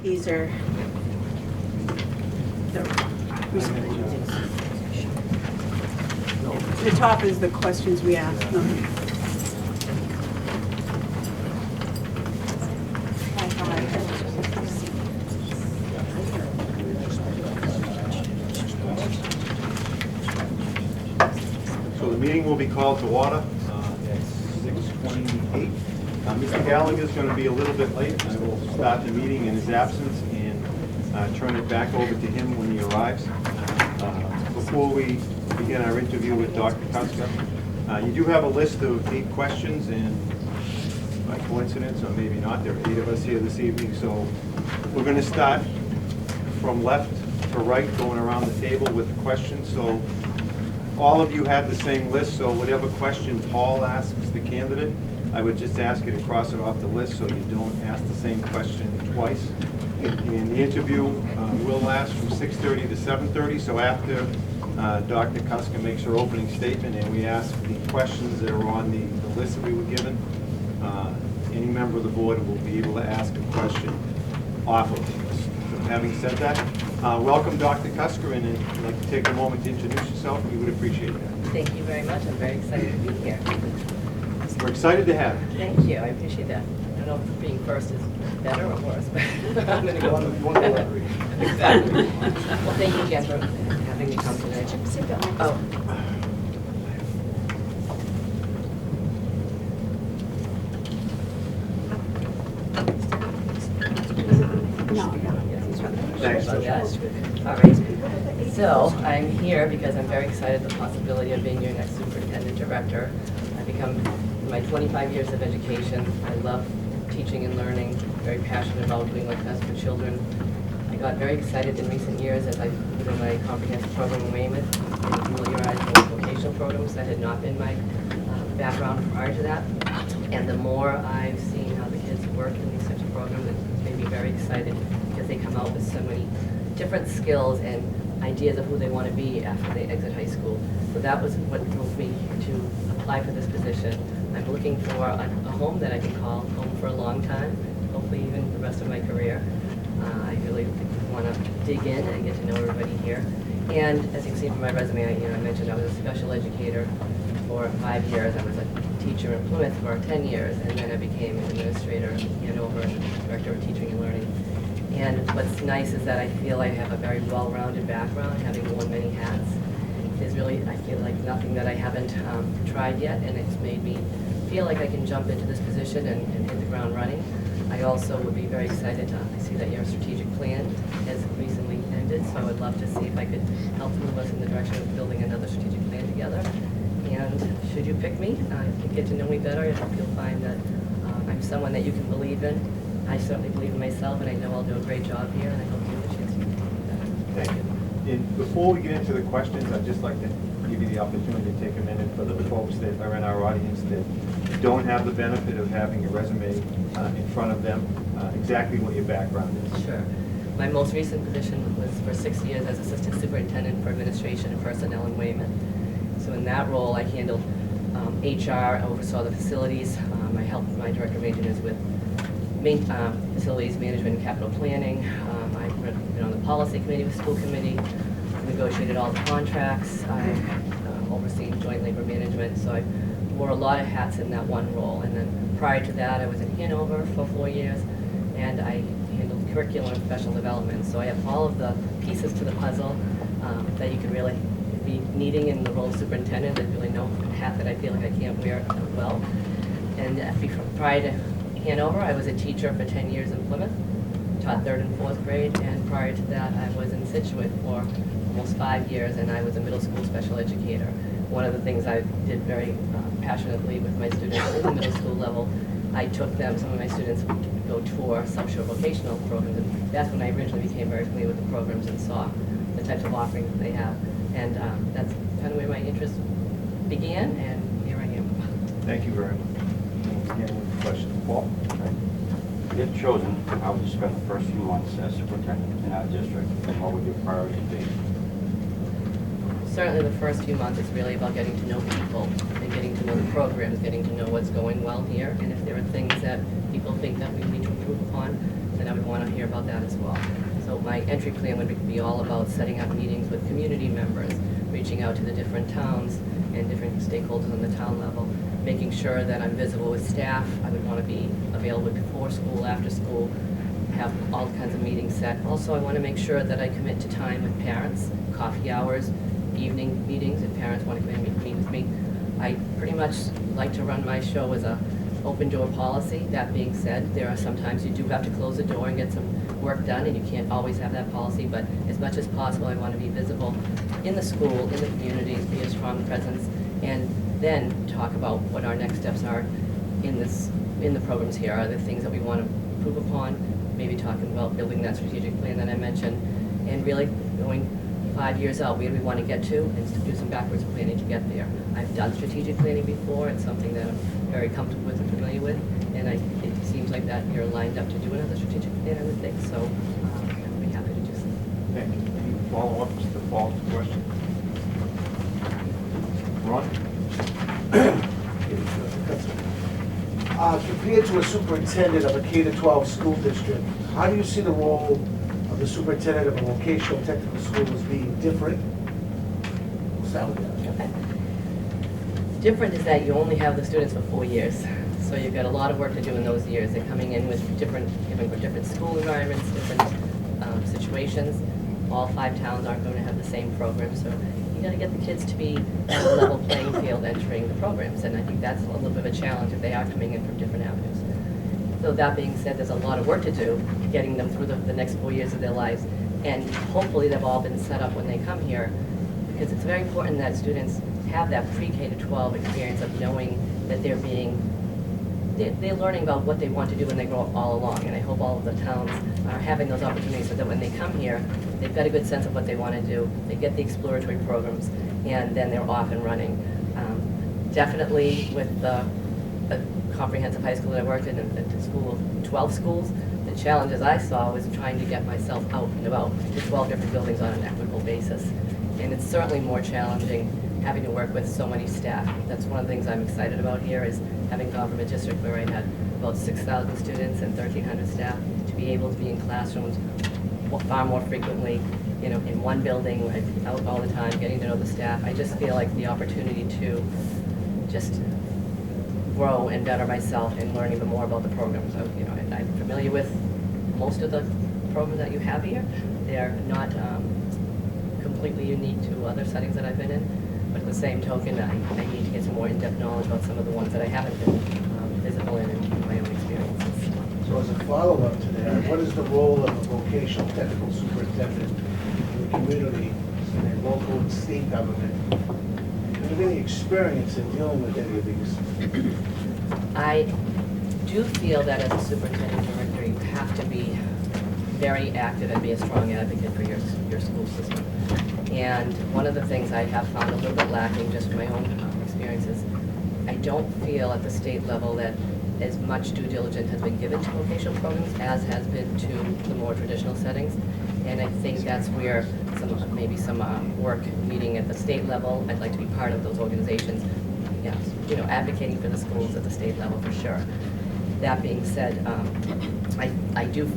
These are the top is the questions we ask them. So the meeting will be called to order at 6:28. Mr. Gallagher is going to be a little bit late. I will start the meeting in his absence and turn it back over to him when he arrives. Before we begin our interview with Dr. Kuska, you do have a list of 8 questions, and by coincidence, or maybe not, there are 8 of us here this evening, so we're going to start from left to right, going around the table with the questions. So all of you have the same list, so whatever question Paul asks the candidate, I would just ask you to cross it off the list so you don't ask the same question twice. And the interview will last from 6:30 to 7:30, so after Dr. Kuska makes her opening statement and we ask the questions that are on the list that we were given, any member of the board will be able to ask a question off of the list. So having said that, welcome Dr. Kuska, and if you'd like to take a moment to introduce yourself, we would appreciate that. Thank you very much. I'm very excited to be here. We're excited to have you. Thank you. I appreciate that. I don't know if being first is better or worse, but I'm going to go. Exactly. Well, thank you again for having me come tonight. Oh. Thanks. All right. So I'm here because I'm very excited at the possibility of being your next superintendent director. I've become, in my 25 years of education, I love teaching and learning, very passionate about doing what's best for children. I got very excited in recent years as I put in my comprehensive program in Weymouth and familiarized with vocational programs. That had not been my background prior to that. And the more I've seen how the kids work in these types of programs, it's made me very excited because they come out with so many different skills and ideas of who they want to be after they exit high school. So that was what drove me to apply for this position. I'm looking for a home that I can call home for a long time, hopefully even the rest of my career. I really want to dig in and get to know everybody here. And as you can see from my resume, I mentioned I was a special educator for 5 years. I was a teacher in Plymouth for 10 years, and then I became an administrator in Hanover and director of teaching and learning. And what's nice is that I feel I have a very well-rounded background, having worn many hats. There's really, I feel like nothing that I haven't tried yet, and it's made me feel like I can jump into this position and hit the ground running. I also would be very excited I see that your strategic plan has recently ended, so I would love to see if I could help move us in the direction of building another strategic plan together. And should you pick me, to get to know me better, I hope you'll find that I'm someone that you can believe in. I certainly believe in myself, and I know I'll do a great job here, and I hope you have a chance to do that. Thank you. And before we get into the questions, I'd just like to give you the opportunity to take a minute for the folks that are in our audience that don't have the benefit of having a resume in front of them, exactly what your background is. Sure. My most recent position was for 6 years as Assistant Superintendent for Administration and Personnel in Weymouth. So in that role, I handled HR, oversaw the facilities. I helped my Director of Maintenance with facilities management and capital planning. I've been on the policy committee with school committee, negotiated all the contracts. I've overseen joint labor management. So I wore a lot of hats in that one role. And then prior to that, I was in Hanover for 4 years, and I handled curriculum and professional development. So I have all of the pieces to the puzzle that you could really be needing in the role of superintendent. There's really no hat that I feel like I can't wear well. And prior to Hanover, I was a teacher for 10 years in Plymouth, taught 3rd and 4th grade, and prior to that, I was in Situate for almost 5 years, and I was a middle school special educator. One of the things I did very passionately with my students at the middle school level, I took them, some of my students would go tour South Shore vocational programs, and that's when I originally became very familiar with the programs and saw the types of offerings that they have. And that's kind of where my interest began, and here I am. Thank you very much. Again, with questions. Paul? If chosen, how would you spend the first few months as superintendent in our district, and what would your priorities be? Certainly the first few months is really about getting to know people and getting to know the programs, getting to know what's going well here, and if there are things that people think that we need to improve upon, then I would want to hear about that as well. So my entry plan would be all about setting up meetings with community members, reaching out to the different towns and different stakeholders on the town level, making sure that I'm visible with staff. I would want to be available before school, after school, have all kinds of meetings set. Also, I want to make sure that I commit to time with parents, coffee hours, evening meetings, if parents want to come in and meet with me. I pretty much like to run my show as a open door policy. That being said, there are sometimes you do have to close the door and get some work done, and you can't always have that policy, but as much as possible, I want to be visible in the school, in the communities, be a strong presence, and then talk about what our next steps are in the programs here. Are there things that we want to improve upon? Maybe talking about building that strategic plan that I mentioned, and really going 5 years out, where do we want to get to, and do some backwards planning to get there. I've done strategic planning before. It's something that I'm very comfortable with and familiar with, and it seems like that you're lined up to do another strategic plan, I would think, so I'd be happy to do so. Thank you. Any follow-ups to Paul's question? Ron? Compared to a superintendent of a K-12 school district, how do you see the role of the superintendent of a vocational technical school as being different? We'll start with that. Okay. Different is that you only have the students for 4 years, so you've got a lot of work to do in those years. They're coming in with different school environments, different situations. All 5 towns aren't going to have the same program, so you got to get the kids to be at a level playing field entering the programs, and I think that's a little bit of a challenge if they are coming in from different avenues. So that being said, there's a lot of work to do, getting them through the next 4 years of their lives, and hopefully they've all been set up when they come here, because it's very important that students have that pre-K to 12 experience of knowing that they're learning about what they want to do when they grow up all along, and I hope all of the towns are having those opportunities so that when they come here, they've got a good sense of what they want to do, they get the exploratory programs, and then they're off and running. Definitely with the comprehensive high school that I worked in, a school of 12 schools, the challenges I saw was trying to get myself out and about to 12 different buildings on an equitable basis. And it's certainly more challenging having to work with so many staff. That's one of the things I'm excited about here, is having gone from a district where I had about 6,000 students and 1,300 staff to be able to be in classrooms far more frequently, in one building, out all the time, getting to know the staff. I just feel like the opportunity to just grow and better myself and learn even more about the programs. So, I'm familiar with most of the programs that you have here. They're not completely unique to other settings that I've been in, but at the same token, I need to get some more in-depth knowledge about some of the ones that I haven't been visible in my own experiences. So as a follow-up to that, what is the role of a vocational technical superintendent in the community, in a local and state government? Do you have any experience in dealing with any of these? I do feel that as a superintendent director, you have to be very active and be a strong advocate for your school system. And one of the things I have found a little bit lacking, just from my own experiences, I don't feel at the state level that as much due diligence has been given to vocational programs as has been to the more traditional settings. And I think that's where maybe some work needing at the state level. I'd like to be part of those organizations, yes, advocating for the schools at the state level for sure. That being said, I do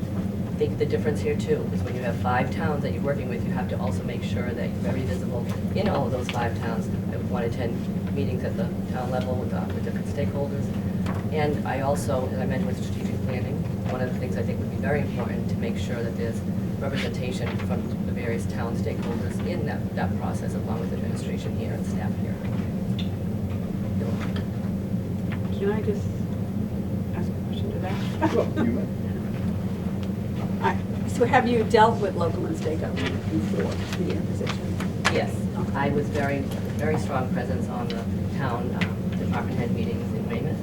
think the difference here too is when you have 5 towns that you're working with, you have to also make sure that you're very visible in all of those 5 towns. I would want to attend meetings at the town level with different stakeholders. And I also, as I mentioned with strategic planning, one of the things I think would be very important to make sure that there's representation from the various town stakeholders in that process, along with administration here and staff here. Can I just ask a question to that? You may. So have you dealt with local and state government before in your position? Yes, I was very strong presence on the town department head meetings in Weymouth.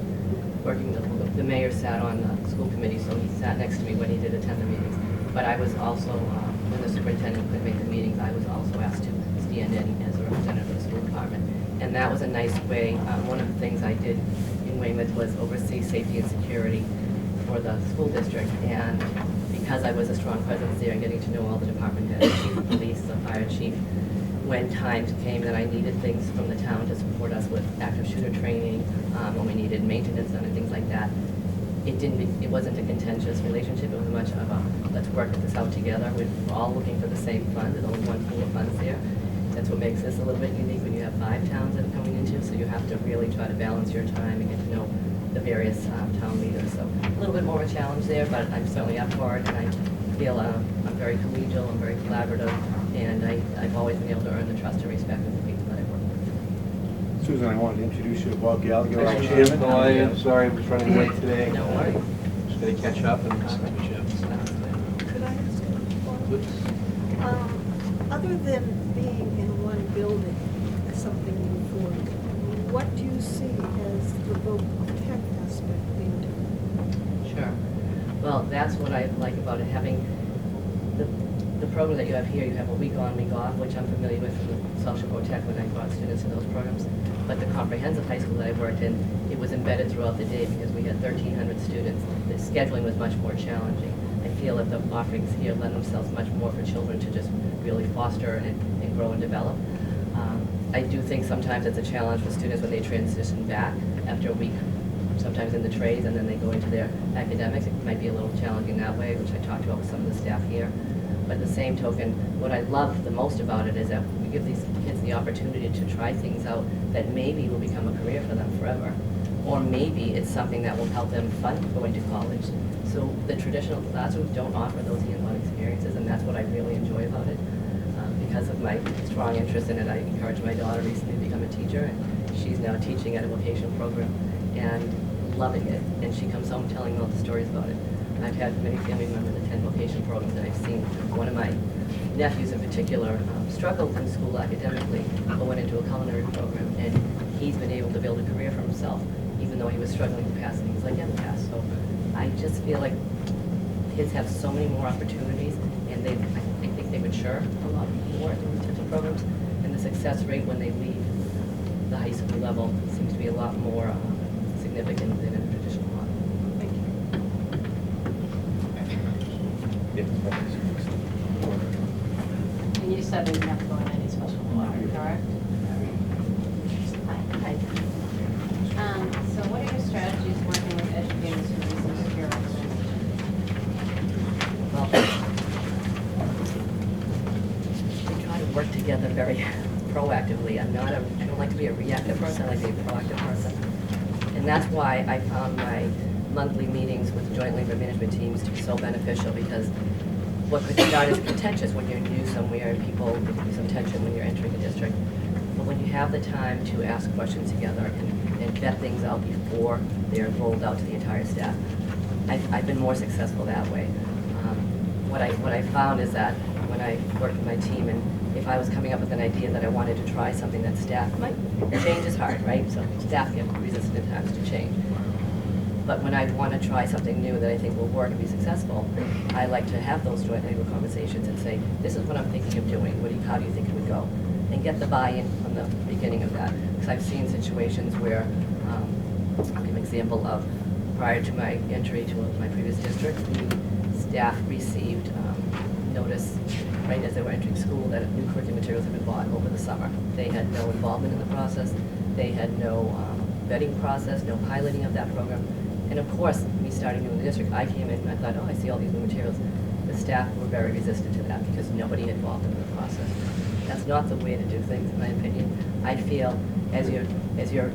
Working, the mayor sat on the school committee, so he sat next to me when he did attend the meetings. But I was also, when the superintendent could make the meetings, I was also asked to stand in as a representative of the school department. And that was a nice way. One of the things I did in Weymouth was oversee safety and security for the school district. And because I was a strong presence there and getting to know all the department heads, chief of police, the fire chief, when times came that I needed things from the town to support us with active shooter training, when we needed maintenance done and things like that. It wasn't a contentious relationship, it was much of a, let's work this out together. We're all looking for the same fund, there's only one pool of funds there. That's what makes this a little bit unique when you have 5 towns that are coming into, so you have to really try to balance your time and get to know the various town leaders. So a little bit more of a challenge there, but I'm certainly up for it, and I feel I'm very collegial, I'm very collaborative, and I've always been able to earn the trust and respect of the people that I work with. Susan, I wanted to introduce you to Bob Gallagher, our chairman. How are you? Sorry, we're running late today. No worries. Just gonna catch up and Could I ask you a question? Other than being in one building as something new for you, what do you see as the voc-tech aspect being different? Sure. Well, that's what I like about it, having the program that you have here. You have a week on, week off, which I'm familiar with from the social tech when I brought students in those programs. But the comprehensive high school that I worked in, it was embedded throughout the day because we had 1,300 students. The scheduling was much more challenging. I feel that the offerings here lend themselves much more for children to just really foster and grow and develop. I do think sometimes it's a challenge for students when they transition back after a week, sometimes in the trades, and then they go into their academics. It might be a little challenging that way, which I talked about with some of the staff here. But at the same token, what I love the most about it is that we give these kids the opportunity to try things out that maybe will become a career for them forever. Or maybe it's something that will help them fund going to college. So the traditional classrooms don't offer those hands-on experiences, and that's what I really enjoy about it. Because of my strong interest in it, I encouraged my daughter recently to become a teacher, and she's now teaching at a vocational program and loving it. And she comes home telling me all the stories about it. I've had many family members attend vocational programs, and I've seen one of my nephews in particular struggled in school academically, but went into a culinary program, and he's been able to build a career for himself, even though he was struggling to pass things like MCAS. So I just feel like kids have so many more opportunities, and I think they mature a lot more in these types of programs, and the success rate when they leave the high school level seems to be a lot more significant than in a traditional model. Thank you. And you said we didn't have to go in any special order, correct? Hi. So what are your strategies working with educators who resist your recommendation? Well, we try to work together very proactively. I don't like to be a reactive person, I like to be a proactive person. And that's why I found my monthly meetings with joint labor management teams to be so beneficial, because what could start as contentious when you're new somewhere, and people, there can be some tension when you're entering a district. But when you have the time to ask questions together and vet things out before they're rolled out to the entire staff, I've been more successful that way. What I found is that when I worked with my team, and if I was coming up with an idea that I wanted to try something that staff might, change is hard, right? So staff get resistant at times to change. But when I want to try something new that I think will work and be successful, I like to have those joint labor conversations and say, this is what I'm thinking of doing, how do you think it would go? And get the buy-in from the beginning of that. Because I've seen situations where, I'll give an example of, prior to my entry to my previous district, the staff received notice right as they were entering school that new curriculum materials had been bought over the summer. They had no involvement in the process, they had no vetting process, no piloting of that program. And of course, me starting new in the district, I came in and I thought, oh, I see all these new materials. The staff were very resistant to that because nobody had involved them in the process. That's not the way to do things, in my opinion. I feel as you're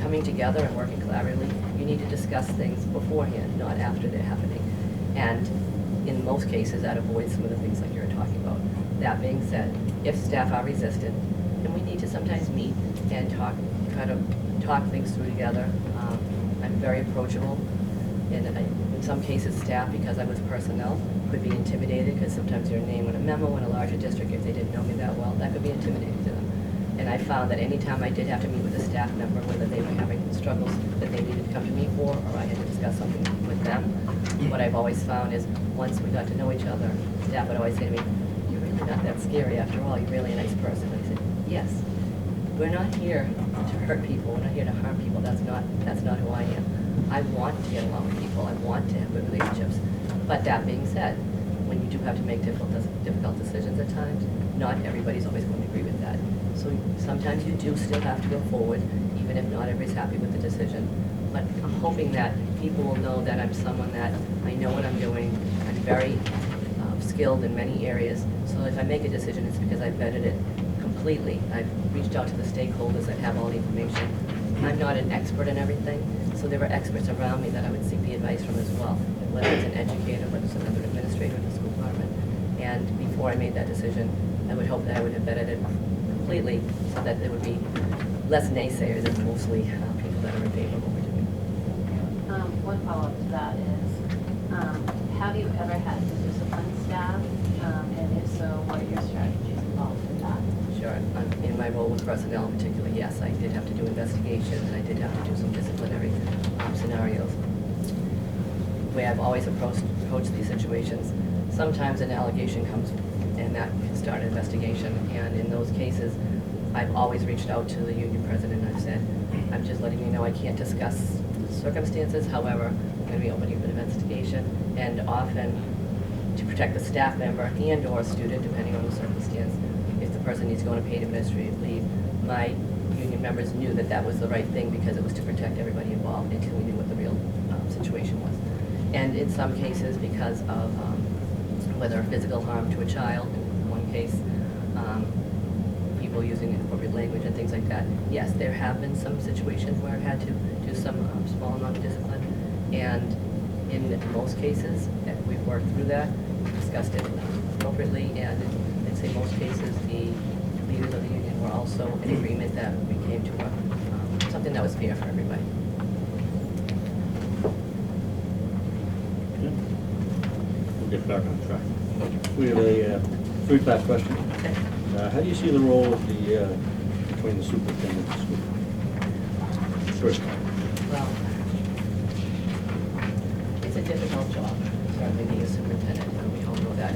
coming together and working collaboratively, you need to discuss things beforehand, not after they're happening. And in most cases, that avoids some of the things like you're talking about. That being said, if staff are resistant, then we need to sometimes meet and try to talk things through together. I'm very approachable. And in some cases, staff, because I was personnel, could be intimidated because sometimes your name on a memo in a larger district, if they didn't know me that well, that could be intimidating to them. And I found that anytime I did have to meet with a staff member, whether they were having struggles that they needed to come to me for, or I had to discuss something with them, what I've always found is once we got to know each other, staff would always say to me, you're really not that scary after all, you're really a nice person. And I said, yes, we're not here to hurt people, we're not here to harm people, that's not who I am. I want to get along with people, I want to have good relationships. But that being said, when you do have to make difficult decisions at times, not everybody's always going to agree with that. So sometimes you do still have to go forward, even even if not everybody's happy with the decision. But I'm hoping that people will know that I'm someone that I know what I'm doing. I'm very skilled in many areas. So if I make a decision, it's because I vetted it completely. I've reached out to the stakeholders that have all the information. I'm not an expert in everything, so there were experts around me that I would seek the advice from as well, whether it's an educator, whether it's another administrator in the school department. And before I made that decision, I would hope that I would have vetted it completely so that there would be less naysayers and mostly people that are in favor of what we're doing. One follow-up to that is, have you ever had to discipline staff? And if so, what are your strategies involved in that? Sure. In my role with personnel in particular, yes, I did have to do investigations and I did have to do some disciplinary scenarios where I've always approached these situations. Sometimes an allegation comes and that can start an investigation, and in those cases, I've always reached out to the union president and I've said, I'm just letting you know I can't discuss circumstances, however, I'm going to be opening an investigation, and often to protect the staff member and or student, depending on the circumstance, if the person needs to go on a paid administrative leave, my union members knew that that was the right thing because it was to protect everybody involved until we knew what the real situation was. And in some cases, because of whether physical harm to a child, in one case, people using inappropriate language and things like that, yes, there have been some situations where I've had to do some small amount of discipline, and in most cases, we've worked through that, discussed it appropriately, and I'd say most cases, the leaders of the union were also in agreement that we came to something that was fair for everybody. We'll get back on track. We have a three-part question. How do you see the role of between the superintendent and the school? First. Well, it's a difficult job, certainly being a superintendent, and we all know that.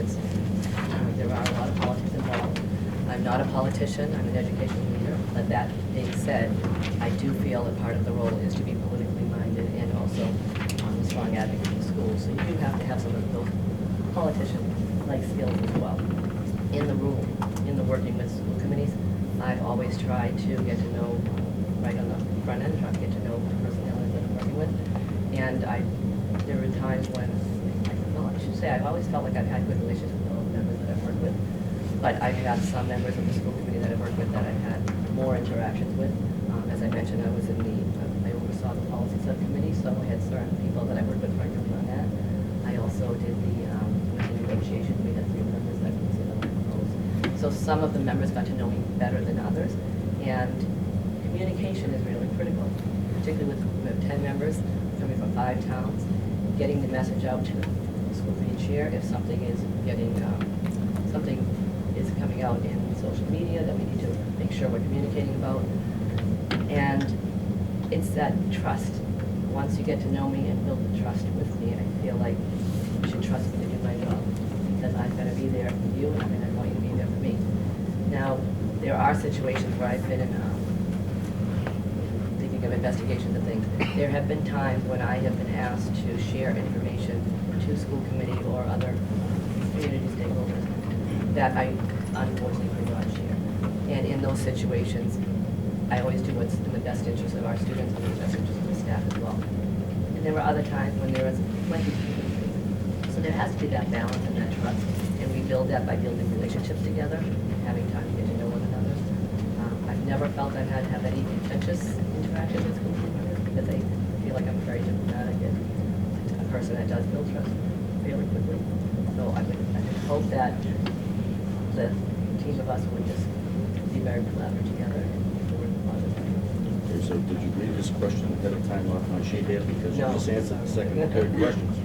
There are a lot of politics involved. I'm not a politician, I'm an education leader, but that being said, I do feel that part of the role is to be politically minded and also a strong advocate for the schools. So you do have to have some of those politician-like skills as well. In the room, in the working with school committees, I've always tried to get to know, right on the front end, try to get to know the personalities that I'm working with. And there were times when, well, I should say, I've always felt like I've had good relationships with all the members that I've worked with. But I've had some members of the school committee that I've worked with that I've had more interactions with. As I mentioned, I oversaw the policy subcommittee, so I had certain people that I worked with regularly on that. I also did the negotiations. We had 3 members that we said proposed. So some of the members got to know me better than others, and communication is really critical, particularly with we have 10 members coming from 5 towns. Getting the message out to the school committee chair if something is coming out in social media that we need to make sure we're communicating about. And it's that trust. Once you get to know me and build the trust with me, I feel like you should trust me to do my job, because I'm going to be there for you and I want you to be there for me. Now, there are situations where I've been in, thinking of investigations and things, there have been times when I have been asked to share information to school committee or other community stakeholders that I unfortunately could not share. And in those situations, I always do what's in the best interest of our students and the best interest of the staff as well. And there were other times when there was plenty of communication. So there has to be that balance and that trust. And we build that by building relationships together, having time to get to know one another. I've never felt I've had to have any contentious interactions with school members because I feel like I'm very diplomatic and a person that does build trust fairly quickly. So I would hope that the team of us would just be very collaborative together and work positively. Okay, so did you read this question ahead of time on my sheet here? Because you No. just answered the second and third questions.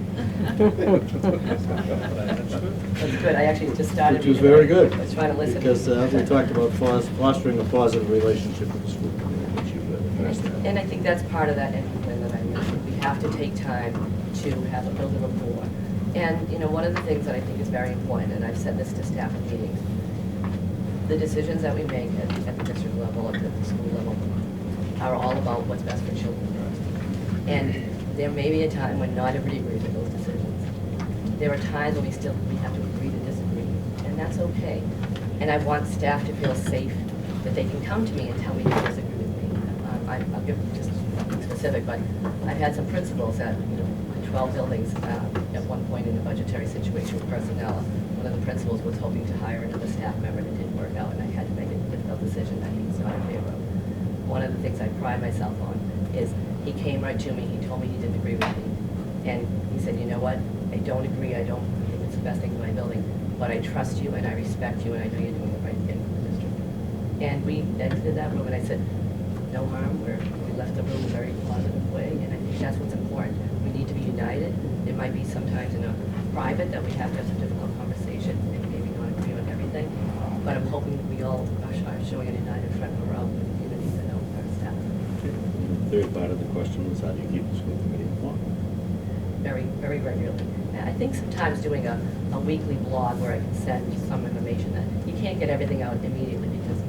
That's good. I actually just started. Which was reading very it. good. I was trying to listen. Because we talked about fostering a positive relationship with the school community, which you addressed that. And I think that's part of that discipline that I mentioned. We have to take time to have a build a rapport. And, you know, one of the things that I think is very important, and I've said this to staff in meetings, the decisions that we make at the district level, at the school level, are all about what's best for children first. And there may be a time when not everybody agrees with those decisions. There are times when we have to agree to disagree, and that's okay. And I want staff to feel safe that they can come to me and tell me they disagree with me. I'll give just something specific, but I've had some principals at, 12 buildings at one point in a budgetary situation with personnel. One of the principals was hoping to hire another staff member and it didn't work out, and I had to make a difficult decision that he was not in favor of. One of the things I pride myself on is he came right to me, he told me he didn't agree with me. And he said, you know what, I don't agree, I don't think it's the best thing for my building, but I trust you and I respect you and I know you're doing the right thing for the district. And we exited that room and I said, no harm, we left the room in a very positive way, and I think that's what's important. We need to be united. It might be sometimes in a private that we have to have some difficult conversation and maybe not agree on everything, but I'm hoping that we all are showing a united front for our communities and our staff. The third part of the question was, how do you keep the school committee informed? Very, very regularly. And I think sometimes doing a weekly blog where I can send some information that you can't get everything out immediately because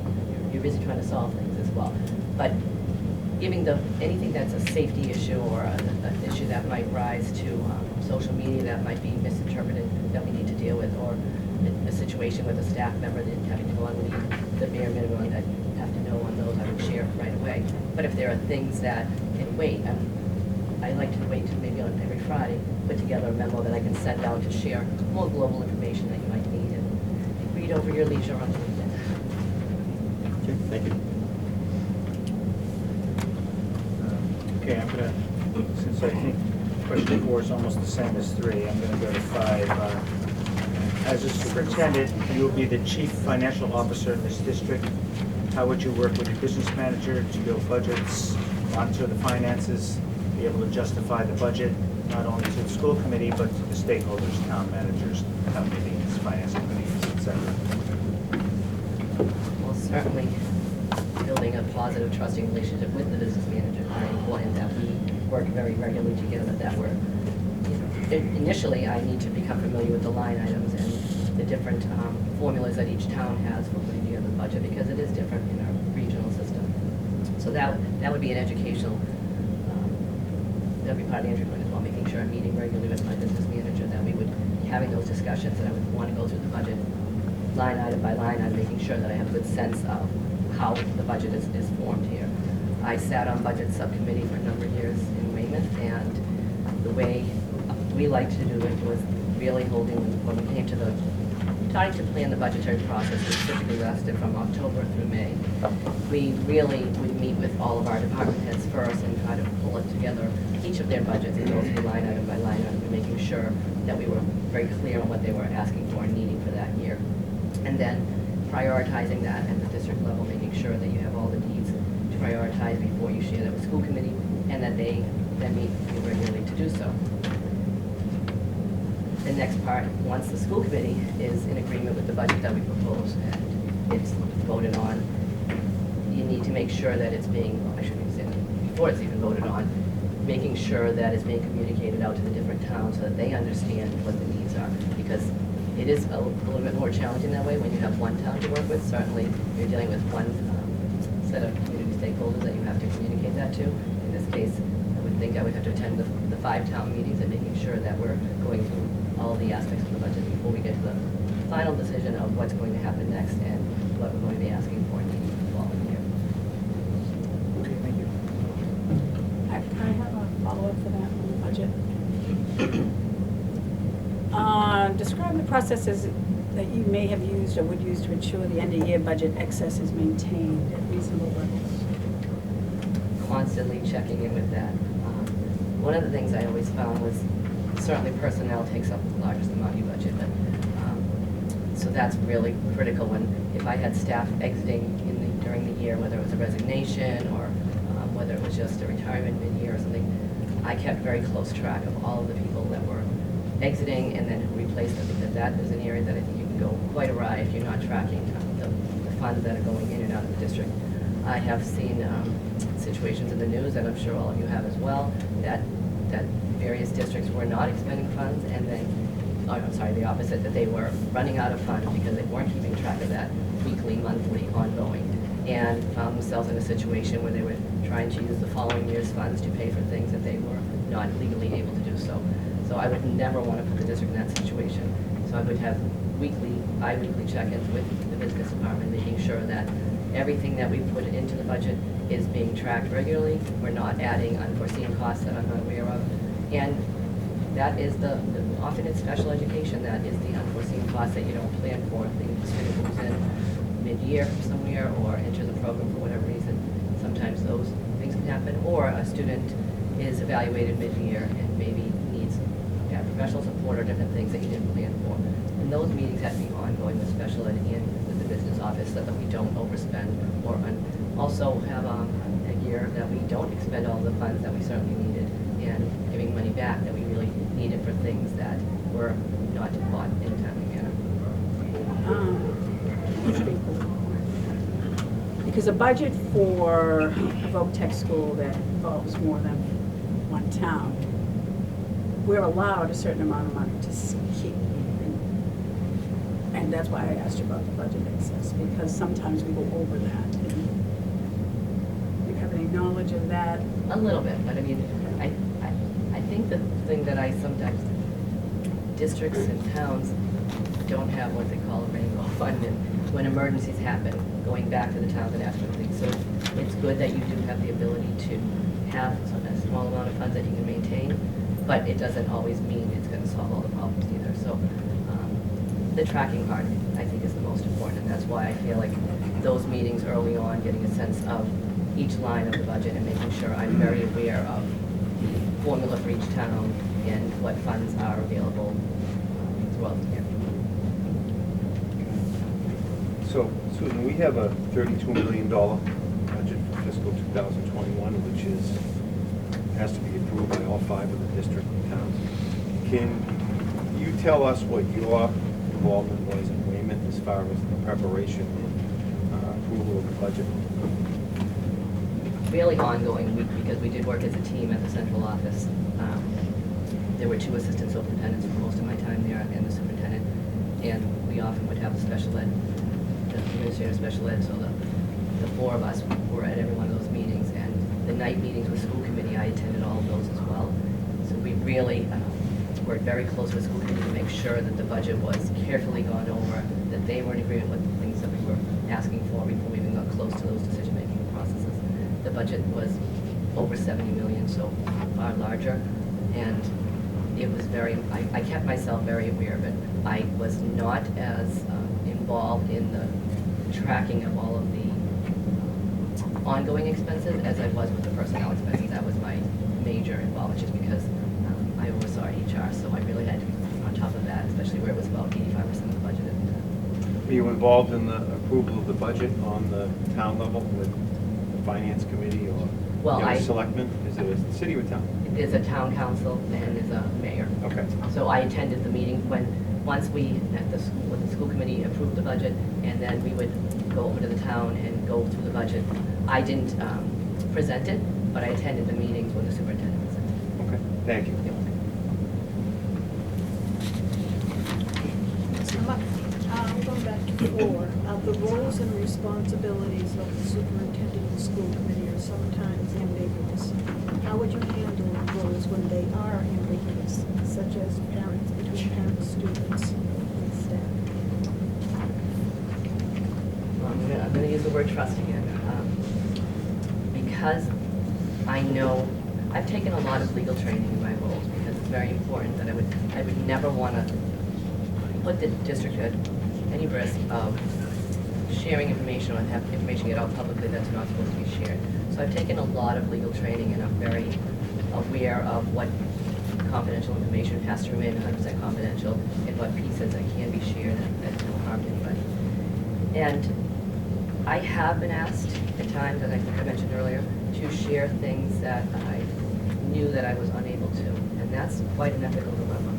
you're busy trying to solve things as well. But giving anything that's a safety issue or an issue that might rise to social media that might be misinterpreted that we need to deal with, or a situation with a staff member that having to go on leave, the bare minimum that you have to know on those, I would share right away. But if there are things that can wait, I like to wait till maybe on every Friday, put together a memo that I can send out to share more global information that you might need and read over your leisure on the weekend. Okay, thank you. Okay, I'm gonna, since I think question 4 is almost the same as 3, I'm gonna go to 5. As a superintendent, you will be the chief financial officer in this district. How would you work with your business manager to build budgets, monitor the finances, be able to justify the budget, not only to the school committee, but to the stakeholders, town managers, town meetings, finance committees, etc.? Well, certainly building a positive, trusting relationship with the business manager is very important, that we work very regularly together, that we're, initially I need to become familiar with the line items and the different formulas that each town has for putting together the budget, because it is different in our regional system. So that would be an educational, that would be part of the entry point as well, making sure I'm meeting regularly with my business manager, that we would be having those discussions, and I would want to go through the budget line item by line item, making sure that I have a good sense of how the budget is formed here. I sat on budget subcommittee for a number of years in Weymouth, and the way we liked to do it was really holding, when we came to the, starting to plan the budgetary process, which typically lasted from October through May. We really would meet with all of our department heads first and try to pull it together, each of their budgets, and go through line item by line item, and making sure that we were very clear on what they were asking for and needing for that year. And then prioritizing that at the district level, making sure that you have all the needs to prioritize before you share that with school committee, and that they then meet with you regularly to do so. The next part, once the school committee is in agreement with the budget that we propose and it's voted on, you need to make sure that it's being, I shouldn't say that before it's even voted on, making sure that it's being communicated out to the different towns so that they understand what the needs are. Because it is a little bit more challenging that way when you have one town to work with. Certainly, you're dealing with one set of community stakeholders that you have to communicate that to. In this case, I would think I would have to attend the 5 town meetings and making sure that we're going through all the aspects of the budget before we get to the final decision of what's going to happen next and what we're going to be asking for in the following year. Okay, thank you. I have a follow-up for that on the budget. Describe the processes that you may have used or would use to ensure the end-of-year budget excess is maintained at reasonable levels. Constantly checking in with that. One of the things I always found was certainly personnel takes up the largest amount of your budget, but so that's really critical. When if I had staff exiting during the year, whether it was a resignation or whether it was just a retirement mid-year or something, I kept very close track of all of the people that were exiting and then who replaced them, because that is an area that I think you can go quite awry if you're not tracking the funds that are going in and out of the district. I have seen situations in the news, and I'm sure all of you have as well, that various districts were not expending funds, and then, the opposite, that they were running out of funds because they weren't keeping track of that weekly, monthly, ongoing, and found themselves in a situation where they were trying to use the following year's funds to pay for things that they were not legally able to do so. So I would never want to put the district in that situation. So I would have bi-weekly check-ins with the business department, making sure that everything that we put into the budget is being tracked regularly. We're not adding unforeseen costs that I'm not aware of. And that is often in special education, that is the unforeseen cost that you don't plan for. The student moves in mid-year from somewhere or enters a program for whatever reason. Sometimes those things can happen. Or a student is evaluated mid-year and maybe needs professional support or different things that you didn't plan for. And those meetings have to be ongoing with special ed and with the business office so that we don't overspend or also have a year that we don't expend all the funds that we certainly needed and giving money back that we really needed for things that were not bought in a timely manner. Because a budget for a voc tech school that involves more than one town, we're allowed a certain amount of money to keep. And that's why I asked you about the budget excess, because sometimes we go over that. Do you have any knowledge of that? A little bit, but I mean, I think the thing that I sometimes, districts and towns don't have what they call a rainbow fund, and when emergencies happen, going back to the towns and asking for things. So it's good that you do have the ability to have a small amount of funds that you can maintain, but it doesn't always mean it's going to solve all the problems either. So the tracking part, I think, is the most important, and that's why I feel like those meetings early on, getting a sense of each line of the budget and making sure I'm very aware of the formula for each town and what funds are available throughout the year. So, Susan, we have a $32 million budget for fiscal 2021, which has to be approved by all 5 of the district towns. Can you tell us what your involvement was in Raymond as far as the preparation and approval of the budget? Really ongoing, because we did work as a team at the central office. There were 2 assistant superintendents for most of my time there and the superintendent, and we often would have a special ed, the administrative special ed, so the 4 of us were at every one of those meetings, and the night meetings with school committee, I attended all of those as well. So we really worked very close with school committee to make sure that the budget was carefully gone over, that they were in agreement with the things that we were asking for before we even got close to those decision-making processes. The budget was over 70 million, so far larger, and it was very, I kept myself very aware of it. I was not as involved in the tracking of all of the ongoing expenses as I was with the personnel expenses. That was my major involvement, just because I oversaw HR, so I really had to be on top of that, especially where it was about 85% of the budget at the time. Were you involved in the approval of the budget on the town level with the finance committee or selectmen? Is it a city or town? There's a town council and there's a mayor. Okay. So I attended the meeting once we, when the school committee approved the budget, and then we would go over to the town and go through the budget. I didn't present it, but I attended the meetings when the superintendent presented. Okay, thank you. Going back to 4, the roles and responsibilities of the superintendent and school committee are sometimes ambiguous. How would you handle roles when they are ambiguous, such as parents, between parents, students, and staff? I'm going to use the word trust again. Because I know, I've taken a lot of legal training in my roles, because it's very important that I would never want to put the district at any risk of sharing information or have information get out publicly that's not supposed to be shared. So I've taken a lot of legal training, and I'm very aware of what confidential information has to remain 100% confidential and what pieces that can be shared that don't harm anybody. And I have been asked at times, as I think I mentioned earlier, to share things that I knew that I was unable to. And that's quite an ethical dilemma.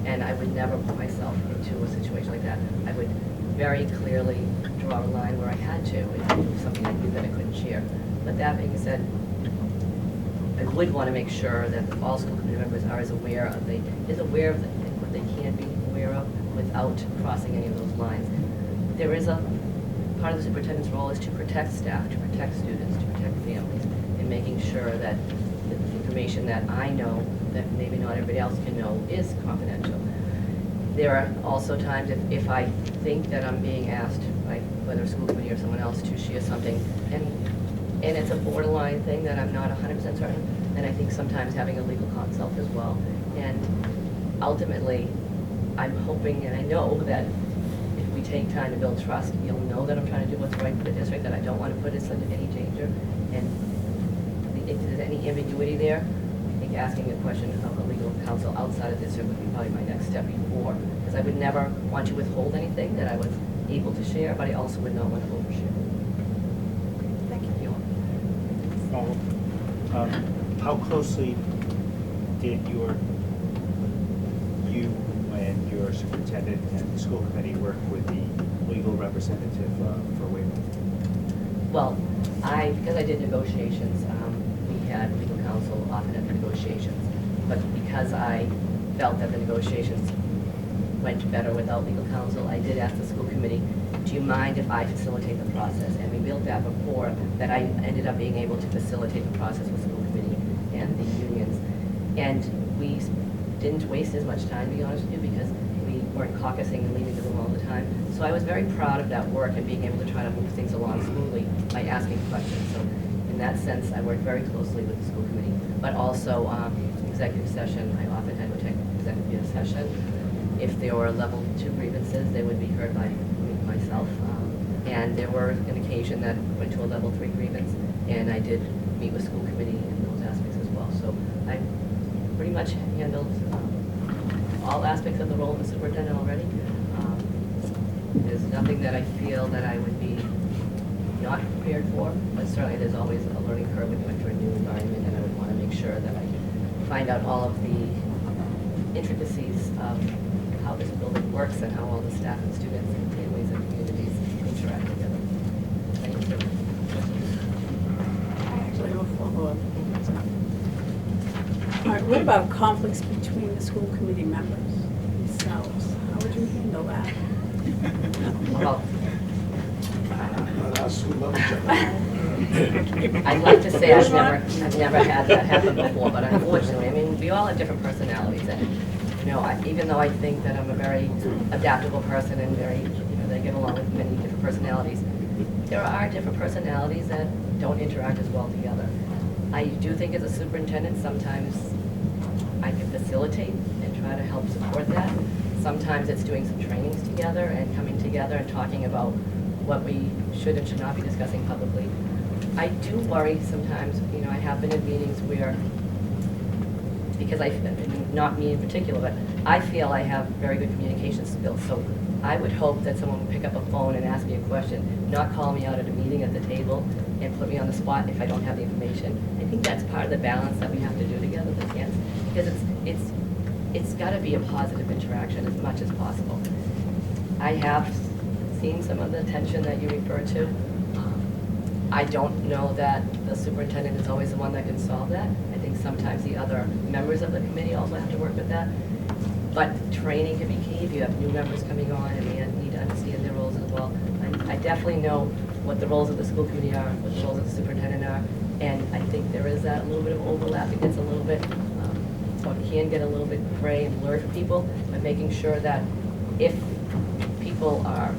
And I would never put myself into a situation like that. I would very clearly draw a line where I had to, if it was something I knew that I couldn't share. But that being said, I would want to make sure that all school committee members are as aware of what they can be aware of without crossing any of those lines. There is a part of the superintendent's role is to protect staff, to protect students, to protect families, and making sure that the information that I know that maybe not everybody else can know is confidential. There are also times if I think that I'm being asked by whether a school committee or someone else to share something, and And it's a borderline thing that I'm not 100% certain, and I think sometimes having a legal consult as well. And ultimately, I'm hoping and I know that if we take time to build trust, you'll know that I'm trying to do what's right for the district, that I don't want to put us into any danger. And if there's any ambiguity there, I think asking a question of a legal counsel outside of the district would be probably my next step before, because I would never want to withhold anything that I was able to share, but I also would not want to overshare. Thank you. How closely did you and your superintendent and the school committee work with the legal representative for Waverly? Well, because I did negotiations, we had legal counsel often at the negotiations. But because I felt that the negotiations went better without legal counsel, I did ask the school committee, do you mind if I facilitate the process? And we built that rapport that I ended up being able to facilitate the process with school committee and the unions. And we didn't waste as much time, to be honest with you, because we weren't caucusing and leaving the room all the time. So I was very proud of that work and being able to try to move things along smoothly by asking questions. So in that sense, I worked very closely with the school committee. But also, executive session, I often had to take executive session. If there were level 2 grievances, they would be heard by myself. And there were an occasion that went to a level 3 grievance, and I did meet with school committee in those aspects as well. So I pretty much handled all aspects of the role of the superintendent already. There's nothing that I feel that I would be not prepared for, but certainly there's always a learning curve when you enter a new environment, and I would want to make sure that I find out all of the intricacies of how this building works and how all the staff and students and families and communities interact together. Thank you. I actually have a follow-up. All right, what about conflicts between the school committee members themselves? How would you handle that? Well, Not us, we love each other. I'd like to say I've never had that happen before, but unfortunately, I mean, we all have different personalities, and you know, even though I think that I'm a very adaptable person and very, that I get along with many different personalities, there are different personalities that don't interact as well together. I do think as a superintendent, sometimes I can facilitate and try to help support that. Sometimes it's doing some trainings together and coming together and talking about what we should and should not be discussing publicly. I do worry sometimes, I have been in meetings where, because not me in particular, but I feel I have very good communication skills. So I would hope that someone would pick up a phone and ask me a question, not call me out at a meeting at the table and put me on the spot if I don't have the information. I think that's part of the balance that we have to do together with kids, because it's got to be a positive interaction as much as possible. I have seen some of the tension that you refer to. I don't know that the superintendent is always the one that can solve that. I think sometimes the other members of the committee also have to work with that. But training can be key if you have new members coming on and they need to understand their roles as well. I definitely know what the roles of the school committee are, what the roles of the superintendent are, and I think there is that little bit of overlap. It gets a little bit, or it can get a little bit gray and blurred for people, but making sure that if people are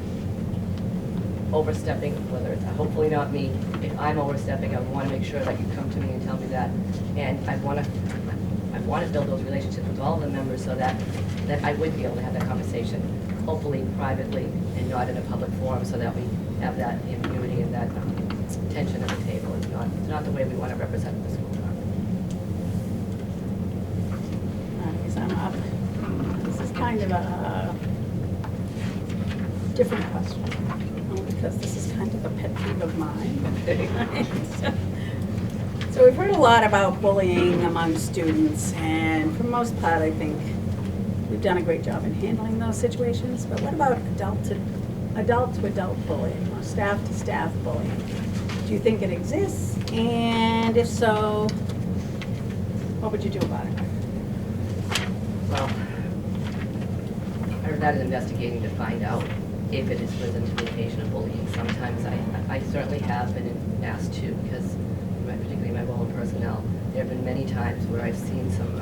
overstepping, whether it's hopefully not me, if I'm overstepping, I want to make sure that you come to me and tell me that. And I want to build those relationships with all of the members so that I would be able to have that conversation, hopefully privately and not in a public forum, so that we have that ambiguity and that tension at the table. It's not the way we want to represent the school department. Because I'm up. This is kind of a different question, because this is kind of a pet peeve of mine. So we've heard a lot about bullying among students, and for the most part, I think we've done a great job in handling those situations. But what about adult to adult bullying, or staff to staff bullying? Do you think it exists? And if so, what would you do about it? Well, I started investigating to find out if it is within the limitation of bullying. Sometimes I certainly have been asked to, because particularly in my role in personnel, there have been many times where I've seen some,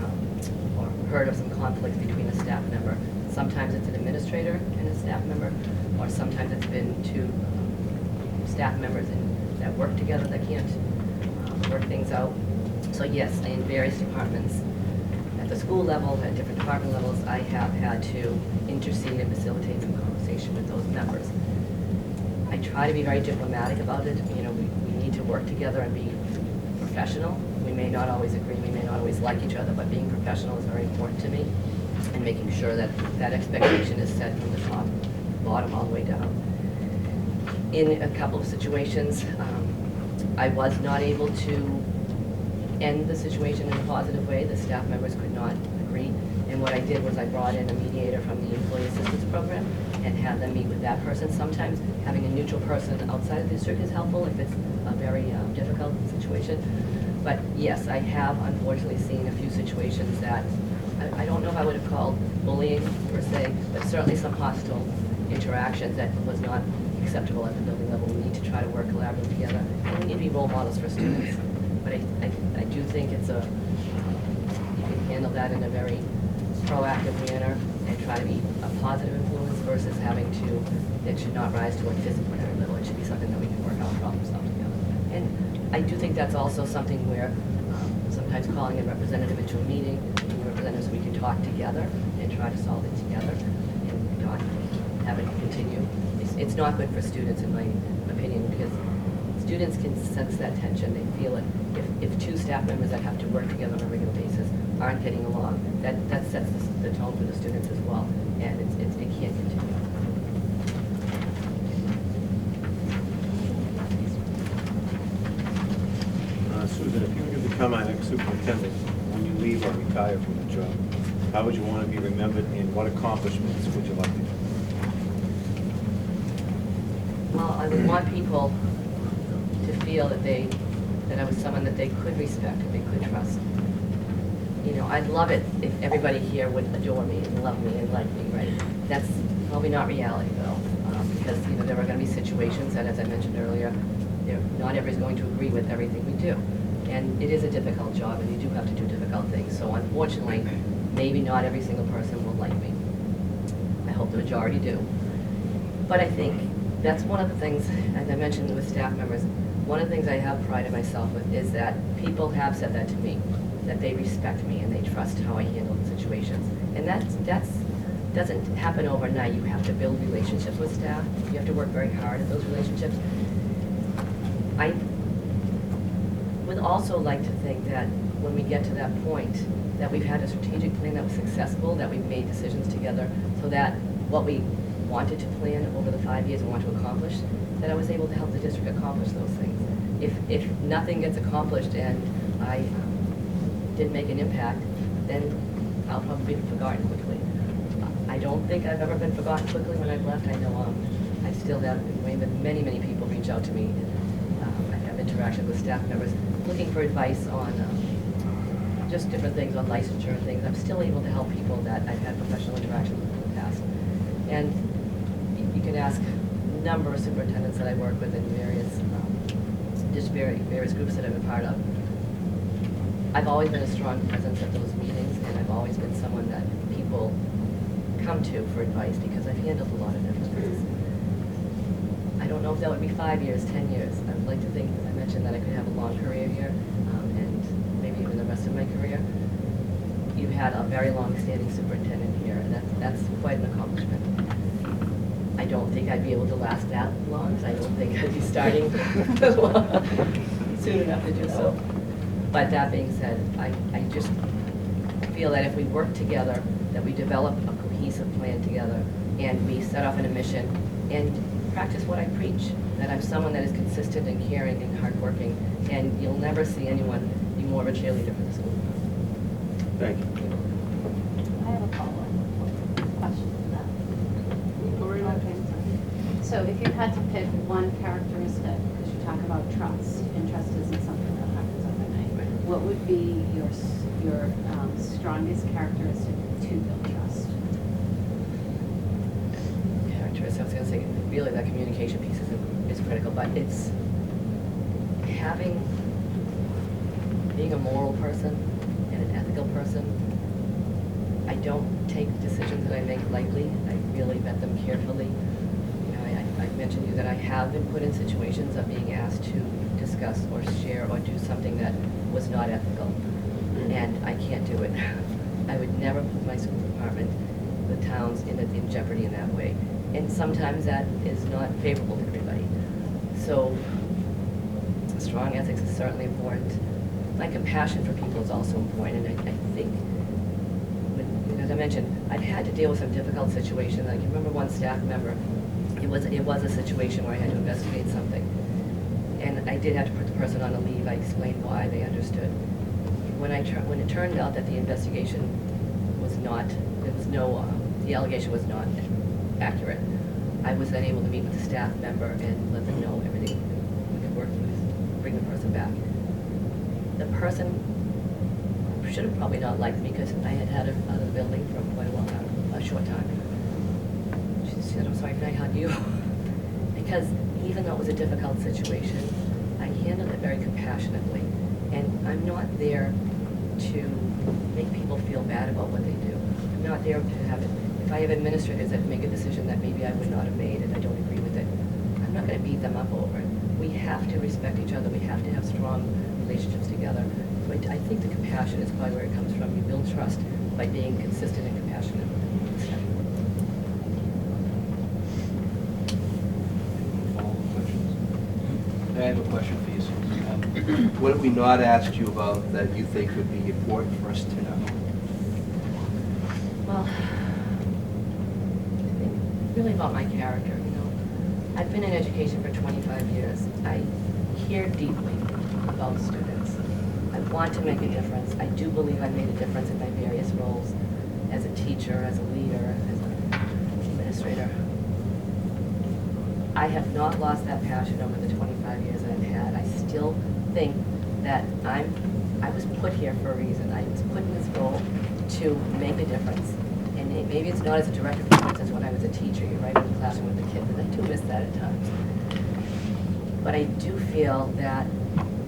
or heard of some conflicts between a staff member. Sometimes it's an administrator and a staff member, or sometimes it's been two staff members and have worked together that can't work things out. So yes, in various departments, at the school level, at different department levels, I have had to intercede and facilitate some conversation with those members. I try to be very diplomatic about it. You know, we need to work together and be professional. We may not always agree, we may not always like each other, but being professional is very important to me, and making sure that that expectation is set from the top, bottom, all the way down. In a couple of situations, I was not able to end the situation in a positive way. The staff members could not agree. And what I did was I brought in a mediator from the Employee Assistance Program and had them meet with that person. Sometimes having a neutral person outside of the district is helpful if it's a very difficult situation. But yes, I have unfortunately seen a few situations that I don't know if I would have called bullying per se, but certainly some hostile interactions that was not acceptable at the building level. We need to try to work collaboratively together, and we need to be role models for students. But I do think it's you can handle that in a very proactive manner and try to be a positive influence versus having to, it should not rise to a disciplinary level. It should be something that we can work out problem solve together. And I do think that's also something where sometimes calling a representative into a meeting, representatives, we can talk together and try to solve it together and not have it continue. It's not good for students, in my opinion, because students can sense that tension. They feel it. If two staff members that have to work together on a regular basis aren't getting along, that sets the tone for the students as well, and it can't continue. Susan, if you were to become our next superintendent, when you leave or retire from the job, how would you want to be remembered, and what accomplishments would you like to do? Well, I would want people to feel that I was someone that they could respect, that they could trust. You know, I'd love it if everybody here would adore me and love me and like me, right? That's probably not reality, though, because, you know, there are going to be situations that, as I mentioned earlier, not everybody's going to agree with everything we do. And it is a difficult job, and you do have to do difficult things. So unfortunately, maybe not every single person will like me. I hope the majority do. But I think that's one of the things, as I mentioned with staff members, one of the things I have prided myself with is that people have said that to me, that they respect me and they trust how I handle situations. And that doesn't happen overnight. You have to build relationships with staff. You have to work very hard at those relationships. I would also like to think that when we get to that point, that we've had a strategic plan that was successful, that we've made decisions together, so that what we wanted to plan over the 5 years and want to accomplish, that I was able to help the district accomplish those things. If nothing gets accomplished and I didn't make an impact, then I'll probably be forgotten quickly. I don't think I've ever been forgotten quickly when I've left. I know I still have many, many people reach out to me. I have interaction with staff members looking for advice on just different things, on licensure and things. I'm still able to help people that I've had professional interactions with in the past. And you can ask a number of superintendents that I work with in various groups that I've been part of. I've always been a strong presence at those meetings, and I've always been someone that people come to for advice because I've handled a lot of different things. I don't know if that would be 5 years, 10 years. I would like to think, as I mentioned, that I could have a long career here, and maybe even the rest of my career. You had a very long-standing superintendent here, and that's quite an accomplishment. I don't think I'd be able to last that long, because I don't think I'd be starting soon enough to do so. But that being said, I just feel that if we work together, that we develop a cohesive plan together, and we set off on a mission, and practice what I preach, that I'm someone that is consistent and caring and hardworking, and you'll never see anyone be more of a cheerleader for the school. Thank you. I have a follow-up question to that. So if you had to pick one characteristic, because you talk about trust, and trust isn't something that happens overnight, what would be your strongest characteristic to build trust? Characteristic, I was going to say, really that communication piece is critical, but it's being a moral person and an ethical person. I don't take decisions that I make lightly. I really vet them carefully. You know, I've mentioned to you that I have been put in situations of being asked to discuss or share or do something that was not ethical, and I can't do it. I would never put my school department, the towns, in jeopardy in that way. And sometimes that is not favorable to everybody. So strong ethics is certainly important. My compassion for people is also important, and I think, as I mentioned, I've had to deal with some difficult situations. I can remember one staff member, it was a situation where I had to investigate something. And I did have to put the person on a leave. I explained why, they understood. When it turned out that the investigation was not, the allegation was not accurate, I was then able to meet with the staff member and let them know everything we could work with, bring the person back. The person should have probably not liked me because I had had her out of the building for quite a while, a short time. She said, "I'm sorry, can I hug you?" Because even though it was a difficult situation, I handled it very compassionately. And I'm not there to make people feel bad about what they do. I'm not there to have it. If I have administrators that make a decision that maybe I would not have made and I don't agree with it, I'm not going to beat them up over it. We have to respect each other. We have to have strong relationships together. So I think the compassion is probably where it comes from. You build trust by being consistent and compassionate. I have a question for you, Susan. What have we not asked you about that you think would be important for us to know? Well, I think really about my character, you know. I've been in education for 25 years. I care deeply about students. I want to make a difference. I do believe I made a difference in my various roles as a teacher, as a leader, as an administrator. I have not lost that passion over the 25 years that I've had. I still think that I was put here for a reason. I was put in this role to make a difference. And maybe it's not as a direct difference as when I was a teacher. You're right in the classroom with the kids, and I do miss that at times. But I do feel that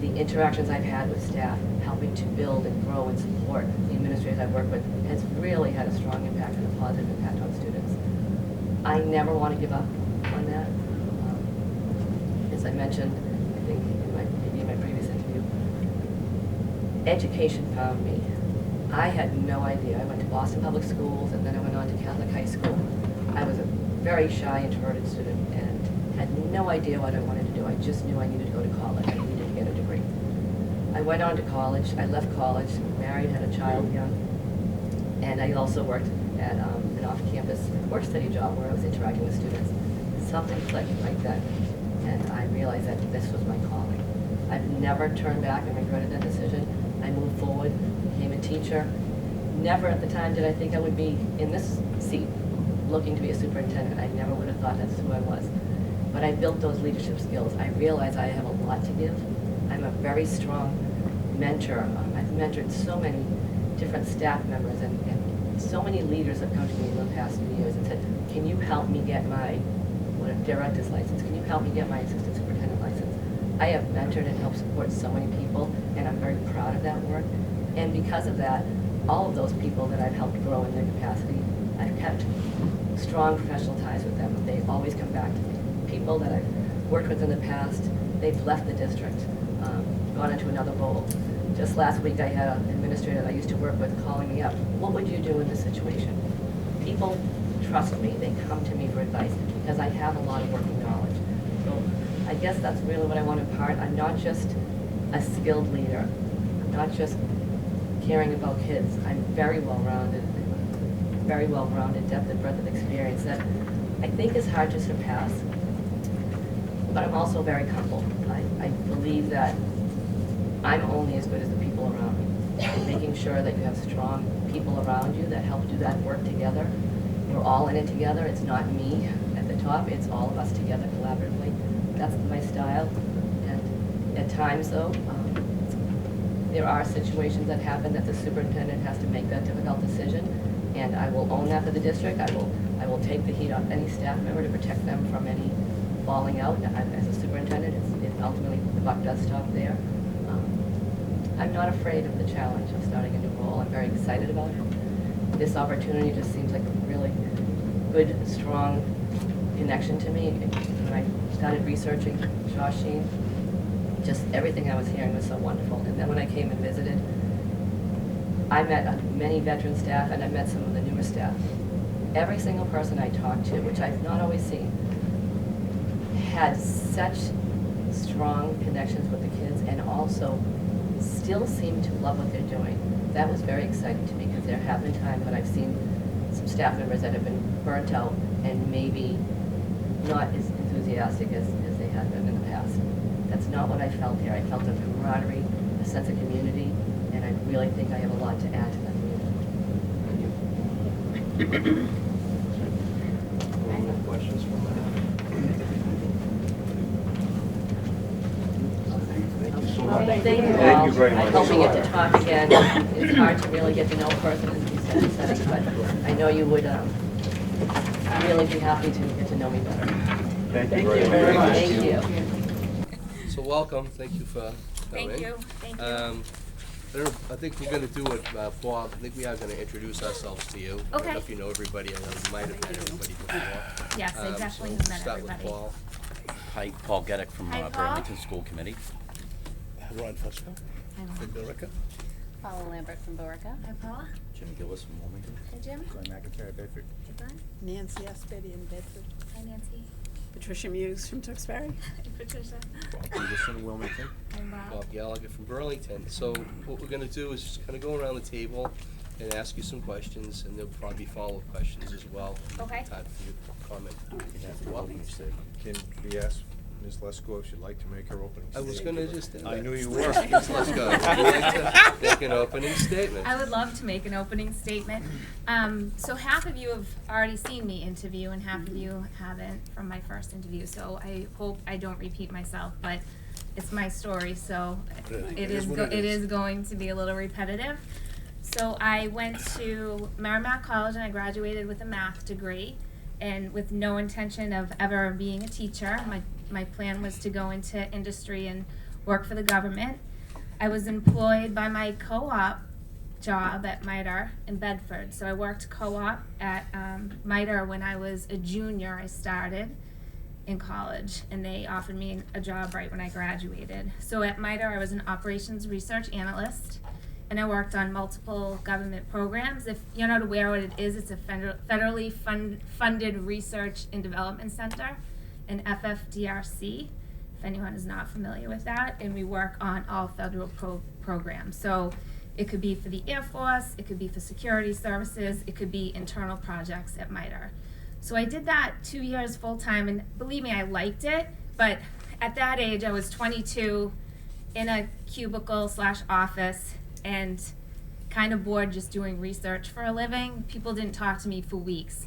the interactions I've had with staff, helping to build and grow and support the administrators I work with, has really had a strong impact and a positive impact on students. I never want to give up on that. As I mentioned, I think maybe in my previous interview, education found me. I had no idea. I went to Boston Public Schools, and then I went on to Catholic High School. I was a very shy, introverted student and had no idea what I wanted to do. I just knew I needed to go to college. I needed to get a degree. I went on to college. I left college, married, had a child young, and I also worked at an off-campus work-study job where I was interacting with students. Something clicked like that, and I realized that this was my calling. I've never turned back and regretted that decision. I moved forward, became a teacher. Never at the time did I think I would be in this seat looking to be a superintendent. I never would have thought that's who I was. But I built those leadership skills. I realized I have a lot to give. I'm a very strong mentor. I've mentored so many different staff members, and so many leaders have come to me in the past few years and said, can you help me get my director's license? Can you help me get my assistant superintendent license? I have mentored and helped support so many people, and I'm very proud of that work. And because of that, all of those people that I've helped grow in their capacity, I've kept strong professional ties with them. They always come back to me. People that I've worked with in the past, they've left the district, gone into another role. Just last week, I had an administrator that I used to work with calling me up. What would you do in this situation? People trust me. They come to me for advice because I have a lot of working knowledge. So I guess that's really what I want to impart. I'm not just a skilled leader. I'm not just caring about kids. I'm very well-rounded, depth and breadth of experience that I think is hard to surpass. But I'm also very humble. I believe that I'm only as good as the people around me. And making sure that you have strong people around you that help do that work together. We're all in it together. It's not me at the top. It's all of us together collaboratively. That's my style. And at times, though, there are situations that happen that the superintendent has to make that difficult decision. And I will own that for the district. I will take the heat off any staff member to protect them from any falling out. As a superintendent, ultimately the buck does stop there. I'm not afraid of the challenge of starting a new role. I'm very excited about it. This opportunity just seems like a really good, strong connection to me. when I started researching Shawsheen, just everything I was hearing was so wonderful. And then when I came and visited, I met many veteran staff and I met some of the newer staff. Every single person I talked to, which I've not always seen, had such strong connections with the kids and also still seem to love what they're doing. That was very exciting to me because there have been times when I've seen some staff members that have been burnt out and maybe not as enthusiastic as they had been in the past. That's not what I felt here. I felt a camaraderie, a sense of community, and I really think I have a lot to add to that community. Any more questions from Thank you so much. Thank you Thank all. you very I much. hope we get to talk again. It's hard to really get to know a person in these settings, but I know you would really be happy to get to know me better. Thank Thank you you very very much. much. Thank you. So welcome, thank you for coming. Thank you, thank you. I don't know, I think we're gonna do it, Bob, I think we are gonna introduce ourselves to you. I don't Okay. know if you know everybody, I know you might have met everybody before. Yes, I definitely So have met Start everybody. with Paul. Hi, Paul Geddick from Hi, Paul. Burlington School Committee. Ron Fusco from Billerica. Paula Lambert from Borica. Hi, Paula. Jim Gillis from Wilmington. Hi, Jim. Glenn McIntyre, Bedford. Hi, Glenn. Nancy Aspetti in Bedford. Hi, Nancy. Patricia Muse from Tewksbury. Hi, Patricia. Bob Peterson, Wilmington. Hi, Bob. Bob Gallagher from Burlington. So what we're gonna do is just kinda go around the table and ask you some questions, and there'll probably be follow-up questions as well. Okay. Time for you to comment. Opening statement. Can we ask Ms. Lesko if she'd like to make her opening I statement? was gonna just. I knew you were. Let's go. Would you like to make an opening statement? I would love to make an opening statement. So half of you have already seen me interview and half of you haven't from my first interview. So I hope I don't repeat myself, but it's my story, so it is going to be a little repetitive. So I went to Merrimack College and I graduated with a math degree and with no intention of ever being a teacher. My plan was to go into industry and work for the government. I was employed by my co-op job at MITRE in Bedford. So I worked co-op at MITRE when I was a junior. I started in college and they offered me a job right when I graduated. So at MITRE I was an operations research analyst and I worked on multiple government programs. If you're not aware what it is, it's a federally funded research and development center, an FFDRC, if anyone is not familiar with that, and we work on all federal programs. So it could be for the Air Force, it could be for security services, it could be internal projects at MITRE. So I did that 2 years full time, and believe me, I liked it, but at that age, I was 22 in a cubicle / office and kind of bored just doing research for a living. People didn't talk to me for weeks.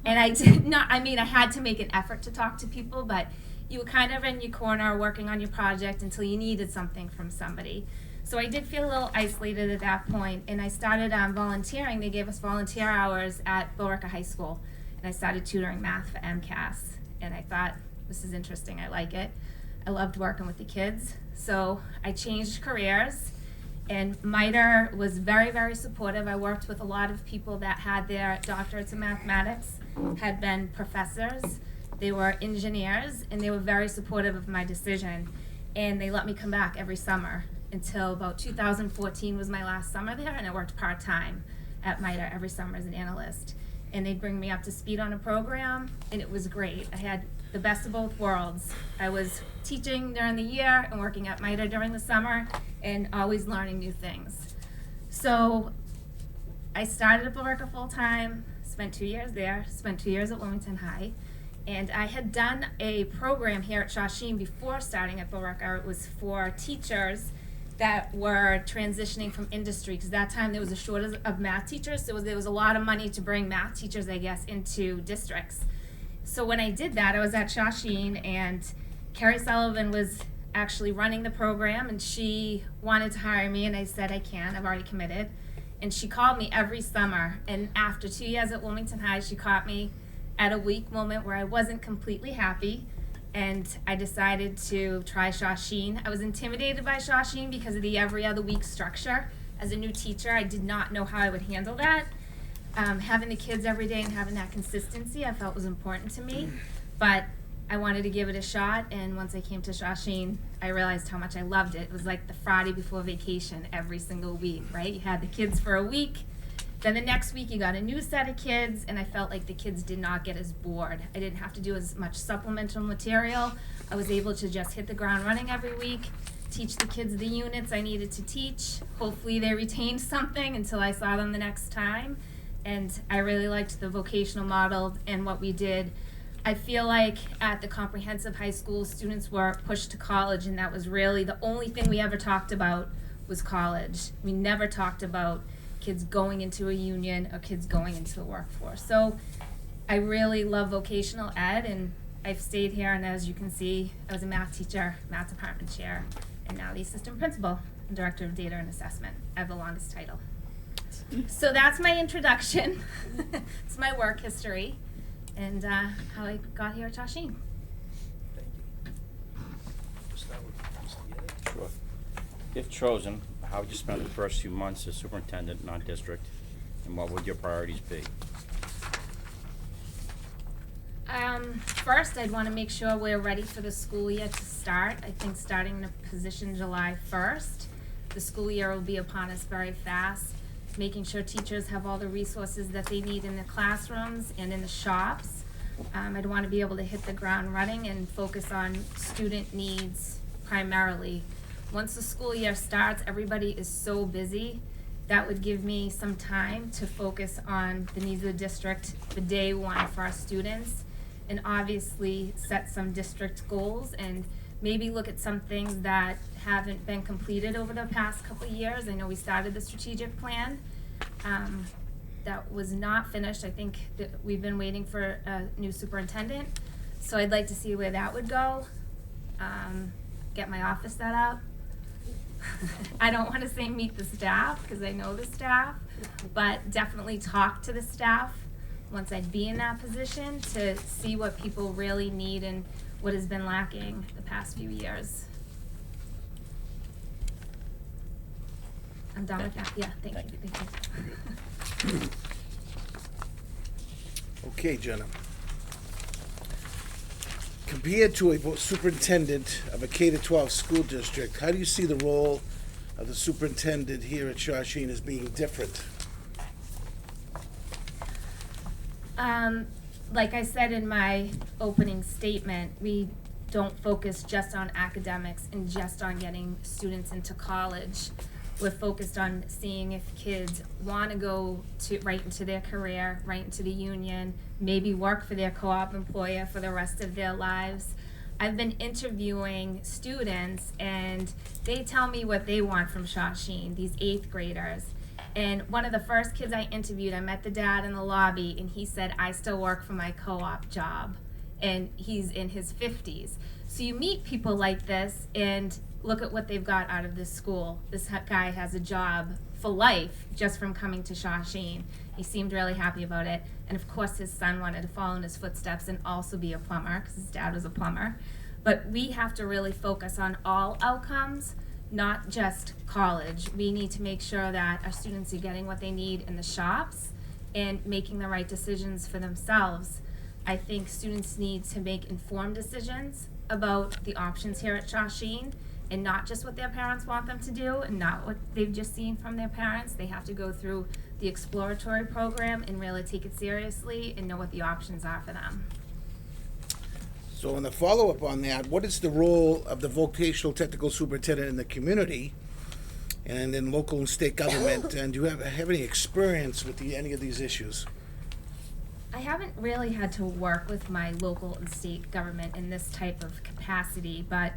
And I did not, I mean, I had to make an effort to talk to people, but you were kind of in your corner working on your project until you needed something from somebody. So I did feel a little isolated at that point, and I started volunteering. They gave us volunteer hours at Billerica High School, and I started tutoring math for Mcas. And I thought, this is interesting, I like it. I loved working with the kids. So I changed careers, and MITRE was very, very supportive. I worked with a lot of people that had their doctorates in mathematics, had been professors, they were engineers, and they were very supportive of my decision. And they let me come back every summer until about 2014 was my last summer there, and I worked part-time at MITRE every summer as an analyst. And they'd bring me up to speed on a program, and it was great. I had the best of both worlds. I was teaching during the year and working at MITRE during the summer, and always learning new things. So I started at Billerica full-time, spent 2 years there, spent 2 years at Wilmington High, and I had done a program here at Shawsheen before starting at Billerica. It was for teachers that were transitioning from industry, because that time there was a shortage of math teachers, so there was a lot of money to bring math teachers, I guess, into districts. So when I did that, I was at Shawsheen, and Carrie Sullivan was actually running the program, and she wanted to hire me, and I said, I can, I've already committed. And she called me every summer, and after 2 years at Wilmington High, she caught me at a weak moment where I wasn't completely happy, and I decided to try Shawsheen. I was intimidated by Shawsheen because of the every other week structure. As a new teacher, I did not know how I would handle that. Having the kids every day and having that consistency I felt was important to me. But I wanted to give it a shot, and once I came to Shawsheen, I realized how much I loved it. It was like the Friday before vacation every single week, right? You had the kids for a week, then the next week you got a new set of kids, and I felt like the kids did not get as bored. I didn't have to do as much supplemental material. I was able to just hit the ground running every week, teach the kids the units I needed to teach. Hopefully they retained something until I saw them the next time. And I really liked the vocational model and what we did. I feel like at the comprehensive high school, students were pushed to college, and that was really the only thing we ever talked about was college. We never talked about kids going into a union or kids going into the workforce. So I really love vocational ed, and I've stayed here, and as you can see, I was a math teacher, math department chair, and now the assistant principal and director of data and assessment. I have the longest title. So that's my introduction. It's my work history and how I got here at Shawsheen. Thank you. We'll start with Mr. Yannick. Sure. If chosen, how would you spend the first few months as superintendent, non-district, and what would your priorities be? First, I'd want to make sure we're ready for the school year to start. I think starting the position July 1st, the school year will be upon us very fast. Making sure teachers have all the resources that they need in the classrooms and in the shops. I'd want to be able to hit the ground running and focus on student needs primarily. Once the school year starts, everybody is so busy. That would give me some time to focus on the needs of the district for day one for our students, and obviously set some district goals and maybe look at some things that haven't been completed over the past couple of years. I know we started the strategic plan. That was not finished. I think that we've been waiting for a new superintendent. So I'd like to see where that would go. Get my office set up. I don't want to say meet the staff because I know the staff, but definitely talk to the staff once I'd be in that position to see what people really need and what has been lacking the past few years. I'm done with that. Yeah, thank you. Okay, Jenna. Compared to a superintendent of a K-12 school district, how do you see the role of the superintendent here at Shawsheen as being different? Like I said in my opening statement, we don't focus just on academics and just on getting students into college. We're focused on seeing if kids want to go right into their career, right into the union, maybe work for their co-op employer for the rest of their lives. I've been interviewing students, and they tell me what they want from Shawsheen, these 8th graders. And one of the first kids I interviewed, I met the dad in the lobby, and he said, I still work for my co-op job. And he's in his 50s. So you meet people like this, and look at what they've got out of this school. This guy has a job for life just from coming to Shawsheen. He seemed really happy about it. And of course his son wanted to follow in his footsteps and also be a plumber, because his dad was a plumber. But we have to really focus on all outcomes, not just college. We need to make sure that our students are getting what they need in the shops and making the right decisions for themselves. I think students need to make informed decisions about the options here at Shawsheen, and not just what their parents want them to do and not what they've just seen from their parents. They have to go through the exploratory program and really take it seriously and know what the options are for them. So in the follow-up on that, what is the role of the vocational technical superintendent in the community and in local and state government? And do you have any experience with any of these issues? I haven't really had to work with my local and state government in this type of capacity, but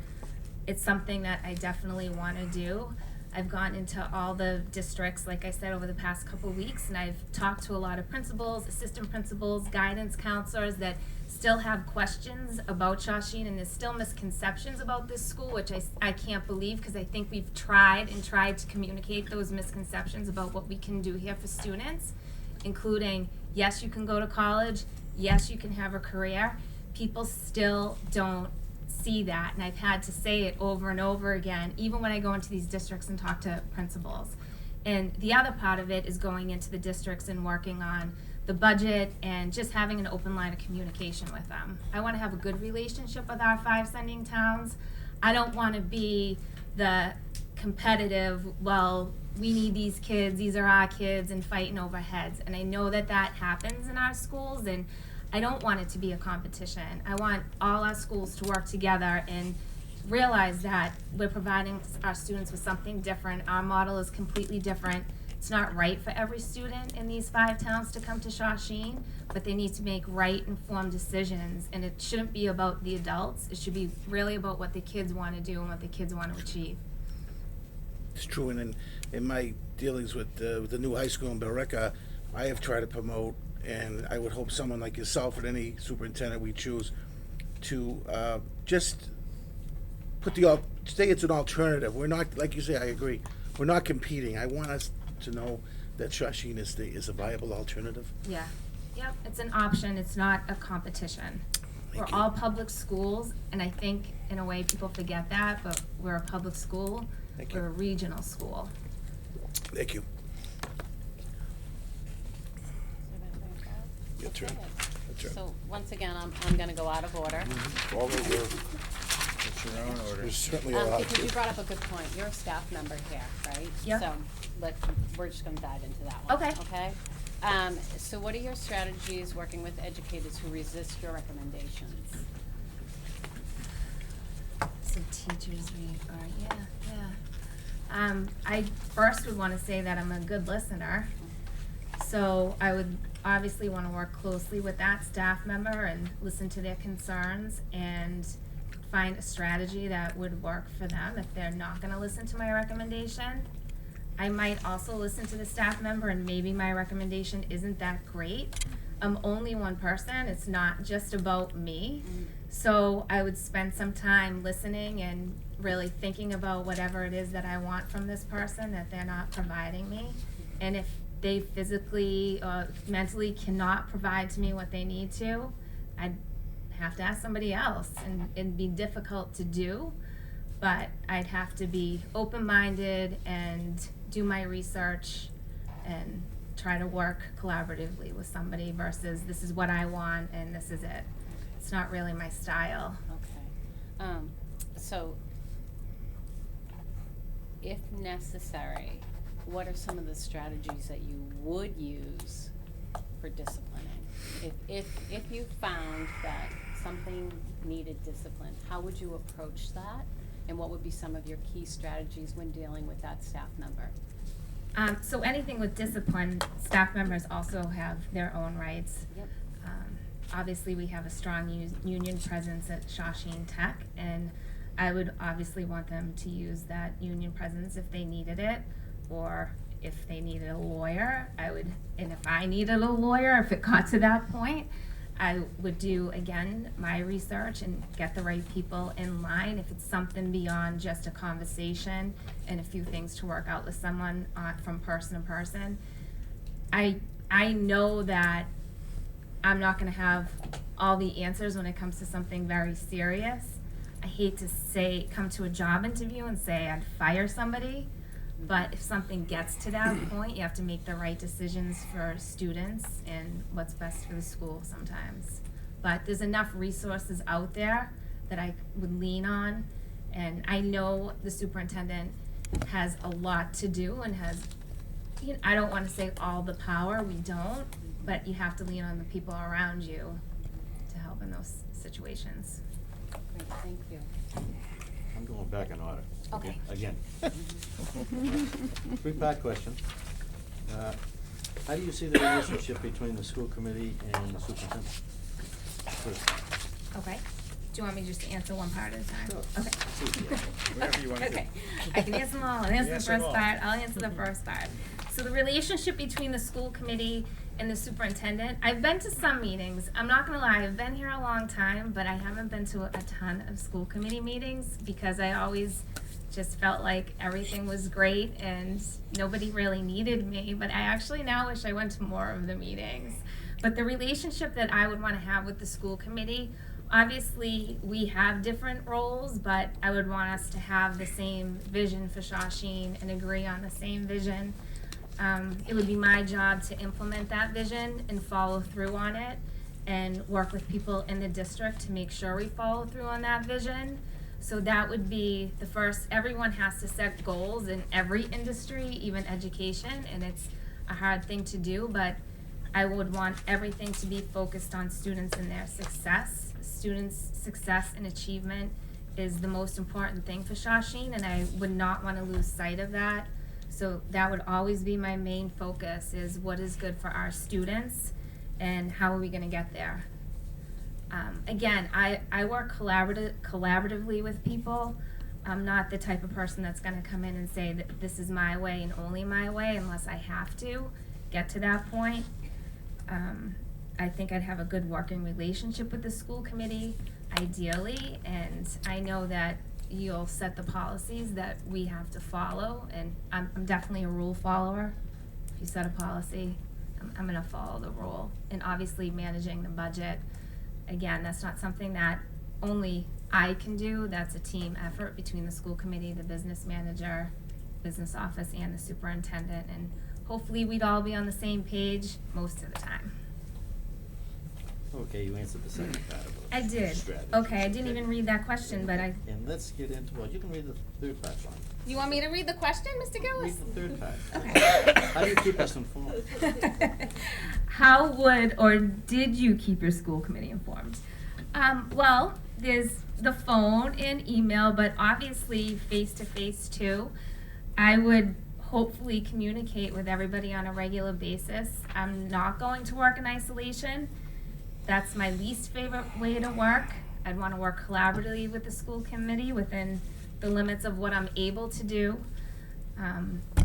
it's something that I definitely want to do. I've gone into all the districts, like I said, over the past couple weeks, and I've talked to a lot of principals, assistant principals, guidance counselors that still have questions about Shawsheen, and there's still misconceptions about this school, which I can't believe, because I think we've tried to communicate those misconceptions about what we can do here for students, including, yes, you can go to college, yes, you can have a career. People still don't see that, and I've had to say it over and over again, even when I go into these districts and talk to principals. And the other part of it is going into the districts and working on the budget and just having an open line of communication with them. I want to have a good relationship with our 5 sending towns. I don't want to be the competitive, well, we need these kids, these are our kids, and fighting over heads. And I know that that happens in our schools, and I don't want it to be a competition. I want all our schools to work together and realize that we're providing our students with something different. Our model is completely different. It's not right for every student in these 5 towns to come to Shawsheen, but they need to make right, informed decisions. And it shouldn't be about the adults. It should be really about what the kids want to do and what the kids want to achieve. It's true, and in my dealings with the new high school in Billerica, I have tried to promote, and I would hope someone like yourself and any superintendent we choose to just put say it's an alternative. We're not, like you say, I agree, we're not competing. I want us to know that Shawsheen is a viable alternative. Yeah, yep, it's an option, it's not a competition. We're Thank you. all public schools, and I think in a way people forget that, but we're a public school, Thank you. we're a regional school. Thank you. Your turn. Your turn. So, once again, I'm gonna go out of order. It's your own order. You're certainly allowed Because you to. brought up a good point, you're a staff member here, right? Yep. So, we're just gonna dive into that one. Okay. Okay? So what are your strategies working with educators who resist your recommendations? So teachers, I first would want to say that I'm a good listener. So I would obviously want to work closely with that staff member and listen to their concerns and find a strategy that would work for them if they're not going to listen to my recommendation. I might also listen to the staff member and maybe my recommendation isn't that great. I'm only one person, it's not just about me. So I would spend some time listening and really thinking about whatever it is that I want from this person that they're not providing me. And if they physically or mentally cannot provide to me what they need to, I'd have to ask somebody else, and it'd be difficult to do, but I'd have to be open-minded and do my research and try to work collaboratively with somebody versus this is what I want and this is it. It's not really my style. Okay. So, if necessary, what are some of the strategies that you would use for disciplining? If you found that something needed discipline, how would you approach that? And what would be some of your key strategies when dealing with that staff member? So anything with discipline, staff members also have their own rights. Yep. Obviously, we have a strong union presence at Shawsheen Tech, and I would obviously want them to use that union presence if they needed it, or if they needed a lawyer, and if I needed a lawyer, if it got to that point, I would do, again, my research and get the right people in line. If it's something beyond just a conversation and a few things to work out with someone from person to person, I know that I'm not gonna have all the answers when it comes to something very serious. I hate to come to a job interview and say I'd fire somebody, but if something gets to that point, you have to make the right decisions for students and what's best for the school sometimes. But there's enough resources out there that I would lean on, and I know the superintendent has a lot to do and has, I don't wanna say all the power, we don't, but you have to lean on the people around you to help in those situations. Great, thank you. I'm going back in order. Okay. Again. Three-part question. How do you see the relationship between the school committee and the superintendent? First. Okay, do you want me just to answer one part at a time? Sure. Okay. Whatever you want to do. Okay, I can answer them all, I'll answer the Answer them first all. part, I'll answer the first part. So the relationship between the school committee and the superintendent, I've been to some meetings, I'm not gonna lie, I've been here a long time, but I haven't been to a ton of school committee meetings because I always just felt like everything was great and nobody really needed me, but I actually now wish I went to more of the meetings. But the relationship that I would wanna have with the school committee, obviously, we have different roles, but I would want us to have the same vision for Shawsheen and agree on the same vision. it would be my job to implement that vision and follow through on it and work with people in the district to make sure we follow through on that vision. So that would be the first. Everyone has to set goals in every industry, even education, and it's a hard thing to do, but I would want everything to be focused on students and their success. Students' success and achievement is the most important thing for Shawsheen, and I would not want to lose sight of that. So that would always be my main focus, is what is good for our students and how are we going to get there. Again, I work collaboratively with people. I'm not the type of person that's going to come in and say that this is my way and only my way unless I have to get to that point. I think I'd have a good working relationship with the school committee, ideally, and I know that you'll set the policies that we have to follow, and I'm definitely a rule follower. If you set a policy, I'm gonna follow the rule. And obviously managing the budget, again, that's not something that only I can do. That's a team effort between the school committee, the business manager, business office, and the superintendent, and hopefully we'd all be on the same page most of the time. Okay, you answered the second part of it. I did. Strategy. Okay, I didn't even read that question, but I. And let's get into, well, you can read the third part for me. You want me to read the question, Mr. Gillis? Read the third part. Okay. How do you keep us informed? How would or did you keep your school committee informed? Well, there's the phone and email, but obviously face-to-face too. I would hopefully communicate with everybody on a regular basis. I'm not going to work in isolation. That's my least favorite way to work. I'd want to work collaboratively with the school committee within the limits of what I'm able to do.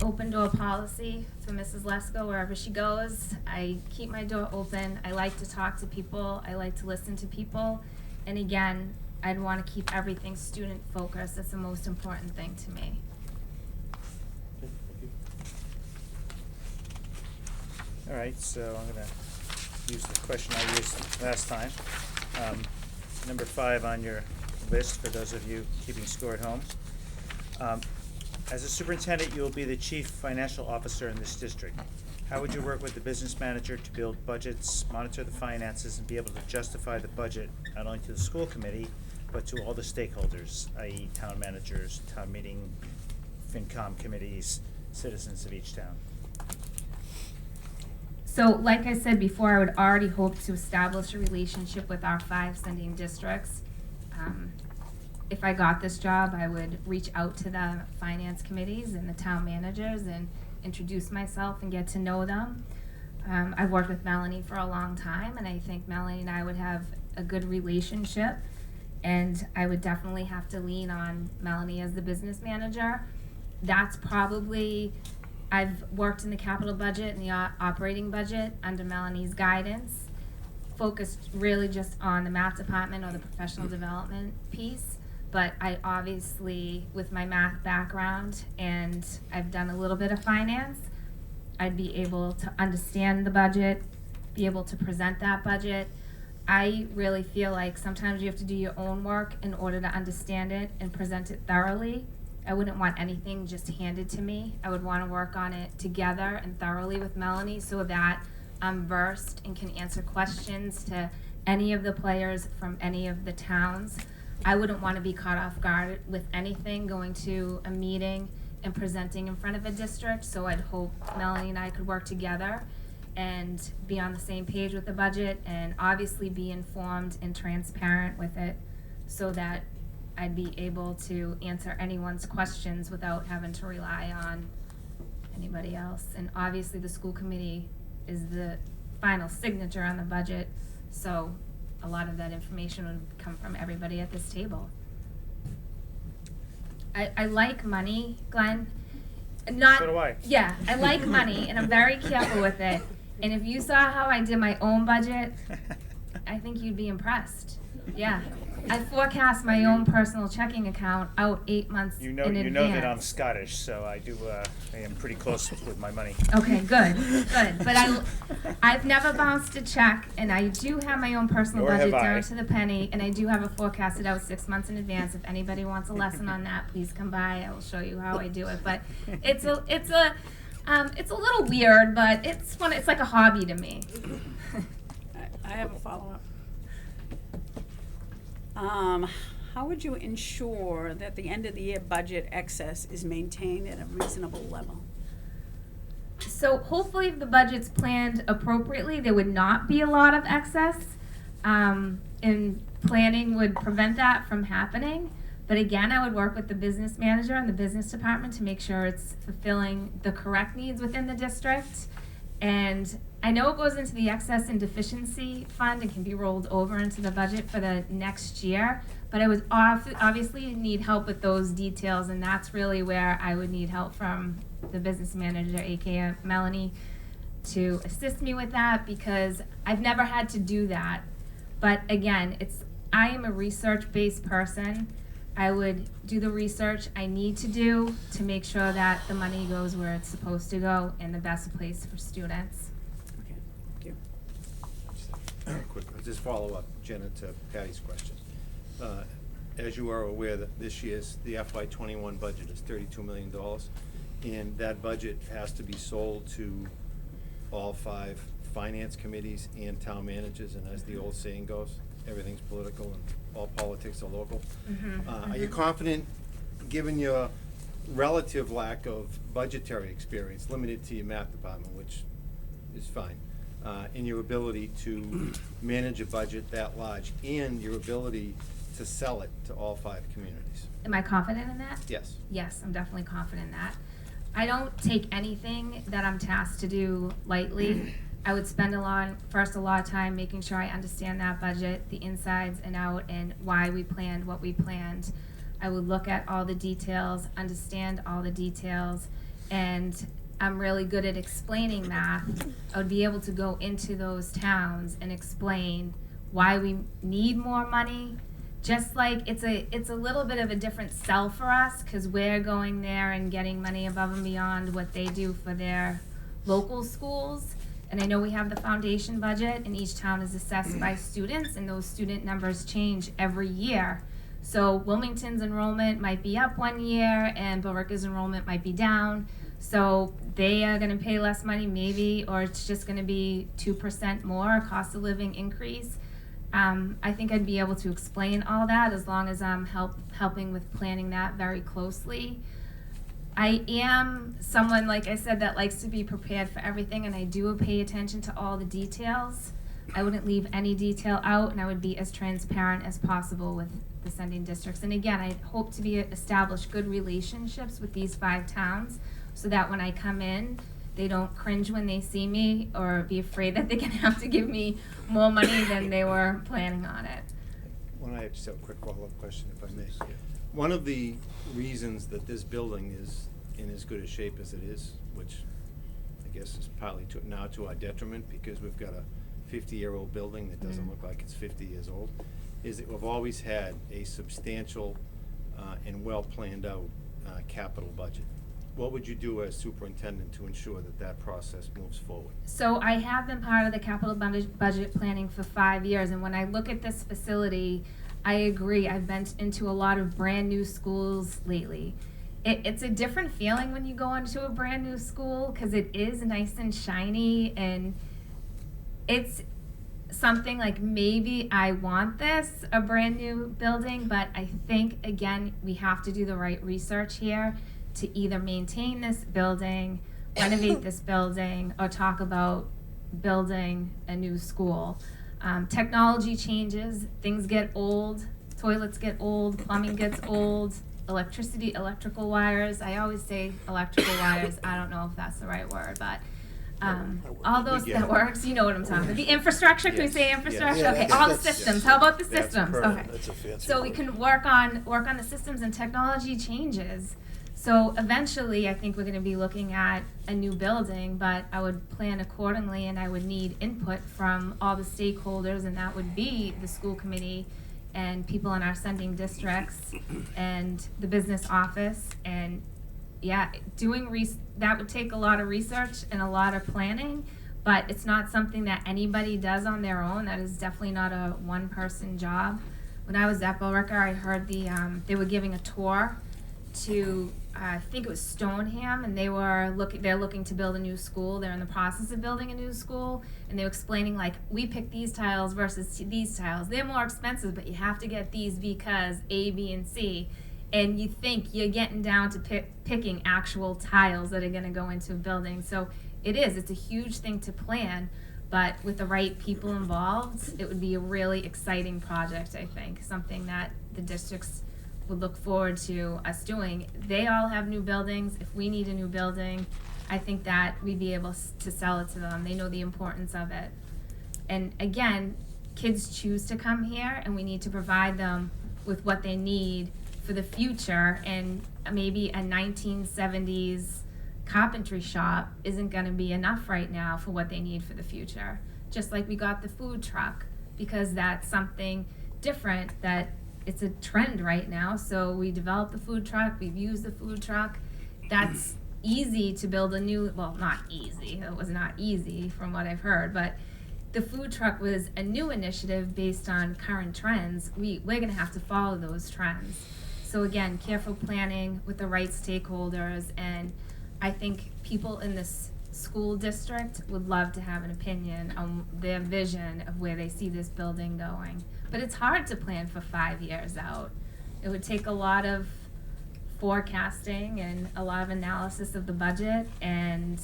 Open door policy for Mrs. Lesko wherever she goes. I keep my door open. I like to talk to people. I like to listen to people. And again, I'd want to keep everything student focused. That's the most important thing to me. Okay, thank you. All right, so I'm gonna use the question I used last time. Number 5 on your list, for those of you keeping score at home. As a superintendent, you will be the chief financial officer in this district. How would you work with the business manager to build budgets, monitor the finances, and be able to justify the budget not only to the school committee, but to all the stakeholders, i.e. town managers, town meeting, FinCom committees, citizens of each town? So, like I said before, I would already hope to establish a relationship with our 5 sending districts. If I got this job, I would reach out to the finance committees and the town managers and introduce myself and get to know them. I've worked with Melanie for a long time, and I think Melanie and I would have a good relationship, and I would definitely have to lean on Melanie as the business manager. That's probably, I've worked in the capital budget and the operating budget under Melanie's guidance, focused really just on the math department or the professional development piece. But I obviously, with my math background, and I've done a little bit of finance, I'd be able to understand the budget, be able to present that budget. I really feel like sometimes you have to do your own work in order to understand it and present it thoroughly. I wouldn't want anything just handed to me. I would want to work on it together and thoroughly with Melanie so that I'm versed and can answer questions to any of the players from any of the towns. I wouldn't want to be caught off guard with anything going to a meeting and presenting in front of a district, so I'd hope Melanie and I could work together and be on the same page with the budget and obviously be informed and transparent with it so that I'd be able to answer anyone's questions without having to rely on anybody else. And obviously the school committee is the final signature on the budget, so a lot of that information would come from everybody at this table. I like money, Glenn. Not, So do I. Yeah, I like money, and I'm very careful with it. And if you saw how I did my own budget, I think you'd be impressed. Yeah. I forecast my own personal checking account out 8 months You in know advance. that I'm Scottish, so I am pretty close with my money. Okay, good. But I've never bounced a check, and I do have my own personal Nor budget have I. down to the penny, and I do have it forecasted out 6 months in advance. If anybody wants a lesson on that, please come by. I will show you how I do it. But it's a It's a little weird, but it's fun. It's like a hobby to me. I have a follow-up. How would you ensure that the end of the year budget excess is maintained at a reasonable level? So hopefully if the budget's planned appropriately, there would not be a lot of excess. And planning would prevent that from happening. But again, I would work with the business manager and the business department to make sure it's fulfilling the correct needs within the district. And I know it goes into the excess and deficiency fund and can be rolled over into the budget for the next year. But I would obviously need help with those details, and that's really where I would need help from the business manager, aka Melanie, to assist me with that, because I've never had to do that. But again, I am a research-based person. I would do the research I need to do to make sure that the money goes where it's supposed to go in the best place for students. Okay, thank you. Quick, just follow up, Jenna, to Patty's question. As you are aware, that this year's, the FY21 budget is $32 million, and that budget has to be sold to all 5 finance committees and town managers, and as the old saying goes, everything's political and all politics are local. Are you confident, given your relative lack of budgetary experience, limited to your math department, which is fine, in your ability to manage a budget that large and your ability to sell it to all 5 communities? Am I confident in that? Yes. Yes, I'm definitely confident in that. I don't take anything that I'm tasked to do lightly. I would spend a lot of time making sure I understand that budget, the insides and out, and why we planned what we planned. I would look at all the details, understand all the details, and I'm really good at explaining math. I would be able to go into those towns and explain why we need more money. Just like it's a little bit of a different sell for us, because we're going there and getting money above and beyond what they do for their local schools. And I know we have the foundation budget, and each town is assessed by students, and those student numbers change every year. So Wilmington's enrollment might be up one year, and Billerica's enrollment might be down. So they are going to pay less money maybe, or it's just going to be 2% more cost of living increase. I think I'd be able to explain all that as long as I'm helping with planning that very closely. I am someone, like I said, that likes to be prepared for everything, and I do pay attention to all the details. I wouldn't leave any detail out, and I would be as transparent as possible with the sending districts. And again, I hope to establish good relationships with these 5 towns so that when I come in, they don't cringe when they see me or be afraid that they're gonna have to give me more money than they were planning on it. I just have a quick follow-up question, if I may. One of the reasons that this building is in as good a shape as it is, which I guess is partly now to our detriment, because we've got a 50-year-old building that doesn't look like it's 50 years old, is that we've always had a substantial and well-planned out capital budget. What would you do as superintendent to ensure that that process moves forward? So I have been part of the capital budget planning for 5 years, and when I look at this facility, I agree. I've been into a lot of brand new schools lately. It's a different feeling when you go into a brand new school, because it is nice and shiny, and it's something like, maybe I want this, a brand new building, but I think, again, we have to do the right research here to either maintain this building, renovate this building, or talk about building a new school. Technology changes, things get old, toilets get old, plumbing gets old, electrical wires. I always say electrical wires. I don't know if that's the right word, but all those that works, you know what I'm talking about. The infrastructure, can we say infrastructure? Yes. Okay, Yeah, all the that's- systems. yes. How about the That's systems? perfect. Okay. That's a fancy So we word. can work on the systems, and technology changes. So eventually, I think we're going to be looking at a new building, but I would plan accordingly, and I would need input from all the stakeholders, and that would be the school committee and people in our sending districts and the business office. And yeah, that would take a lot of research and a lot of planning, but it's not something that anybody does on their own. That is definitely not a one-person job. When I was at Billerica, I heard they were giving a tour to I think it was Stoneham, and they're looking to build a new school. They're in the process of building a new school, and they were explaining, like, we picked these tiles versus these tiles. They're more expensive, but you have to get these because A, B, and C. And you think you're getting down to picking actual tiles that are gonna go into a building. So it's a huge thing to plan, but with the right people involved, it would be a really exciting project, I think, something that the districts would look forward to us doing. They all have new buildings. If we need a new building, I think that we'd be able to sell it to them. They know the importance of it. And again, kids choose to come here, and we need to provide them with what they need for the future. And maybe a 1970s carpentry shop isn't gonna be enough right now for what they need for the future. Just like we got the food truck, because that's something different, that it's a trend right now. So we developed the food truck, we've used the food truck. That's easy to build a new, well, not easy, it was not easy from what I've heard, but the food truck was a new initiative based on current trends. We're gonna have to follow those trends. So again, careful planning with the right stakeholders, and I think people in this school district would love to have an opinion on their vision of where they see this building going. But it's hard to plan for 5 years out. It would take a lot of forecasting and a lot of analysis of the budget, and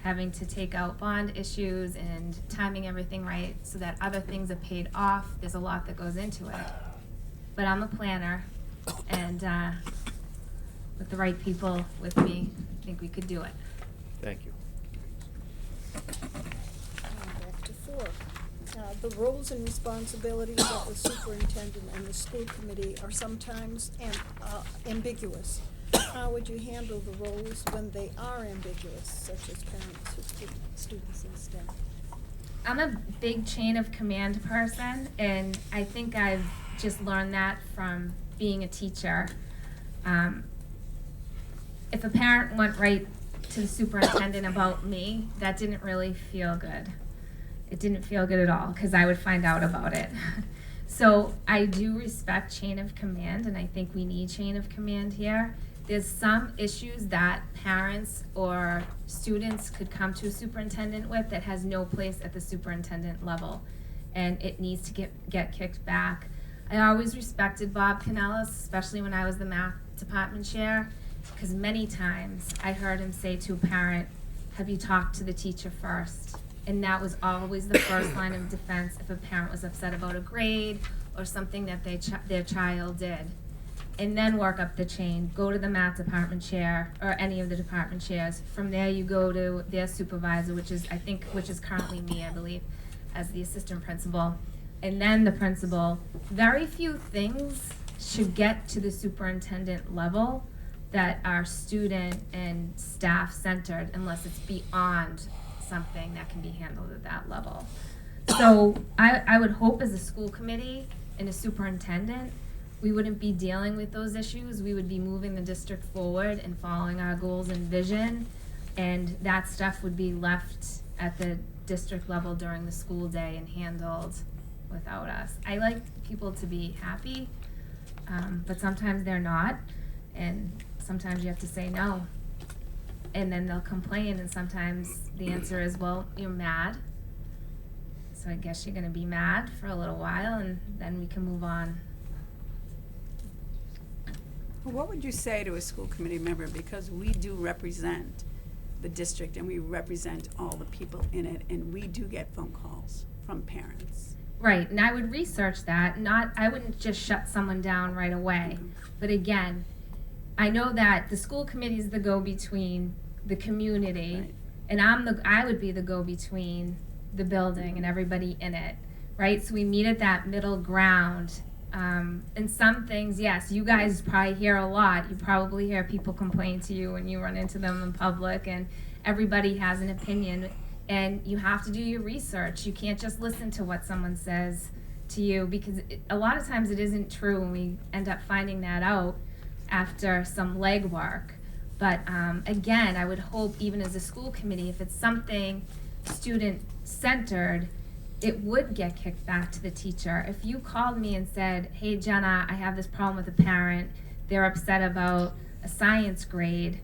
having to take out bond issues and timing everything right so that other things are paid off. There's a lot that goes into it. But I'm a planner, and with the right people with me, I think we could do it. Thank you. Back to 4. The roles and responsibilities of the superintendent and the school committee are sometimes ambiguous. How would you handle the roles when they are ambiguous, such as parents, students, and staff? I'm a big chain of command person, and I think I've just learned that from being a teacher. If a parent went right to the superintendent about me, that didn't really feel good. It didn't feel good at all, because I would find out about it. So I do respect chain of command, and I think we need chain of command here. There's some issues that parents or students could come to a superintendent with that has no place at the superintendent level, and it needs to get kicked back. I always respected Bob Canellis, especially when I was the math department chair, because many times I heard him say to a parent, "Have you talked to the teacher first?" And that was always the first line of defense if a parent was upset about a grade or something that their child did. And then work up the chain, go to the math department chair or any of the department chairs. From there you go to their supervisor, which is currently me, I believe, as the assistant principal. And then the principal. Very few things should get to the superintendent level that are student and staff centered unless it's beyond something that can be handled at that level. So I would hope as a school committee and a superintendent, we wouldn't be dealing with those issues. We would be moving the district forward and following our goals and vision, and that stuff would be left at the district level during the school day and handled without us. I like people to be happy, but sometimes they're not, and sometimes you have to say no. And then they'll complain, and sometimes the answer is, well, you're mad. So I guess you're gonna be mad for a little while, and then we can move on. What would you say to a school committee member, because we do represent the district and we represent all the people in it, and we do get phone calls from parents? Right, and I would research that, I wouldn't just shut someone down right away. But again, I know that the school committee is the go-between the community, Right. and I would be the go-between the building and everybody in it, right? So we meet at that middle ground. And some things, yes, you guys probably hear a lot. You probably hear people complain to you when you run into them in public, and everybody has an opinion, and you have to do your research. You can't just listen to what someone says to you, because a lot of times it isn't true, and we end up finding that out after some legwork. But again, I would hope, even as a school committee, if it's something student-centered, it would get kicked back to the teacher. If you called me and said, "Hey Jenna, I have this problem with a parent, they're upset about a science grade,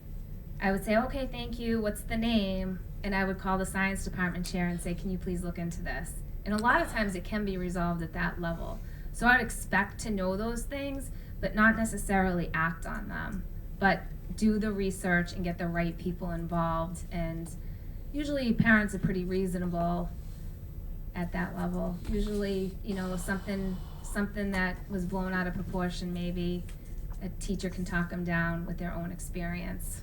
I would say, okay, thank you, what's the name? And I would call the science department chair and say, can you please look into this? And a lot of times it can be resolved at that level. So I'd expect to know those things, but not necessarily act on them. But do the research and get the right people involved. And usually parents are pretty reasonable at that level. Usually, you know, something that was blown out of proportion, maybe a teacher can talk them down with their own experience.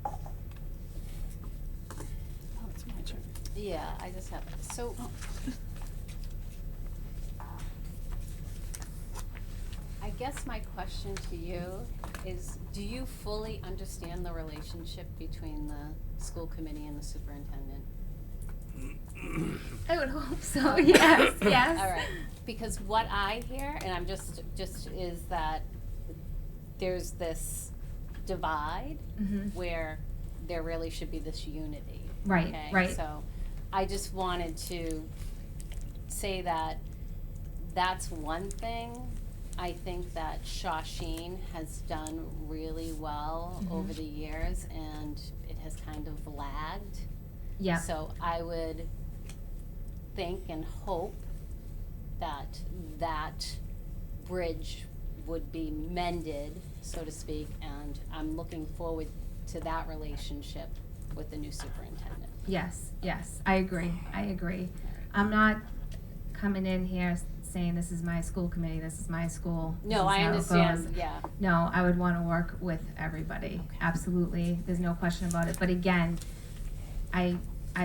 Oh, it's my turn. Yeah, I just have, so. I guess my question to you is, do you fully understand the relationship between the school committee and the superintendent? I would hope so, yes, yes. All right, because what I hear, and I'm just is that there's this divide where there really should be this unity. Right, okay? right. So I just wanted to say that that's one thing I think that Shawsheen has done really well over the years, and it has kind of lagged. Yeah. So I would think and hope that that bridge would be mended, so to speak, and I'm looking forward to that relationship with the new superintendent. Yes, yes, I agree, I agree. I'm not coming in here saying this is my school committee, this is my school. No, this is I how it understand, goes. yeah. No, I would want to work with everybody, absolutely, there's no question about it. But again, I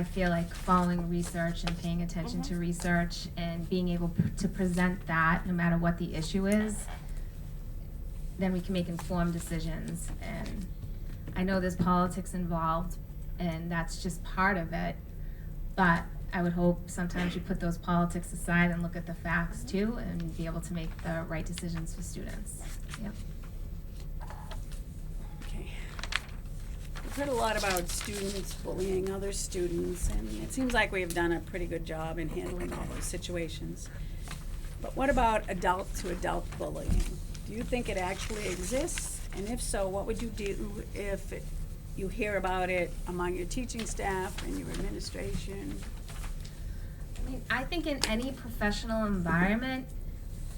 feel like following research and paying attention to research and being able to present that no matter what the issue is, then we can make informed decisions. And I know there's politics involved, and that's just part of it, but I would hope sometimes you put those politics aside and look at the facts too and be able to make the right decisions for students. Yep. Okay. We've heard a lot about students bullying other students, and it seems like we've done a pretty good job in handling all those situations. But what about adult-to-adult bullying? Do you think it actually exists? And if so, what would you do if you hear about it among your teaching staff and your administration? I mean, I think in any professional environment,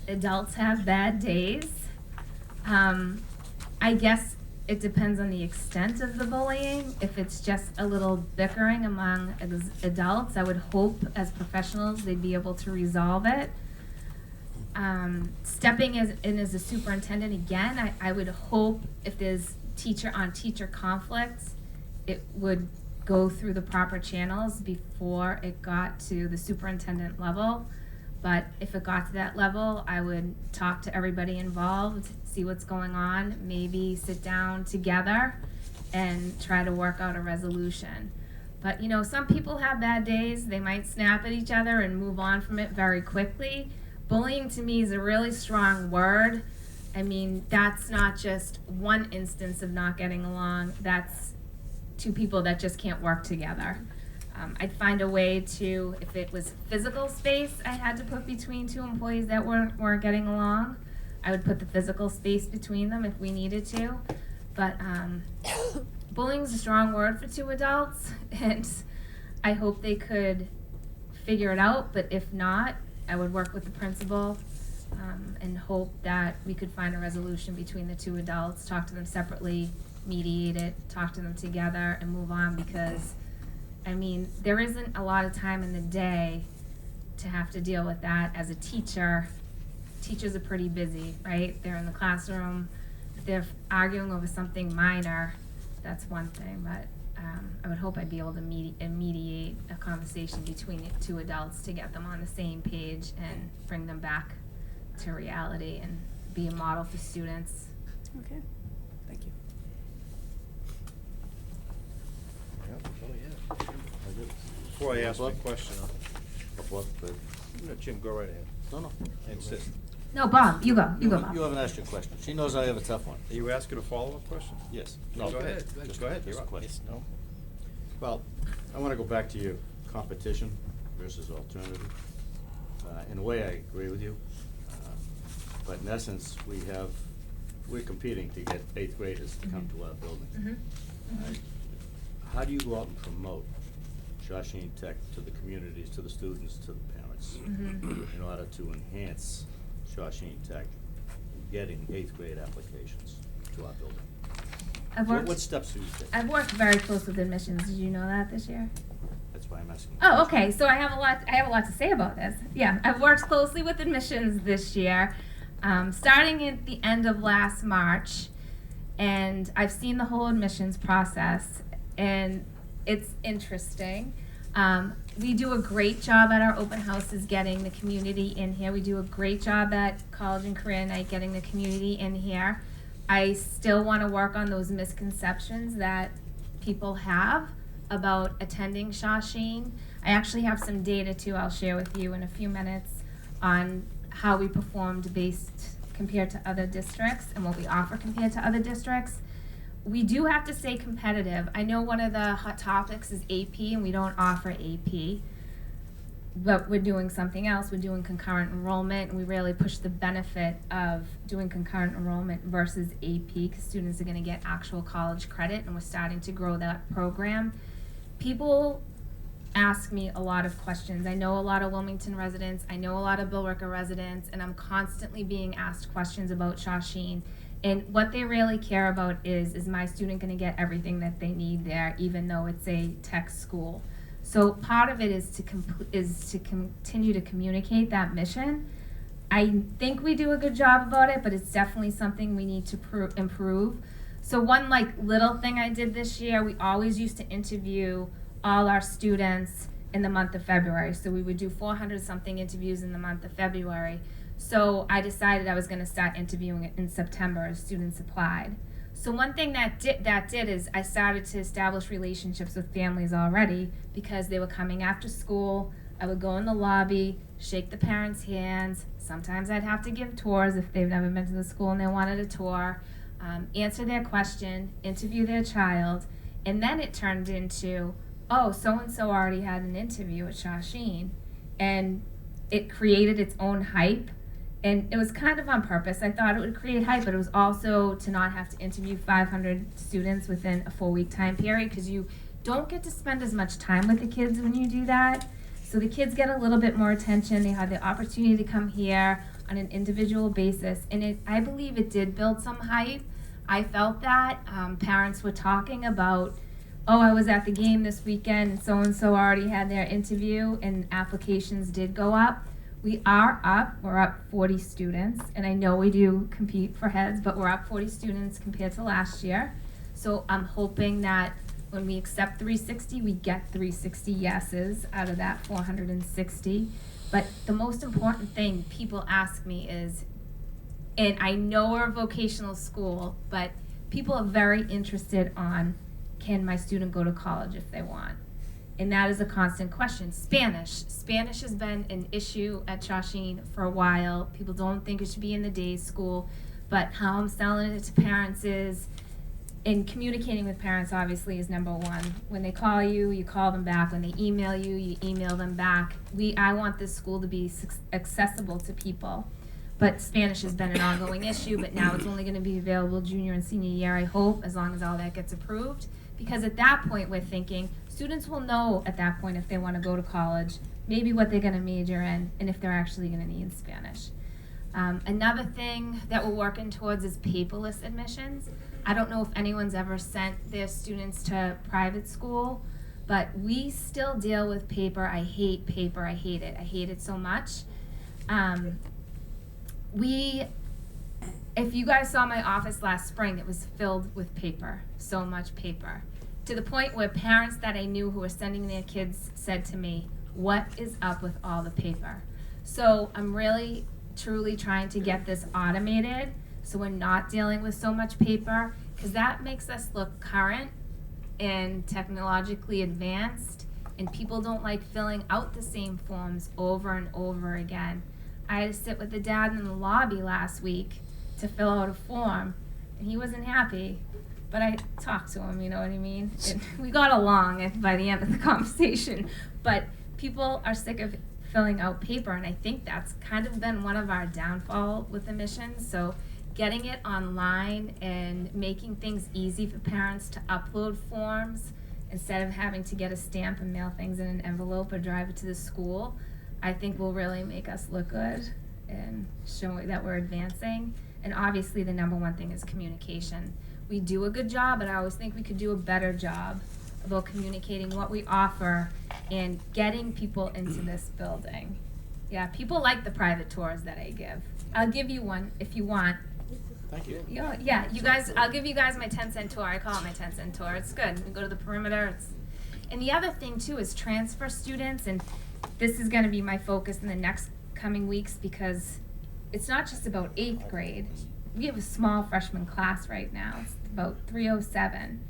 adults have bad days. I guess it depends on the extent of the bullying. If it's just a little bickering among adults, I would hope as professionals they'd be able to resolve it. Stepping in as a superintendent again, I would hope if there's teacher-on-teacher conflicts, it would go through the proper channels before it got to the superintendent level. But if it got to that level, I would talk to everybody involved, see what's going on, maybe sit down together and try to work out a resolution. But you know, some people have bad days, they might snap at each other and move on from it very quickly. Bullying to me is a really strong word. I mean, that's not just one instance of not getting along, that's two people that just can't work together. I'd find a way to, if it was physical space I had to put between two employees that weren't getting along, I would put the physical space between them if we needed to. But bullying is a strong word for two adults, and I hope they could figure it out, but if not, I would work with the principal and hope that we could find a resolution between the two adults, talk to them separately, mediate it, talk to them together, and move on, because I mean, there isn't a lot of time in the day to have to deal with that as a teacher. Teachers are pretty busy, right? They're in the classroom. If they're arguing over something minor, that's one thing, but I would hope I'd be able to mediate a conversation between the two adults to get them on the same page and bring them back to reality and be a model for students. Okay, thank you. Before I ask my question, What? Jim, go right ahead. No. I insist. No, Bob, you go, Bob. You haven't asked your question. She knows I have a tough one. Are you asking a follow-up question? Yes. No, go ahead. Just go ahead. Just You're a up. question. No. Well, I want to go back to your competition versus alternative. In a way, I agree with you. But in essence, we have we're competing to get 8th graders to come to our building. Mhm. All right. How do you go out and promote Shawsheen Tech to the communities, to the students, to the parents, in order to enhance Shawsheen Tech getting 8th grade applications to our building? What steps do you take? I've worked very close with admissions. Did you know that this year? That's why I'm asking. Oh, okay. So I have a lot to say about this. Yeah, I've worked closely with admissions this year, starting at the end of last March, and I've seen the whole admissions process, and it's interesting. We do a great job at our open houses getting the community in here. We do a great job at College and Career Night getting the community in here. I still want to work on those misconceptions that people have about attending Shawsheen. I actually have some data too I'll share with you in a few minutes on how we performed compared to other districts and what we offer compared to other districts. We do have to stay competitive. I know one of the hot topics is AP, and we don't offer AP, but we're doing something else. We're doing concurrent enrollment, and we really push the benefit of doing concurrent enrollment versus AP, because students are going to get actual college credit, and we're starting to grow that program. People ask me a lot of questions. I know a lot of Wilmington residents. I know a lot of Billerica residents, and I'm constantly being asked questions about Shawsheen. And what they really care about is my student going to get everything that they need there, even though it's a tech school? So part of it is to continue to communicate that mission. I think we do a good job about it, but it's definitely something we need to improve. So one little thing I did this year, we always used to interview all our students in the month of February. So we would do 400 something interviews in the month of February. So I decided I was going to start interviewing it in September as students applied. So one thing that did is I started to establish relationships with families already, because they were coming after school. I would go in the lobby, shake the parents' hands. Sometimes I'd have to give tours if they've never been to the school and they wanted a tour, answer their question, interview their child, and then it turned into, oh, so-and-so already had an interview at Shawsheen, and it created its own hype. And it was kind of on purpose. I thought it would create hype, but it was also to not have to interview 500 students within a 4-week time period, because you don't get to spend as much time with the kids when you do that. So the kids get a little bit more attention. They have the opportunity to come here on an individual basis. And I believe it did build some hype. I felt that. Parents were talking about, oh, I was at the game this weekend, and so-and-so already had their interview, and applications did go up. We are up. We're up 40 students, and I know we do compete for heads, but we're up 40 students compared to last year. So I'm hoping that when we accept 360, we get 360 yeses out of that 460. But the most important thing people ask me is, and I know we're a vocational school, but people are very interested on, can my student go to college if they want? And that is a constant question. Spanish has been an issue at Shawsheen for a while. People don't think it should be in the day school, but how I'm selling it to parents is, and communicating with parents obviously is number one. When they call you, you call them back. When they email you, you email them back. I want this school to be accessible to people. But Spanish has been an ongoing issue, but now it's only going to be available junior and senior year, I hope, as long as all that gets approved. Because at that point, we're thinking, students will know at that point if they want to go to college, maybe what they're going to major in, and if they're actually going to need Spanish. Another thing that we're working towards is paperless admissions. I don't know if anyone's ever sent their students to private school, but we still deal with paper. I hate paper. I hate it. I hate it so much. If you guys saw my office last spring, it was filled with paper, so much paper. To the point where parents that I knew who were sending their kids said to me, what is up with all the paper? So I'm really, truly trying to get this automated so we're not dealing with so much paper, because that makes us look current and technologically advanced, and people don't like filling out the same forms over and over again. I had to sit with the dad in the lobby last week to fill out a form, and he wasn't happy, but I talked to him, you know what I mean? And we got along by the end of the conversation, but people are sick of filling out paper, and I think that's kind of been one of our downfall with admissions. So getting it online and making things easy for parents to upload forms instead of having to get a stamp and mail things in an envelope or drive it to the school, I think will really make us look good and show that we're advancing. And obviously the number one thing is communication. We do a good job, but I always think we could do a better job about communicating what we offer and getting people into this building. Yeah, people like the private tours that I give. I'll give you one if you want. Thank you. Yeah, you guys, I'll give you guys my 10-cent tour. I call it my 10-cent tour. It's good. We go to the perimeter. And the other thing too is transfer students, and this is gonna be my focus in the next coming weeks because it's not just about 8th grade. We have a small freshman class right now. It's about 307.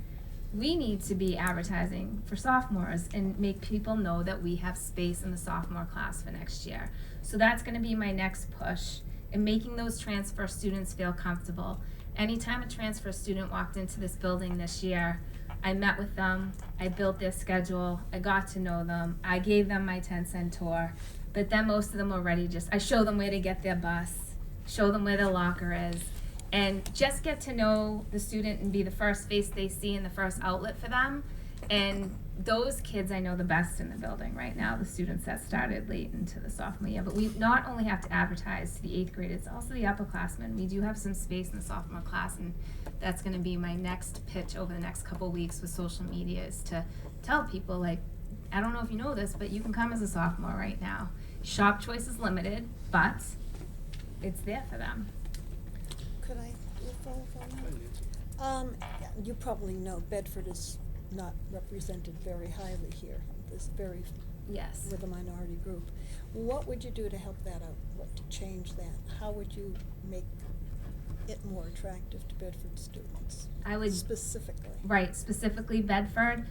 We need to be advertising for sophomores and make people know that we have space in the sophomore class for next year. So that's gonna be my next push, in making those transfer students feel comfortable. Anytime a transfer student walked into this building this year, I met with them, I built their schedule, I got to know them, I gave them my 10-cent tour, but then most of them were ready I show them where to get their bus, show them where their locker is, and just get to know the student and be the first face they see and the first outlet for them. And those kids I know the best in the building right now, the students that started late into the sophomore year. But we not only have to advertise to the 8th graders, also the upperclassmen. We do have some space in the sophomore class, and that's gonna be my next pitch over the next couple weeks with social media, is to tell people, like, I don't know if you know this, but you can come as a sophomore right now. Shop choice is limited, but it's there for them. Could I follow up on that? You probably know Bedford is not represented very highly here. This very, Yes. with a minority group. What would you do to help that out? What to change that? How would you make it more attractive to Bedford students? I would Specifically. Right, specifically Bedford.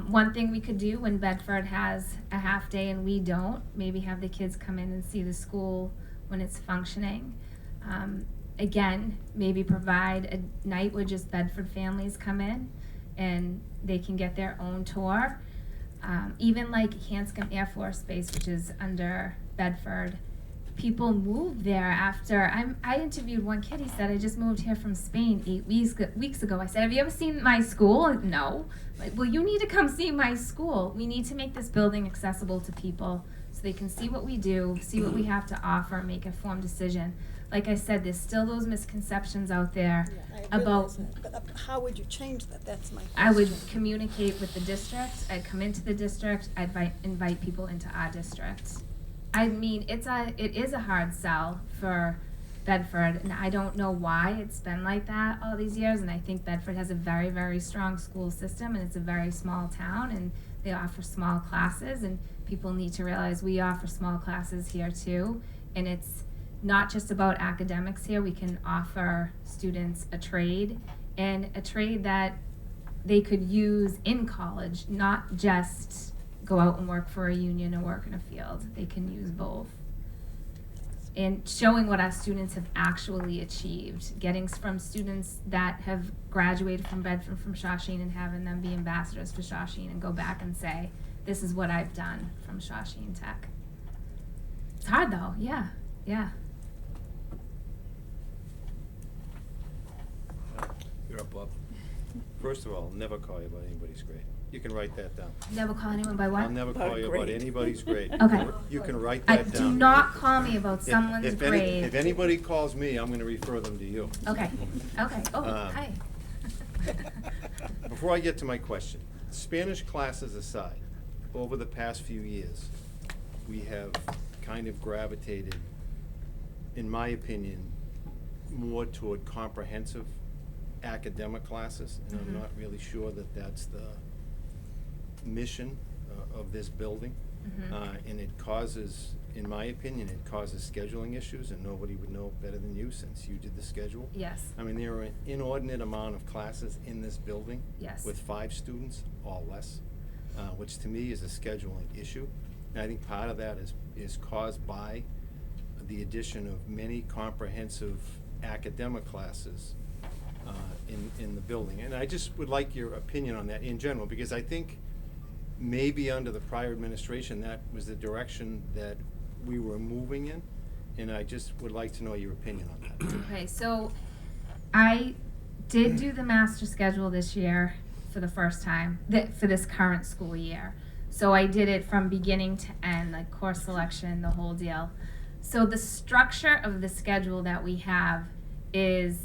One thing we could do when Bedford has a half day and we don't, maybe have the kids come in and see the school when it's functioning. Again, maybe provide a night where just Bedford families come in and they can get their own tour. Even like Hanscom Air Force Base, which is under Bedford, people move there after. I interviewed one kid. He said, I just moved here from Spain 8 weeks ago. I said, have you ever seen my school? No. Like, well, you need to come see my school. We need to make this building accessible to people so they can see what we do, see what we have to offer, make an informed decision. Like I said, there's still those misconceptions out there about. But how would you change that? That's my question. I would communicate with the district. I'd come into the district. I'd invite people into our district. I mean, it is a hard sell for Bedford, and I don't know why it's been like that all these years. And I think Bedford has a very, very strong school system, and it's a very small town, and they offer small classes, and people need to realize we offer small classes here too, and it's not just about academics here. We can offer students a trade, and a trade that they could use in college, not just go out and work for a union or work in a field. They can use both. And showing what our students have actually achieved, getting from students that have graduated from Bedford, from Shawsheen, and having them be ambassadors for Shawsheen and go back and say, this is what I've done from Shawsheen Tech. It's hard though, yeah. You're up, Bob. First of all, I'll never call you about anybody's grade. You can write that down. Never call anyone by what? I'll never call you about anybody's grade. Okay. You can write that down. Do not call me about If- someone's if grade. If anybody calls me, I'm gonna refer them to you. Okay. Oh, hi. Before I get to my question, Spanish classes aside, over the past few years, we have kind of gravitated, in my opinion, more toward comprehensive academic classes, and I'm not really sure that that's the mission of this building. And it causes, in my opinion, it causes scheduling issues, and nobody would know better than you since you did the schedule. Yes. I mean, there are an inordinate amount of classes in this building. Yes. With 5 students or less, which to me is a scheduling issue. And I think part of that is caused by the addition of many comprehensive academic classes in the building. And I just would like your opinion on that in general, because I think maybe under the prior administration, that was the direction that we were moving in, and I just would like to know your opinion on that. Okay, so I did do the master schedule this year for the first time, for this current school year. So I did it from beginning to end, like course selection, the whole deal. So the structure of the schedule that we have is,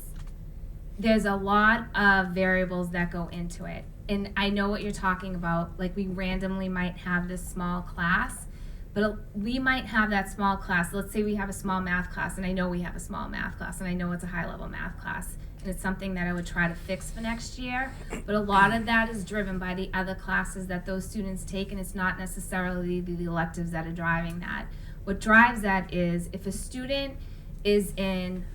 there's a lot of variables that go into it. And I know what you're talking about, like we randomly might have this small class, but we might have that small class. Let's say we have a small math class, and I know we have a small math class, and I know it's a high-level math class, and it's something that I would try to fix for next year. But a lot of that is driven by the other classes that those students take, and it's not necessarily the electives that are driving that. What drives that is if a student is in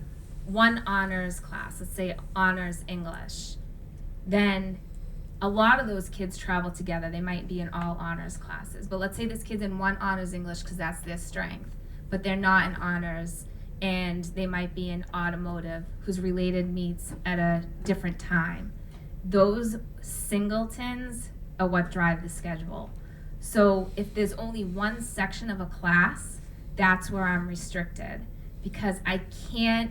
one honors class, let's say honors English, then a lot of those kids travel together. They might be in all honors classes. But let's say this kid's in one honors English because that's their strength, but they're not in honors, and they might be in automotive whose related meets at a different time. Those singletons are what drive the schedule. So if there's only one section of a class, that's where I'm restricted, because I can't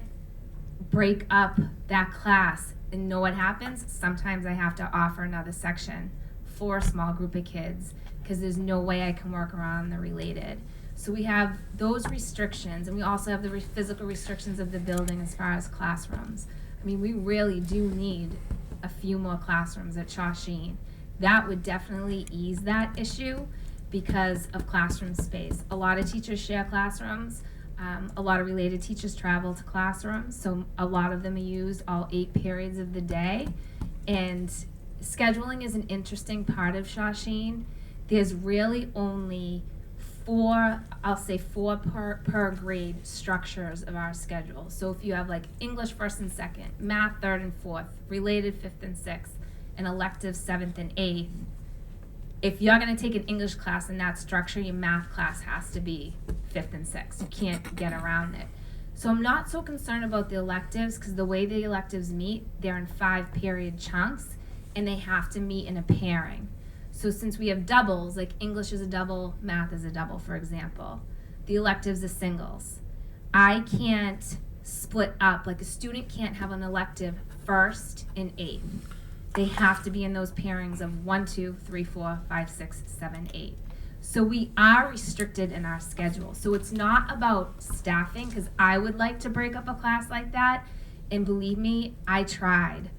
break up that class. And know what happens? Sometimes I have to offer another section for a small group of kids because there's no way I can work around the related. So we have those restrictions, and we also have the physical restrictions of the building as far as classrooms. I mean, we really do need a few more classrooms at Shawsheen. That would definitely ease that issue because of classroom space. A lot of teachers share classrooms. A lot of related teachers travel to classrooms, so a lot of them are used all 8 periods of the day. And scheduling is an interesting part of Shawsheen. There's really only 4 per grade structures of our schedule. So if you have like English 1st and 2nd, math 3rd and 4th, related 5th and 6th, and elective 7th and 8th, if you're going to take an English class in that structure, your math class has to be 5th and 6th. You can't get around it. So I'm not so concerned about the electives because the way the electives meet, they're in 5-period chunks, and they have to meet in a pairing. So since we have doubles, like English is a double, math is a double, for example, the electives are singles. I can't split up, like a student can't have an elective 1st and 8th. They have to be in those pairings of 1, 2, 3, 4, 5, 6, 7, 8. So we are restricted in our schedule. So it's not about staffing, because I would like to break up a class like that. And believe me, I tried.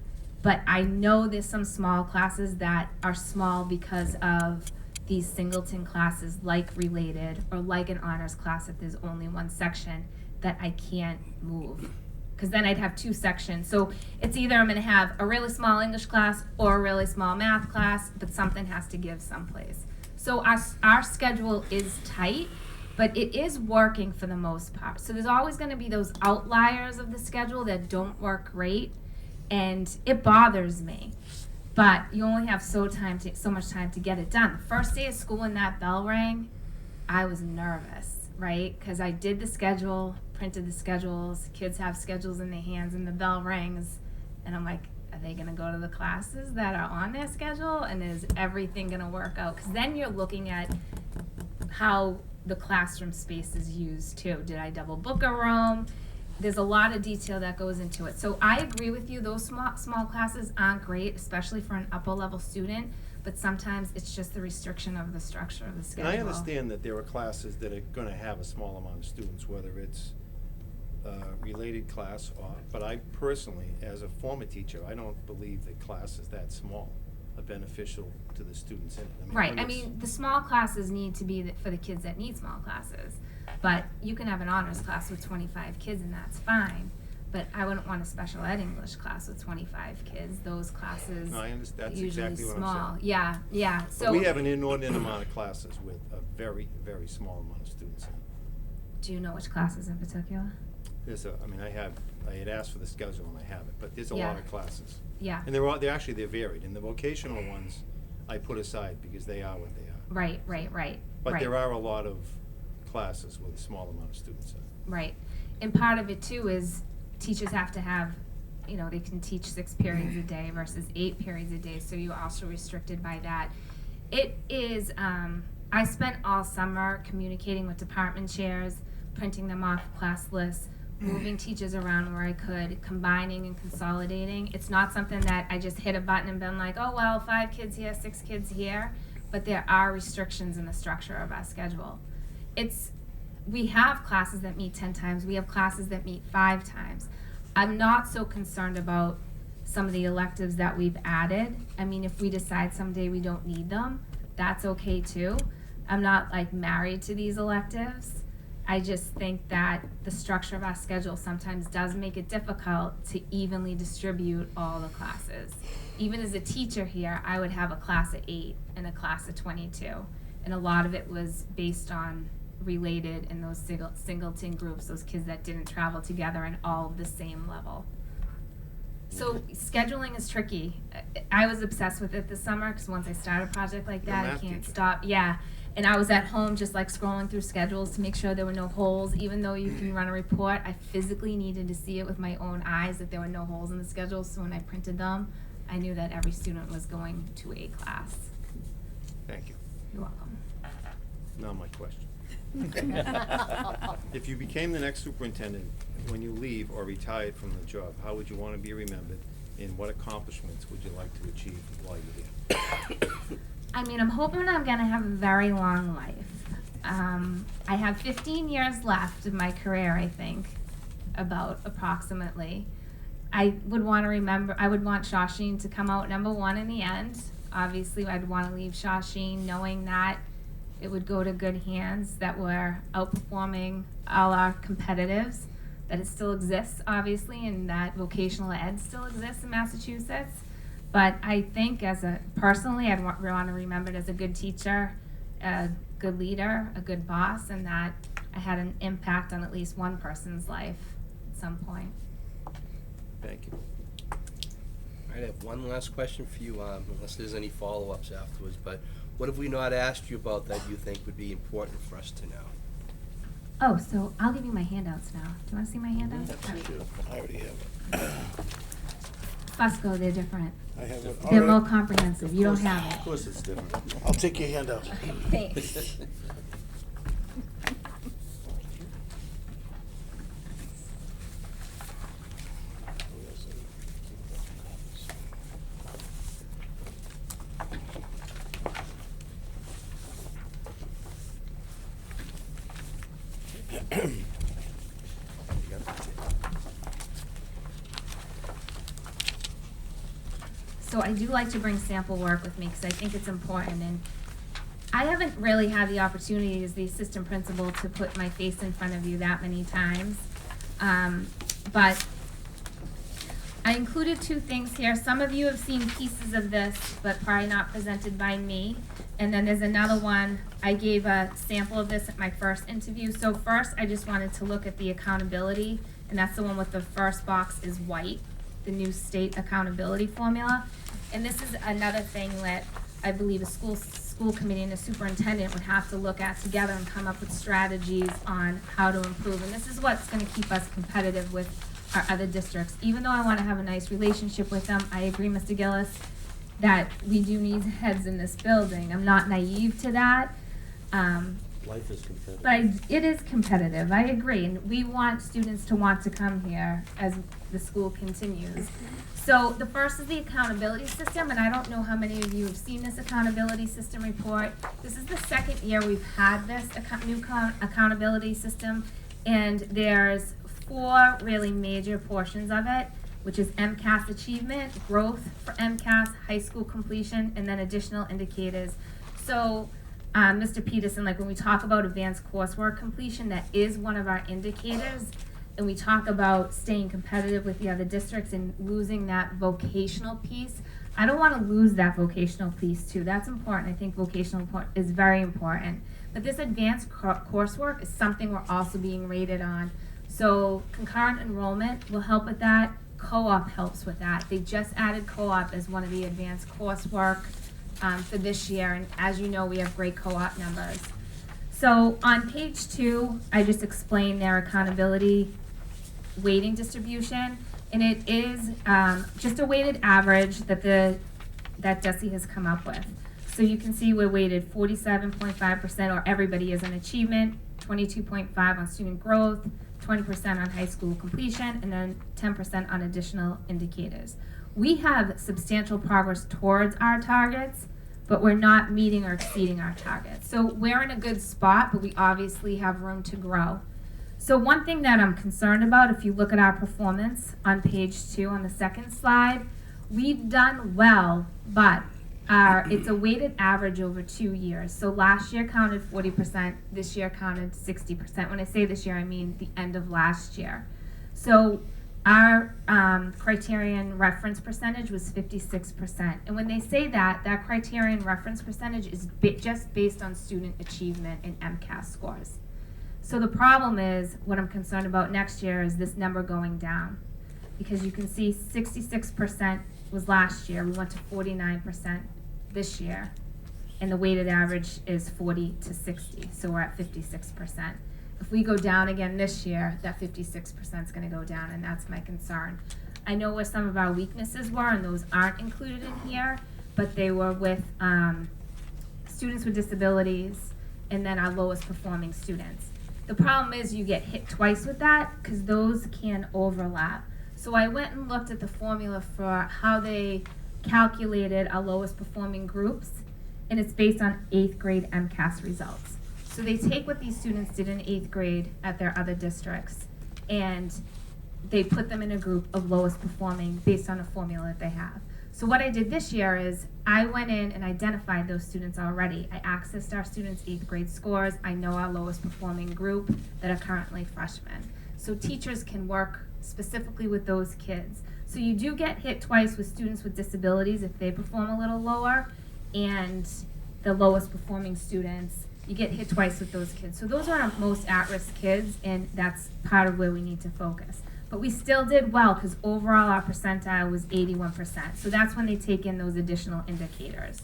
But I know there's some small classes that are small because of these singleton classes, like related or like an honors class if there's only one section, that I can't move. Because then I'd have 2 sections. So it's either I'm going to have a really small English class or a really small math class, but something has to give someplace. So our schedule is tight, but it is working for the most part. So there's always going to be those outliers of the schedule that don't work great, and it bothers me. But you only have so much time to get it done. The first day of school when that bell rang, I was nervous, right? Because I did the schedule, printed the schedules, kids have schedules in their hands, and the bell rings, and I'm like, are they gonna go to the classes that are on their schedule, and is everything gonna work out? Because then you're looking at how the classroom space is used too. Did I double book a room? There's a lot of detail that goes into it. So I agree with you, those small classes aren't great, especially for an upper level student, but sometimes it's just the restriction of the structure of the schedule. And I understand that there are classes that are gonna have a small amount of students, whether it's related class or, but I personally, as a former teacher, I don't believe that classes that small are beneficial to the students in it. Right, I mean, the small classes need to be for the kids that need small classes, but you can have an honors class with 25 kids and that's fine. But I wouldn't want a special ed English class with 25 kids. Those classes No, I understand. That's usually exactly what small. I'm saying. Yeah. But So we have an inordinate amount of classes with a very, very small amount of students in it. do you know which classes in particular? I had asked for the schedule and I have it, but there's a Yeah. lot of classes. Yeah. And they're varied, and the vocational ones I put aside because they are what they are. Right. But there are a lot of classes with a small amount of students in it. Right. And part of it too is teachers have to have, they can teach 6 periods a day versus 8 periods a day, so you're also restricted by that. It is, I spent all summer communicating with department chairs, printing them off class lists, moving teachers around where I could, combining and consolidating. It's not something that I just hit a button and been like, oh, well, 5 kids here, 6 kids here, but there are restrictions in the structure of our schedule. We have classes that meet 10 times, we have classes that meet 5 times. I'm not so concerned about some of the electives that we've added. I mean, if we decide someday we don't need them, that's okay too. I'm not like married to these electives. I just think that the structure of our schedule sometimes does make it difficult to evenly distribute all the classes. Even as a teacher here, I would have a class of 8 and a class of 22. And a lot of it was based on related in those singleton groups, those kids that didn't travel together and all of the same level. So scheduling is tricky. I was obsessed with it this summer because once I start a project like that, I can't stop. Yeah. And I was at home just like scrolling through schedules to make sure there were no holes. Even though you can run a report, I physically needed to see it with my own eyes that there were no holes in the schedule. So when I printed them, I knew that every student was going to a class. Thank you. You're welcome. Now my question. If you became the next superintendent, when you leave or retired from the job, how would you want to be remembered, and what accomplishments would you like to achieve while you're here? I mean, I'm hoping I'm going to have a very long life. I have 15 years left of my career, I think, approximately. I would want Shawsheen to come out #1 in the end. Obviously, I'd want to leave Shawsheen knowing that it would go to good hands, that we're outperforming all our competitives, that it still exists, obviously, and that vocational ed still exists in Massachusetts. But I think personally, I'd want to remember it as a good teacher, a good leader, a good boss, and that I had an impact on at least one person's life at some point. Thank you. All right, I have one last question for you, unless there's any follow-ups afterwards, but what have we not asked you about that you think would be important for us to know? Oh, so I'll give you my handouts now. Do you want to see my handouts? I already have it. Fusco, they're different. I have it They're already. more comprehensive. You don't have it. Of course it's different. I'll take your handout. Thanks. So I do like to bring sample work with me because I think it's important, and I haven't really had the opportunity as the assistant principal to put my face in front of you that many times. But I included 2 things here. Some of you have seen pieces of this, but probably not presented by me. And then there's another one. I gave a sample of this at my first interview. So first, I just wanted to look at the accountability, and that's the one with the first box is white, the new state accountability formula. And this is another thing that I believe a school committee and a superintendent would have to look at together and come up with strategies on how to improve. And this is what's going to keep us competitive with our other districts. Even though I want to have a nice relationship with them, I agree, Mr. Gillis, that we do need heads in this building. I'm not naive to that. Life is competitive. But it is competitive, I agree, and we want students to want to come here as the school continues. So the first is the accountability system, and I don't know how many of you have seen this accountability system report. This is the second year we've had this new accountability system, and there's 4 really major portions of it, which is MCAS achievement, growth for MCAS, high school completion, and then additional indicators. So Mr. Peterson, like when we talk about advanced coursework completion, that is one of our indicators. And we talk about staying competitive with the other districts and losing that vocational piece. I don't want to lose that vocational piece too. That's important. I think vocational is very important. But this advanced coursework is something we're also being rated on. So concurrent enrollment will help with that. Co-op helps with that. They just added co-op as one of the advanced coursework for this year, and as you know, we have great co-op numbers. So on page 2, I just explained their accountability weighting distribution, and it is just a weighted average that DESE has come up with. So you can see we're weighted 47.5%, or everybody is in achievement, 22.5 on student growth, 20% on high school completion, and then 10% on additional indicators. We have substantial progress towards our targets, but we're not meeting or exceeding our targets. So we're in a good spot, but we obviously have room to grow. So one thing that I'm concerned about, if you look at our performance on page 2 on the second slide, we've done well, but it's a weighted average over 2 years. So last year counted 40%, this year counted 60%. When I say this year, I mean the end of last year. So our criterion reference percentage was 56%. And when they say that, that criterion reference percentage is just based on student achievement and MCAS scores. So the problem is, what I'm concerned about next year is this number going down. Because you can see 66% was last year, we went to 49% this year, and the weighted average is 40 to 60, so we're at 56%. If we go down again this year, that 56% is going to go down, and that's my concern. I know where some of our weaknesses were, and those aren't included in here, but they were with students with disabilities, and then our lowest performing students. The problem is you get hit twice with that, because those can overlap. So I went and looked at the formula for how they calculated our lowest performing groups, and it's based on 8th grade MCAS results. So they take what these students did in 8th grade at their other districts, and they put them in a group of lowest performing based on a formula that they have. So what I did this year is I went in and identified those students already. I accessed our students' 8th grade scores. I know our lowest performing group that are currently freshmen. So teachers can work specifically with those kids. So you do get hit twice with students with disabilities if they perform a little lower, and the lowest performing students, you get hit twice with those kids. So those are our most at-risk kids, and that's part of where we need to focus. But we still did well, because overall our percentile was 81%. So that's when they take in those additional indicators.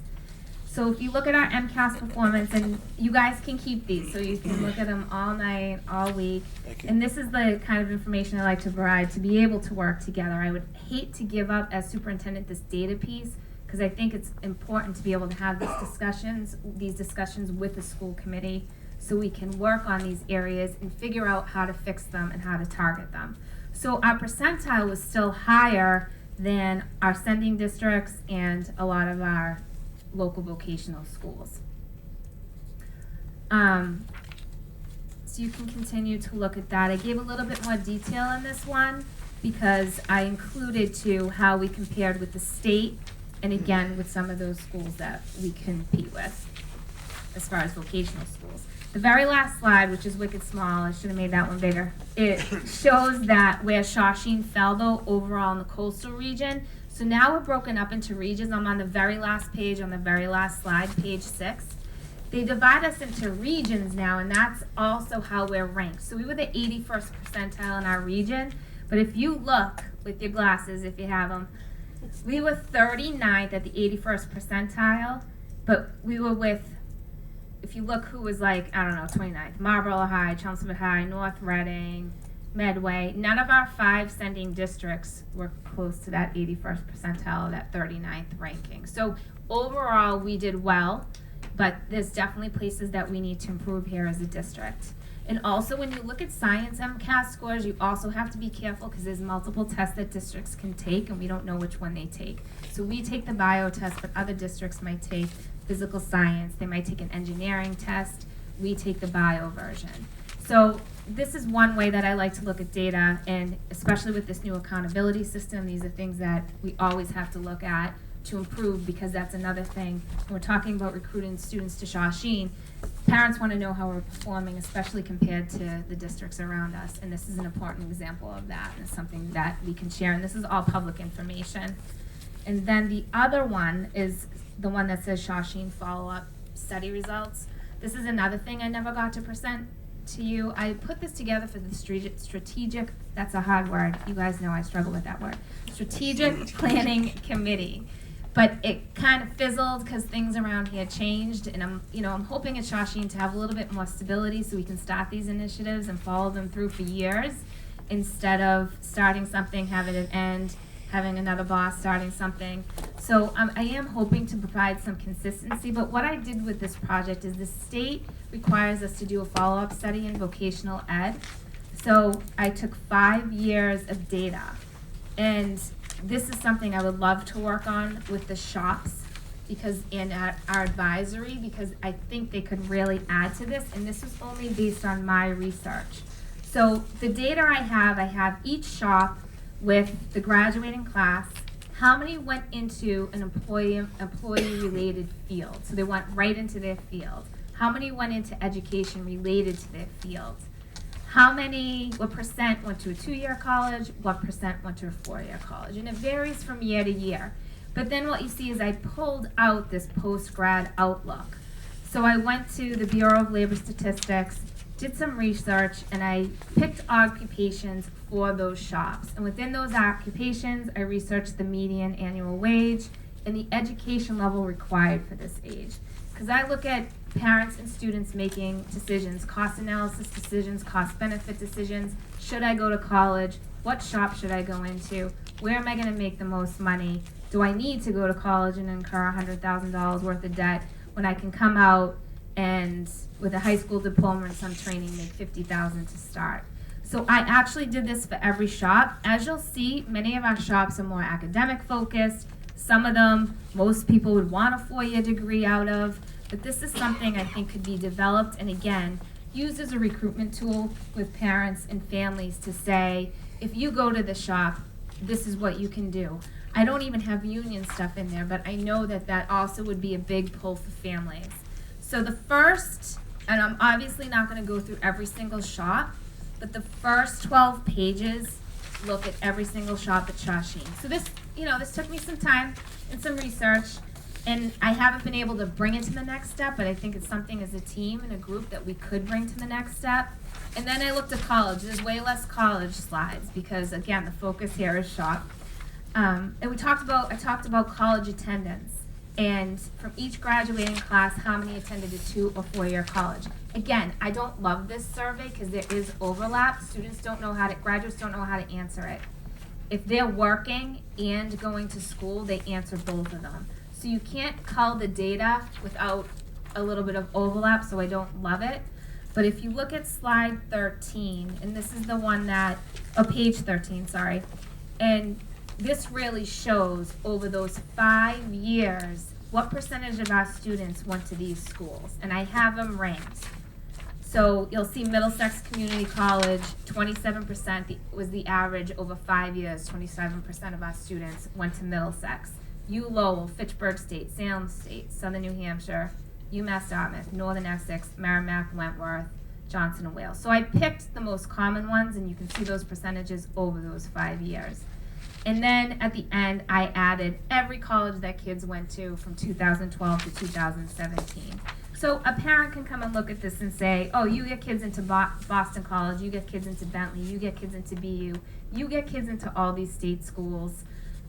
So if you look at our MCAS performance, and you guys can keep these, so you can look at them all night, all week. And this is the kind of information I like to provide to be able to work together. I would hate to give up as superintendent this data piece, because I think it's important to be able to have these discussions with the school committee, so we can work on these areas and figure out how to fix them and how to target them. So our percentile was still higher than our sending districts and a lot of our local vocational schools. So you can continue to look at that. I gave a little bit more detail in this one because I included too how we compared with the state, and again with some of those schools that we compete with as far as vocational schools. The very last slide, which is wicked small, I should have made that one bigger, it shows that where Shawsheen fell though overall in the coastal region. So now we're broken up into regions. I'm on the very last page, on the very last slide, page 6. They divide us into regions now, and that's also how we're ranked. So we were the 81st percentile in our region, but if you look with your glasses, if you have them, we were 39th at the 81st percentile, but we were with, if you look who was like, I don't know, 29th, Marlborough High, Chelmsford High, North Reading, Medway. None of our 5 sending districts were close to that 81st percentile, that 39th ranking. So overall, we did well, but there's definitely places that we need to improve here as a district. And also, when you look at science MCAS scores, you also have to be careful because there's multiple tests that districts can take, and we don't know which one they take. So we take the bio test, but other districts might take physical science. They might take an engineering test. We take the bio version. So this is one way that I like to look at data, and especially with this new accountability system, these are things that we always have to look at to improve, because that's another thing. When we're talking about recruiting students to Shawsheen, parents want to know how we're performing, especially compared to the districts around us, and this is an important example of that, and it's something that we can share, and this is all public information. And then the other one is the one that says Shawsheen follow-up study results. This is another thing I never got to present to you. I put this together for the strategic, that's a hard word, you guys know I struggle with that word, strategic planning committee. But it kind of fizzled because things around here changed, and I'm hoping at Shawsheen to have a little bit more stability so we can start these initiatives and follow them through for years, instead of starting something, having it end, having another boss starting something. So I am hoping to provide some consistency, but what I did with this project is the state requires us to do a follow-up study in vocational ed. So I took 5 years of data, and this is something I would love to work on with the shops because in our advisory, because I think they could really add to this, and this is only based on my research. So the data I have each shop with the graduating class, how many went into an employee-related field, so they went right into their field. How many went into education related to their field? What percent went to a 2-year college? What percent went to a 4-year college? And it varies from year to year. But then what you see is I pulled out this post-grad outlook. So I went to the Bureau of Labor Statistics, did some research, and I picked occupations for those shops. And within those occupations, I researched the median annual wage and the education level required for this age. Because I look at parents and students making decisions, cost analysis decisions, cost benefit decisions. Should I go to college? What shop should I go into? Where am I going to make the most money? Do I need to go to college and incur $100,000 worth of debt when I can come out and with a high school diploma and some training make $50,000 to start? So I actually did this for every shop. As you'll see, many of our shops are more academic focused. Some of them, most people would want a 4-year degree out of, but this is something I think could be developed and again, used as a recruitment tool with parents and families to say, if you go to the shop, this is what you can do. I don't even have union stuff in there, but I know that that also would be a big pull for families. So the first, and I'm obviously not going to go through every single shop, but the first 12 pages look at every single shop at Shawsheen. So this, this took me some time and some research, and I haven't been able to bring it to the next step, but I think it's something as a team and a group that we could bring to the next step. And then I looked at college. There's way less college slides because, again, the focus here is shop. And I talked about college attendance, and from each graduating class, how many attended a 2 or 4-year college. Again, I don't love this survey because there is overlap. Graduates don't know how to answer it. If they're working and going to school, they answer both of them. So you can't cull the data without a little bit of overlap, so I don't love it. But if you look at slide 13, and this is the one page 13, sorry, and this really shows over those 5 years what percentage of our students went to these schools, and I have them ranked. So you'll see Middlesex Community College, 27% was the average over 5 years. 27% of our students went to Middlesex. U Lowell, Fitchburg State, Salem State, Southern New Hampshire, UMass Dartmouth, Northern Essex, Merrimack, Wentworth, Johnson and Wales. So I picked the most common ones, and you can see those percentages over those 5 years. And then at the end, I added every college that kids went to from 2012 to 2017. So a parent can come and look at this and say, oh, you get kids into Boston College, you get kids into Bentley, you get kids into BU, you get kids into all these state schools,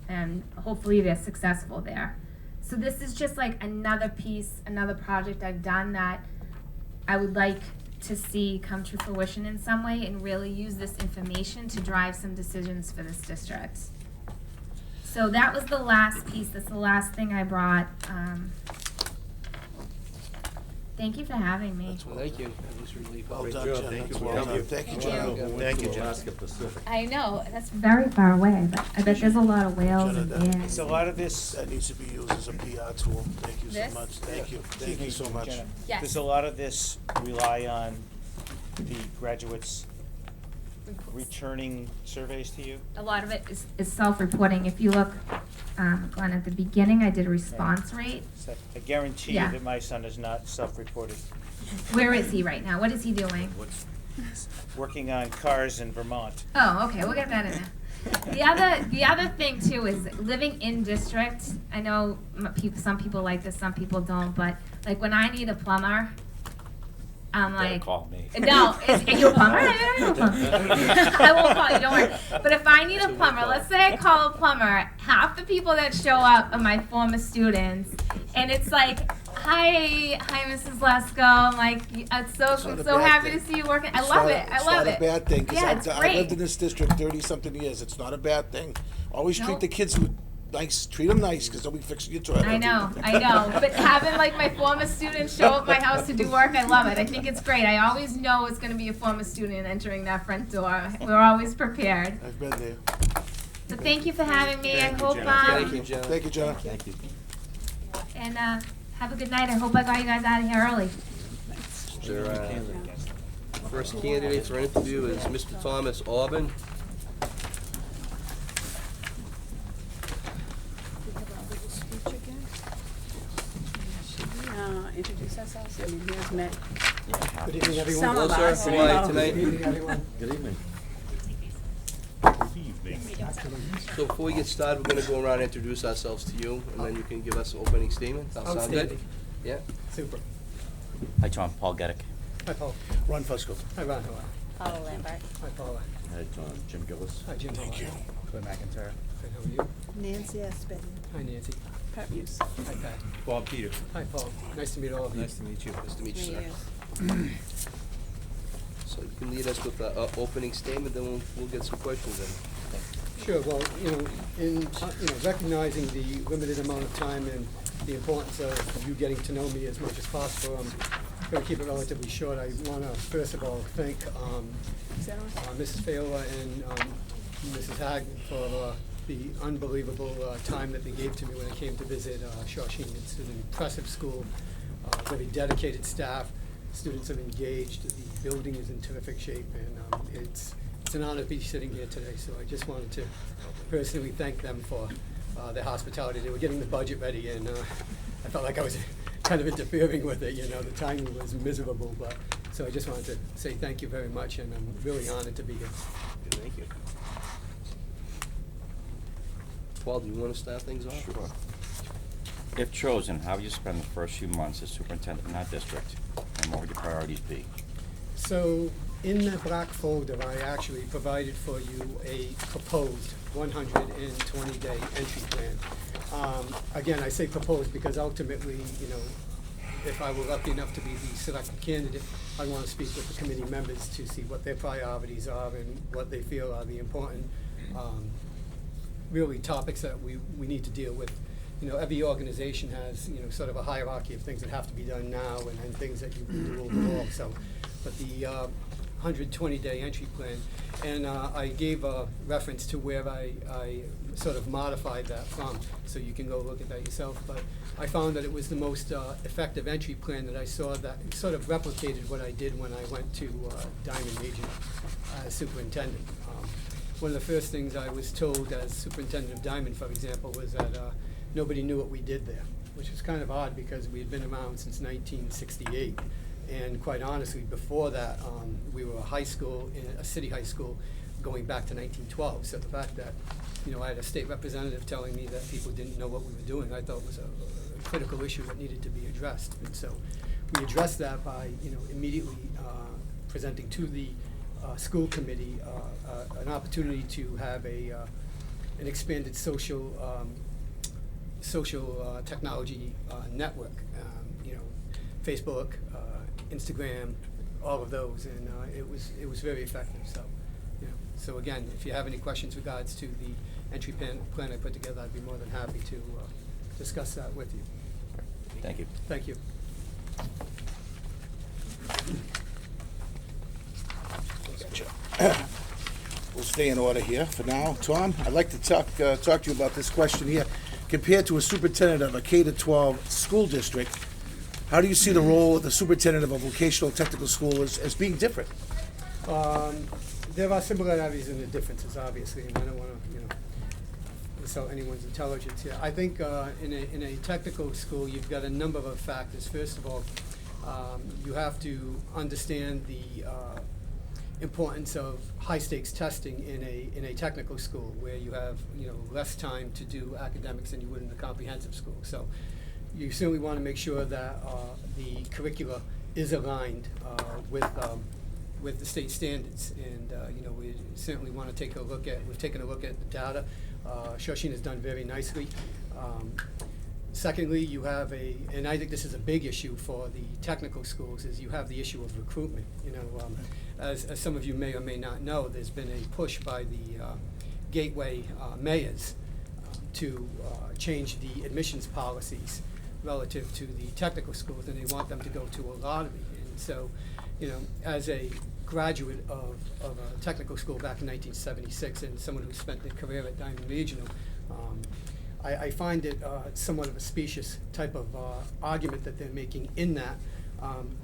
and hopefully they're successful there. So this is just like another piece, another project I've done that I would like to see come to fruition in some way and really use this information to drive some decisions for this district. So that was the last piece. That's the last thing I brought. Thank you for having me. Thank you. That was really Well great done, job. Jen. Thank That's you. well done. Thank you, Jen. Thank you, Jen. Alaska Pacific. I know, that's very far away, but I bet there's a lot of whales and bears. So a lot of this, That needs to be used as a PR tool. Thank you so This? much. Thank you. Thank you so much. Jenna, Yes. does a lot of this rely on the graduates returning surveys to you? A lot of it is self-reporting. If you look, Glenn, at the beginning, I did a response rate. So I guarantee you Yeah. that my son is not self-reported. Where is he right now? What is he doing? Working on cars in Vermont. Oh, okay, we'll get that in there. The other thing too is living in district. I know some people like this, some people don't, but like when I need a plumber, I'm like, Call me. no, are you a plumber? I don't know a plumber. I won't call you, don't worry. But if I need a plumber, let's say I call a plumber, half the people that show up are my former students, and it's like, hi, Mrs. Lesko. I'm like, I'm so happy to see you working. I love it. It's not a bad thing. 'Cause Yeah, it's I've great. lived in this district 30-something years. It's not a bad thing. Always treat Nope. the kids with nice, treat them nice, because they'll be fixing your toilet. I know. But having like my former students show up at my house to do work, I love it. I think it's great. I always know it's going to be a former student entering that front door. We're always prepared. I've been there. So thank you for having me. Thank I you, hope, Jenna. Thank you, Jenna. Thank you, Jenna. Thank you. and have a good night. I hope I got you guys out of here early. Their first candidate for interview is Mr. Thomas Auburn. Introduce ourselves. I mean, he has met Good evening, everyone. some of Hello, us. sir. you How are you know. tonight? Good evening, everyone. Good evening. So before we get started, we're gonna go around and introduce ourselves to you, and then you can give us an opening statement. That sound good? Outstanding. Yeah? Super. Hi, Tom. Paul Geddick. Hi, Paul. Ron Fusco. Hi, Ron. How are you? Paula Lambert. Hi, Paula. Hi, John. Jim Gillis. Hi, Jim. Thank you. Claire McIntyre. Good, how are you? Nancy Aspen. Hi, Nancy. Pat Muse. Hi, Pat. Bob Peter. Hi, Paul. Nice to meet all of you. Nice to meet you. Nice to meet you, sir. So you can lead us with the opening statement, then we'll get some questions in. Sure, well, in recognizing the limited amount of time and the importance of you getting to know me as much as possible, I'm going to keep it relatively short. I want to, first of all, thank Mrs. Failer and Mrs. Hagman for the unbelievable time that they gave to me when I came to visit Shawsheen. It's an impressive school, very dedicated staff. Students are engaged. The building is in terrific shape, and it's an honor to be sitting here today. So I just wanted to personally thank them for their hospitality. They were getting the budget ready, and I felt like I was kind of interfering with it. The timing was miserable, but so I just wanted to say thank you very much, and I'm really honored to be here. Thank you. Paul, do you want to start things off? Sure. If chosen, how will you spend the first few months as superintendent in our district, and what would your priorities be? So in the black folder, I actually provided for you a proposed 120-day entry plan. Again, I say proposed because ultimately, if I were lucky enough to be the selected candidate, I want to speak with the committee members to see what their priorities are and what they feel are the important, really topics that we need to deal with. Every organization has, sort of a hierarchy of things that have to be done now and things that you can do overall. So, but the 120-day entry plan, and I gave a reference to where I sort of modified that from, so you can go look at that yourself. But I found that it was the most effective entry plan that I saw that sort of replicated what I did when I went to Diamond Region as superintendent. One of the first things I was told as superintendent of Diamond, for example, was that nobody knew what we did there, which was kind of odd because we had been around since 1968. And quite honestly, before that, we were a high school, a city high school, going back to 1912. So the fact that, I had a state representative telling me that people didn't know what we were doing, I thought was a critical issue that needed to be addressed. And so we addressed that by, immediately presenting to the school committee an opportunity to have an expanded social technology network, Facebook, Instagram, all of those, and it was very effective. So again, if you have any questions regards to the entry plan I put together, I'd be more than happy to discuss that with you. Thank you. Thank you. We'll stay in order here for now. Tom, I'd like to talk to you about this question here. Compared to a superintendent of a K-12 school district, how do you see the role of the superintendent of a vocational technical school as being different? There are similarities and the differences, obviously, and I don't want to, insult anyone's intelligence here. I think in a technical school, you've got a number of factors. First of all, you have to understand the importance of high-stakes testing in a technical school where you have less time to do academics than you would in a comprehensive school. So you certainly want to make sure that the curricula is aligned with the state standards, and we certainly want to take a look at. We've taken a look at the data. Shawsheen has done very nicely. Secondly, you have and I think this is a big issue for the technical schools, is you have the issue of recruitment. As some of you may or may not know, there's been a push by the Gateway mayors to change the admissions policies relative to the technical schools, and they want them to go to a lottery. And so, as a graduate of a technical school back in 1976 and someone who spent their career at Diamond Regional, I find it somewhat of a specious type of argument that they're making in that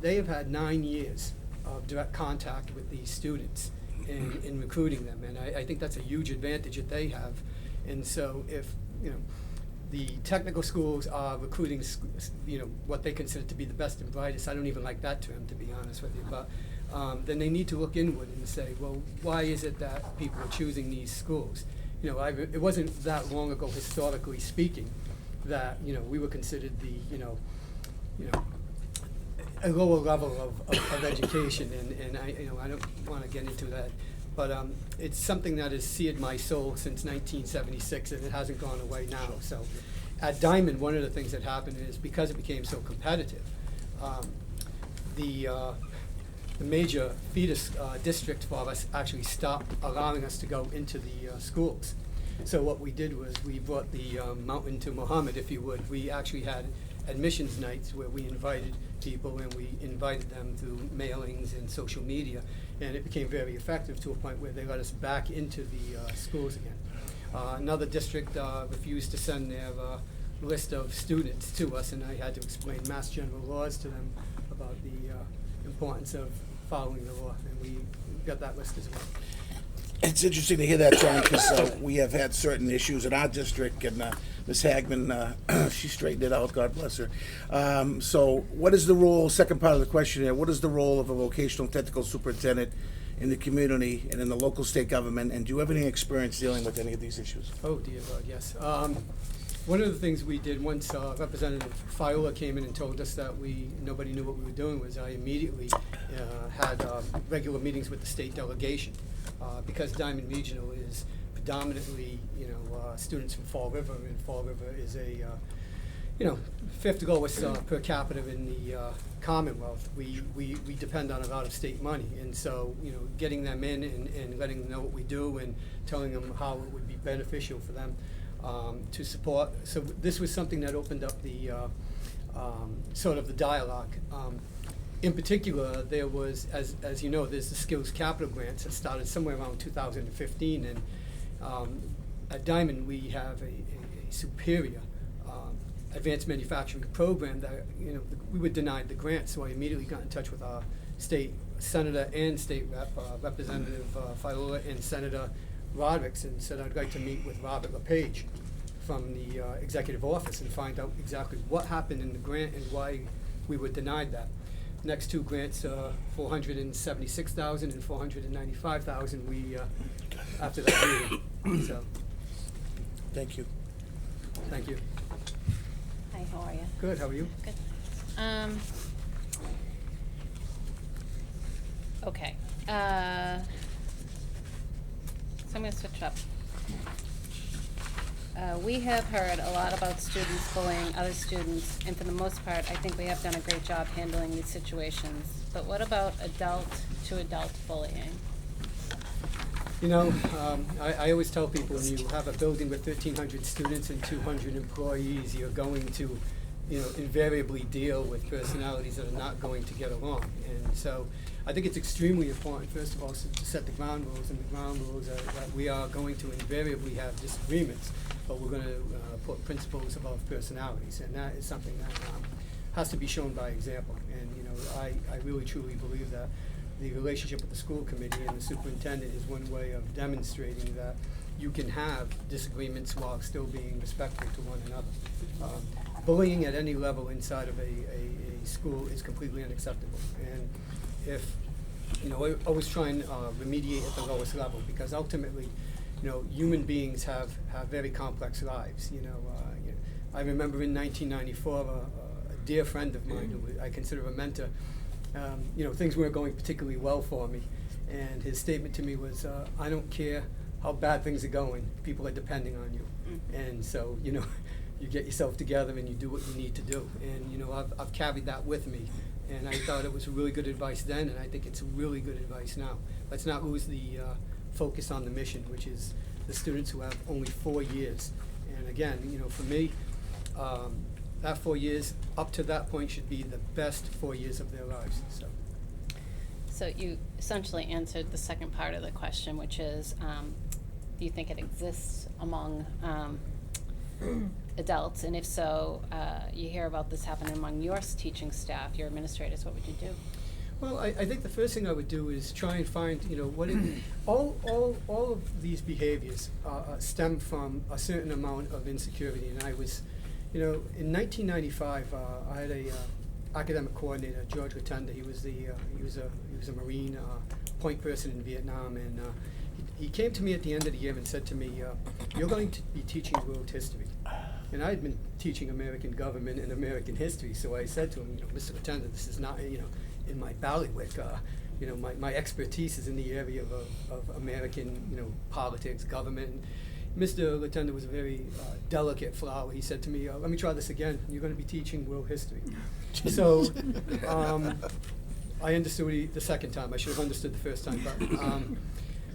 they have had 9 years of direct contact with these students in recruiting them, and I think that's a huge advantage that they have. And so if the technical schools are recruiting what they consider to be the best and brightest, I don't even like that term, to be honest with you, but then they need to look inward and say, well, why is it that people are choosing these schools? It wasn't that long ago, historically speaking, that we were considered the a lower level of education, and I don't want to get into that, but it's something that has seared my soul since 1976, and it hasn't gone away now. So at Diamond, one of the things that happened is because it became so competitive, the major feeder district for us actually stopped allowing us to go into the schools. So what we did was we brought the mountain to Muhammad, if you would. We actually had admissions nights where we invited people, and we invited them through mailings and social media, and it became very effective to a point where they let us back into the schools again. Another district refused to send their list of students to us, and I had to explain Mass General laws to them about the importance of following the law, and we got that list as well. It's interesting to hear that, John, because we have had certain issues in our district, and Ms. Hagman, she straightened it out, God bless her. So what is the role, second part of the question here, what is the role of a vocational technical superintendent in the community and in the local state government, and do you have any experience dealing with any of these issues? Oh, dear God, yes. One of the things we did once Representative Fiola came in and told us that nobody knew what we were doing was I immediately had regular meetings with the state delegation. Because Diamond Regional is predominantly, students from Fall River, and Fall River is a, fifth lowest per capita in the Commonwealth. We depend on a lot of state money, and so, getting them in and letting them know what we do and telling them how it would be beneficial for them to support. So this was something that opened up the sort of the dialogue. In particular, there was, as you know, there's the Skills Capital Grants that started somewhere around 2015, and at Diamond we have a superior advanced manufacturing program that, we were denied the grant, so I immediately got in touch with our state senator and state rep, Representative Fiola and Senator Rodericks, and said I'd like to meet with Robert LePage from the executive office and find out exactly what happened in the grant and why we were denied that. Next two grants, $476,000 and $495,000. We after that meeting. So, thank you. Thank you. Hi, how are you? Good. How are you? Good. Okay. So I'm going to switch up. We have heard a lot about students bullying other students, and for the most part, I think we have done a great job handling these situations. But what about adult-to-adult bullying? I always tell people when you have a building with 1,300 students and 200 employees, you're going to, invariably deal with personalities that are not going to get along. And so I think it's extremely important, first of all, to set the ground rules, and the ground rules are that we are going to invariably have disagreements, but we're going to put principles above personalities, and that is something that has to be shown by example. And I really truly believe that the relationship with the school committee and the superintendent is one way of demonstrating that you can have disagreements while still being respectful to one another. Bullying at any level inside of a school is completely unacceptable, and if I always try and remediate at the lowest level, because ultimately, human beings have very complex lives. I remember in 1994, a dear friend of mine who I consider a mentor, things weren't going particularly well for me, and his statement to me was, I don't care how bad things are going, people are depending on you. And so, you get yourself together and you do what you need to do. And, I've carried that with me. And I thought it was really good advice then, and I think it's really good advice now. Let's not lose the focus on the mission, which is the students who have only 4 years. And again, for me, that 4 years, up to that point, should be the best 4 years of their lives, so. So you essentially answered the second part of the question, which is, do you think it exists among adults? And if so, you hear about this happening among your teaching staff, your administrators, what would you do? Well, I think the first thing I would do is try and find, what all of these behaviors stem from a certain amount of insecurity. And I was, in 1995, I had a academic coordinator, George Latenda. He was a Marine point person in Vietnam, and he came to me at the end of the year and said to me, "You're going to be teaching world history." And I had been teaching American government and American history, so I said to him, "Mr. Latenda, this is not, in my bailiwick. My expertise is in the area of American, politics, government." And Mr. Latenda was a very delicate flower. He said to me, "Let me try this again. You're going to be teaching world history." So I understood the second time. I should have understood the first time. But,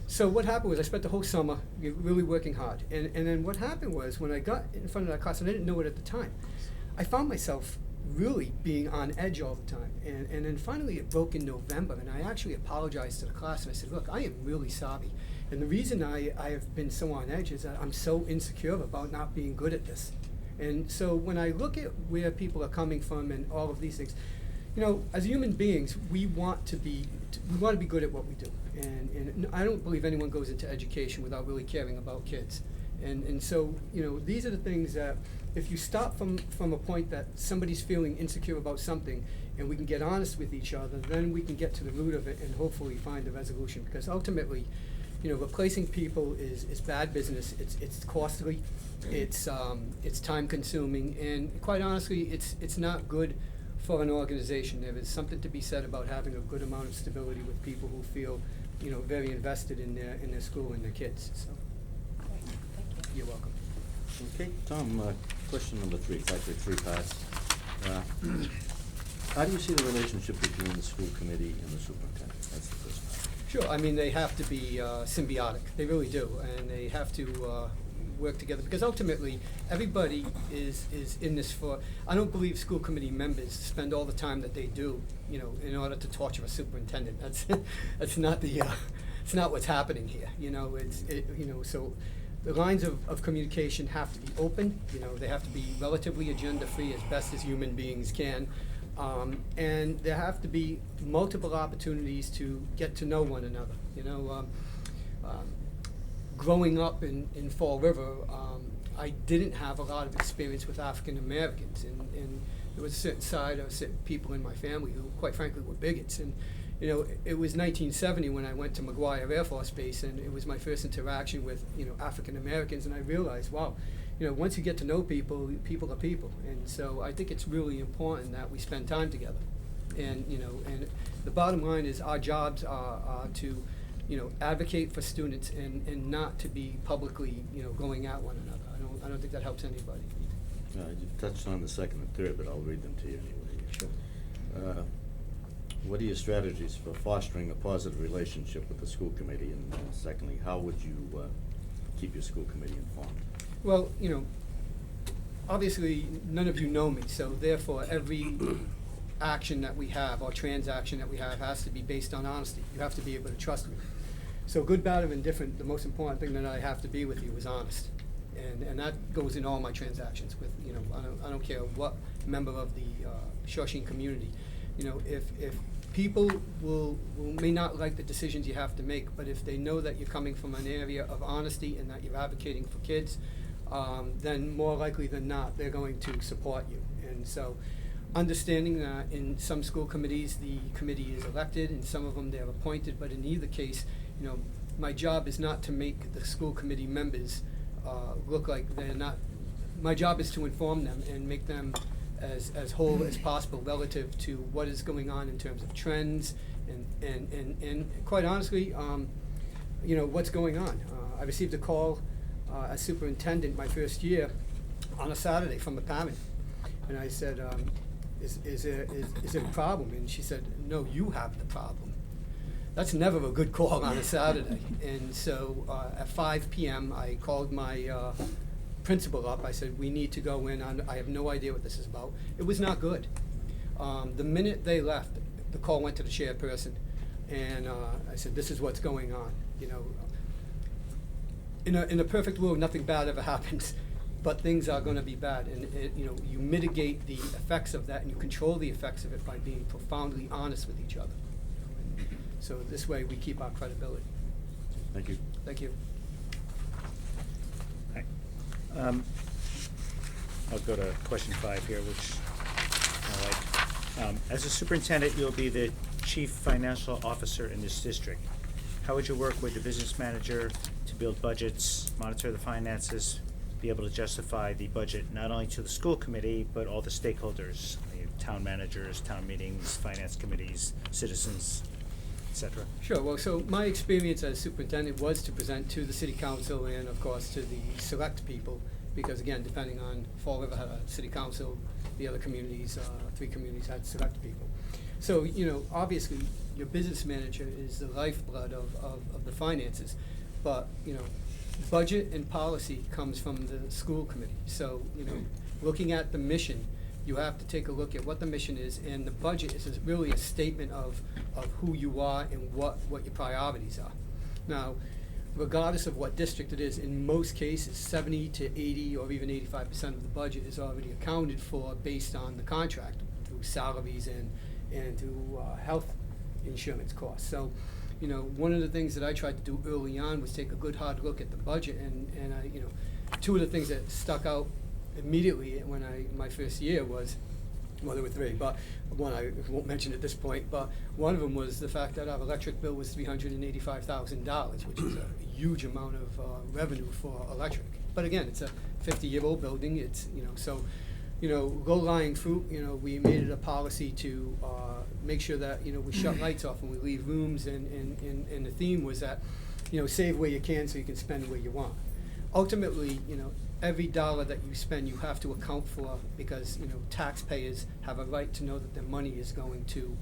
so what happened was I spent the whole summer really working hard. And then what happened was when I got in front of that class, and I didn't know it at the time, I found myself really being on edge all the time. And then finally it broke in November, and I actually apologized to the class, and I said, "Look, I am really sorry. And the reason I have been so on edge is that I'm so insecure about not being good at this." And so when I look at where people are coming from and all of these things, as human beings, we want to be good at what we do. And I don't believe anyone goes into education without really caring about kids. And so, these are the things that if you stop from a point that somebody's feeling insecure about something and we can get honest with each other, then we can get to the root of it and hopefully find a resolution. Because ultimately, replacing people is bad business. It's costly. It's time consuming, and quite honestly, it's not good for an organization. There is something to be said about having a good amount of stability with people who feel, very invested in their school and their kids. So, you're welcome. Okay, Tom, question number 3, it's actually 3 parts. How do you see the relationship between the school committee and the superintendent? That's the first part. Sure, I mean, they have to be symbiotic. They really do, and they have to work together, because ultimately everybody is in this for. I don't believe school committee members spend all the time that they do, in order to torture a superintendent. That's not the it's not what's happening here. So the lines of communication have to be open. They have to be relatively agenda free as best as human beings can. And there have to be multiple opportunities to get to know one another. Growing up in Fall River, I didn't have a lot of experience with African Americans, and there was a certain side of certain people in my family who, quite frankly, were bigots. And it was 1970 when I went to McGuire Air Force Base, and it was my first interaction with African Americans, and I realized, wow, once you get to know people, people are people. And so I think it's really important that we spend time together. And and the bottom line is our jobs are to advocate for students and not to be publicly going at one another. I don't think that helps anybody. You touched on the second and third, but I'll read them to you anyway. Sure. What are your strategies for fostering a positive relationship with the school committee? And secondly, how would you keep your school committee informed? Well, obviously none of you know me, so therefore every action that we have or transaction that we have has to be based on honesty. You have to be able to trust me. So good, bad, or indifferent, the most important thing that I have to be with you is honest. And that goes in all my transactions with, I don't care what member of the Shawsheen community. If people may not like the decisions you have to make, but if they know that you're coming from an area of honesty and that you're advocating for kids, then more likely than not, they're going to support you. And so understanding that in some school committees, the committee is elected, and some of them they're appointed, but in either case, my job is not to make the school committee members look like they're not. My job is to inform them and make them as whole as possible relative to what is going on in terms of trends and quite honestly, what's going on. I received a call as superintendent my first year on a Saturday from a parent, and I said, is it a problem? And she said, "No, you have the problem." That's never a good call on a Saturday. And so at 5 p.m. I called my principal up. I said, we need to go in on, I have no idea what this is about. It was not good. The minute they left, the call went to the chairperson, and I said, this is what's going on. You know, in a perfect world, nothing bad ever happens, but things are going to be bad, and you know, you mitigate the effects of that, and you control the effects of it by being profoundly honest with each other. So this way, we keep our credibility. Thank you. Thank you. Hi. I'll go to question 5 here, which I like. As a superintendent, you'll be the chief financial officer in this district. How would you work with the business manager to build budgets, monitor the finances, be able to justify the budget not only to the school committee, but all the stakeholders, the town managers, town meetings, finance committees, citizens, etc.? Sure. Well, so my experience as superintendent was to present to the city council and, of course, to the select people, because again, depending on Fall River had a city council, the other communities, 3 communities had select people. So, you know, obviously, your business manager is the lifeblood of the finances, but, you know, budget and policy comes from the school committee. So, you know, looking at the mission, you have to take a look at what the mission is, and the budget is really a statement of who you are and what your priorities are. Now, regardless of what district it is, in most cases, 70 to 80 or even 85% of the budget is already accounted for based on the contract through salaries and through health insurance costs. So, you know, one of the things that I tried to do early on was take a good hard look at the budget, and I, you know, 2 of the things that stuck out immediately when my first year was, well, there were 3, but one I won't mention at this point, but one of them was the fact that our electric bill was $385,000, which is a huge amount of revenue for electric. But again, it's a 50-year-old building. It's, you know, so, you know, low-lying fruit, you know, we made it a policy to make sure that, you know, we shut lights off when we leave rooms, and the theme was that, you know, save where you can so you can spend where you want. Ultimately, you know, every dollar that you spend, you have to account for, because, you know, taxpayers have a right to know that their money is going to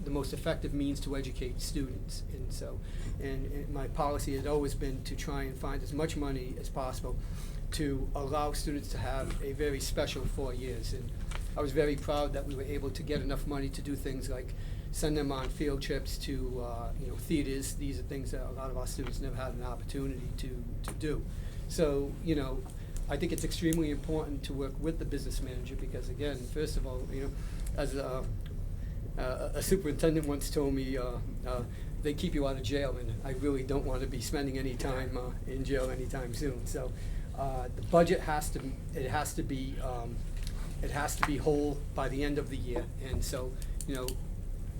the most effective means to educate students. And so, and my policy has always been to try and find as much money as possible to allow students to have a very special 4 years. And I was very proud that we were able to get enough money to do things like send them on field trips to you know, theaters. These are things that a lot of our students never had an opportunity to do. So, you know, I think it's extremely important to work with the business manager, because again, first of all, you know, as a superintendent once told me, they keep you out of jail, and I really don't want to be spending any time in jail anytime soon. So the budget has to be whole by the end of the year, and so, you know,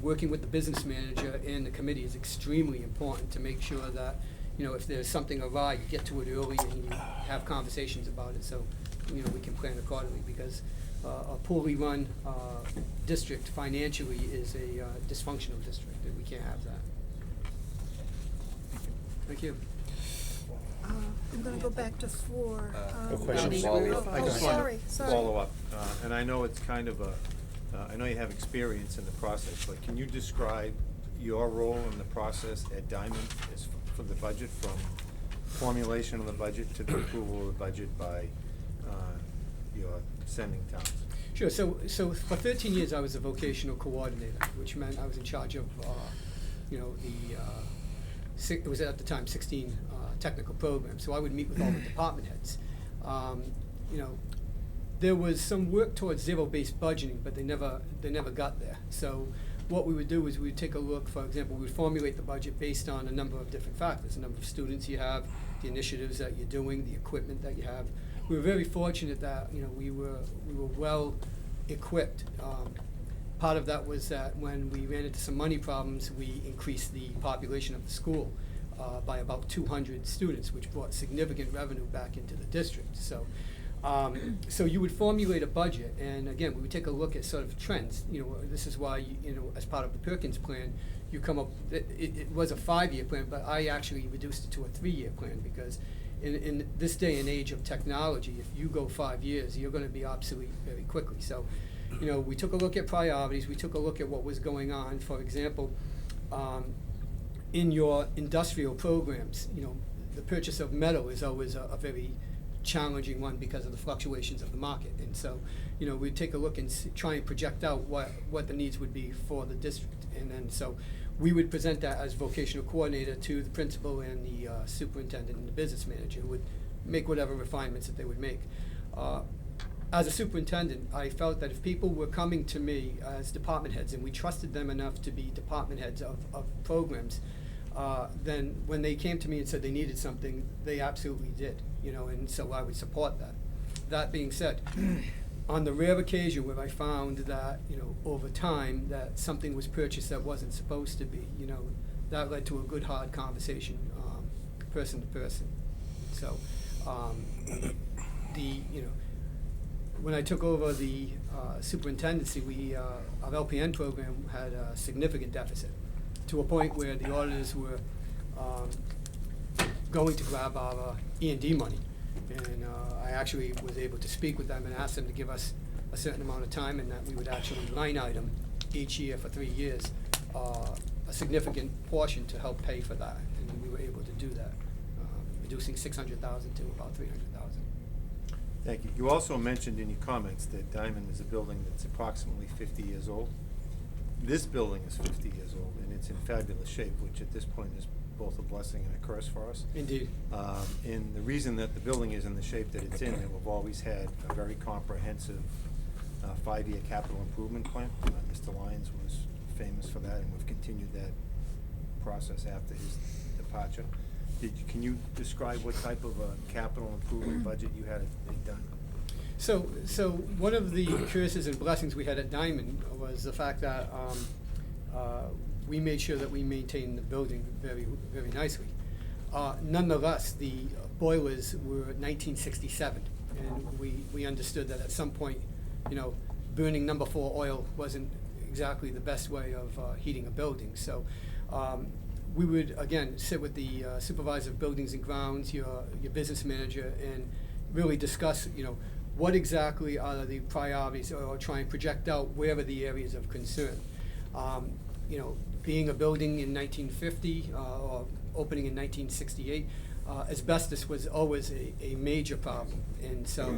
working with the business manager and the committee is extremely important to make sure that, you know, if there's something awry, you get to it early and you have conversations about it, so, you know, we can plan accordingly, because a poorly run district financially is a dysfunctional district, and we can't have that. Thank you. I'm going to go back to 4. A question. I just want to follow up, and I know it's kind of a, I know you have experience in the process, but can you describe your role in the process at Diamond as for the budget, from formulation of the budget to the approval of the budget by your sending towns? Sure. So for 13 years, I was a vocational coordinator, which meant I was in charge of, you know, it was at the time 16 technical programs. So I would meet with all the department heads. You know, there was some work towards zero-based budgeting, but they never got there. So what we would do is we would take a look. For example, we would formulate the budget based on a number of different factors: the number of students you have, the initiatives that you're doing, the equipment that you have. We were very fortunate that, you know, we were well equipped. Part of that was that when we ran into some money problems, we increased the population of the school by about 200 students, which brought significant revenue back into the district. So, so you would formulate a budget, and again, we would take a look at sort of trends. You know, this is why, you know, as part of the Perkins plan, you come up. It was a 5-year plan, but I actually reduced it to a 3-year plan, because in this day and age of technology, if you go 5 years, you're going to be obsolete very quickly. So, you know, we took a look at priorities. We took a look at what was going on. For example, in your industrial programs, you know, the purchase of metal is always a very challenging one because of the fluctuations of the market. And so, you know, we'd take a look and try and project out what the needs would be for the district. And then, so we would present that as vocational coordinator to the principal and the superintendent and the business manager, who would make whatever refinements that they would make. As a superintendent, I felt that if people were coming to me as department heads and we trusted them enough to be department heads of programs, then when they came to me and said they needed something, they absolutely did, you know, and so I would support that. That being said, on the rare occasion where I found that, you know, over time that something was purchased that wasn't supposed to be, you know, that led to a good hard conversation, person to person. So, you know, when I took over the superintendency, our LPN program had a significant deficit, to a point where the auditors were going to grab our E&D money. And I actually was able to speak with them and ask them to give us a certain amount of time, and that we would actually line item each year for 3 years a significant portion to help pay for that. And we were able to do that, reducing $600,000 to about $300,000. Thank you. You also mentioned in your comments that Diamond is a building that's approximately 50 years old. This building is 50 years old, and it's in fabulous shape, which at this point is both a blessing and a curse for us. Indeed. And the reason that the building is in the shape that it's in, that we've always had a very comprehensive 5-year capital improvement plan. Mr. Lyons was famous for that, and we've continued that process after his departure. Can you describe what type of a capital improvement budget you had done? So one of the curses and blessings we had at Diamond was the fact that we made sure that we maintained the building very, very nicely. Nonetheless, the boilers were 1967, and we understood that at some point, you know, burning number 4 oil wasn't exactly the best way of heating a building. So we would, again, sit with the supervisor of buildings and grounds, your business manager, and really discuss, you know, what exactly are the priorities, or try and project out where are the areas of concern. You know, being a building in 1950 or opening in 1968, asbestos was always a major problem. And so,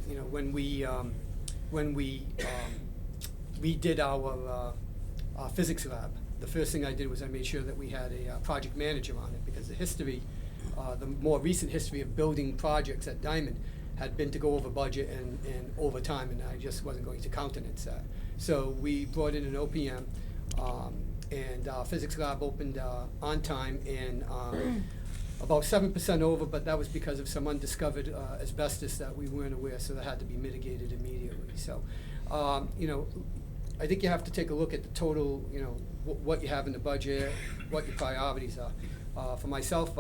you know, when we redid our physics lab, the first thing I did was I made sure that we had a project manager on it, because the history, the more recent history of building projects at Diamond had been to go over budget and over time, and I just wasn't going to countenance that. So we brought in an OPM, and our physics lab opened on time, and about 7% over, but that was because of some undiscovered asbestos that we weren't aware, so that had to be mitigated immediately. So, you know, I think you have to take a look at the total, you know, what you have in the budget, what your priorities are. For myself,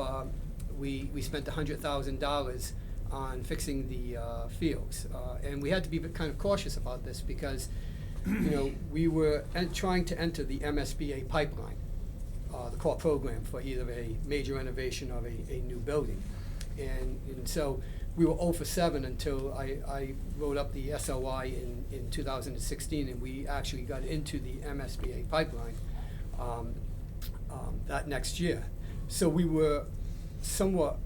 we spent $100,000 on fixing the fields, and we had to be kind of cautious about this because, you know, we were trying to enter the MSBA pipeline, the core program for either a major renovation or a new building, and so we were 0 for 7 until I wrote up the SOI in 2016, and we actually got into the MSBA pipeline that next year. So we were somewhat,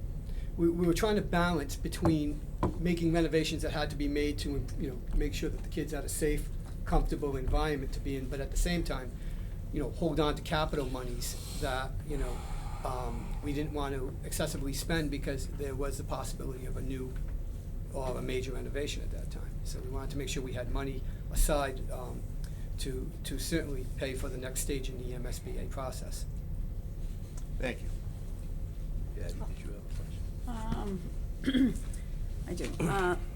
we were trying to balance between making renovations that had to be made to, you know, make sure that the kids had a safe, comfortable environment to be in, but at the same time, you know, hold on to capital monies that, you know, we didn't want to excessively spend because there was the possibility of a new or a major renovation at that time. So we wanted to make sure we had money aside to certainly pay for the next stage in the MSBA process. Thank you. Yeah, did you have a question? I do.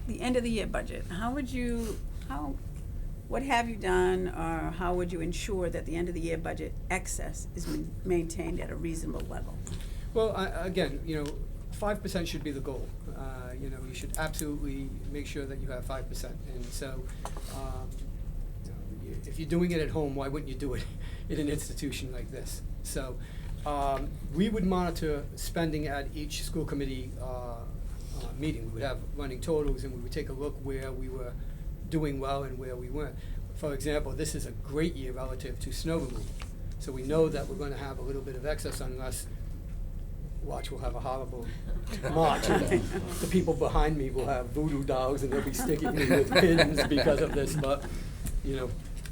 The end of the year budget, what have you done, or how would you ensure that the end of the year budget excess is maintained at a reasonable level? Well, again, you know, 5% should be the goal. You know, you should absolutely make sure that you have 5%. And so, you know, if you're doing it at home, why wouldn't you do it in an institution like this? So, we would monitor spending at each school committee meeting. We would have running totals, and we would take a look where we were doing well and where we weren't. For example, this is a great year relative to snow removal. So we know that we're going to have a little bit of excess unless watch, we'll have a horrible march. And the people behind me will have voodoo dolls and they'll be sticking me with pins because of this. But, you know,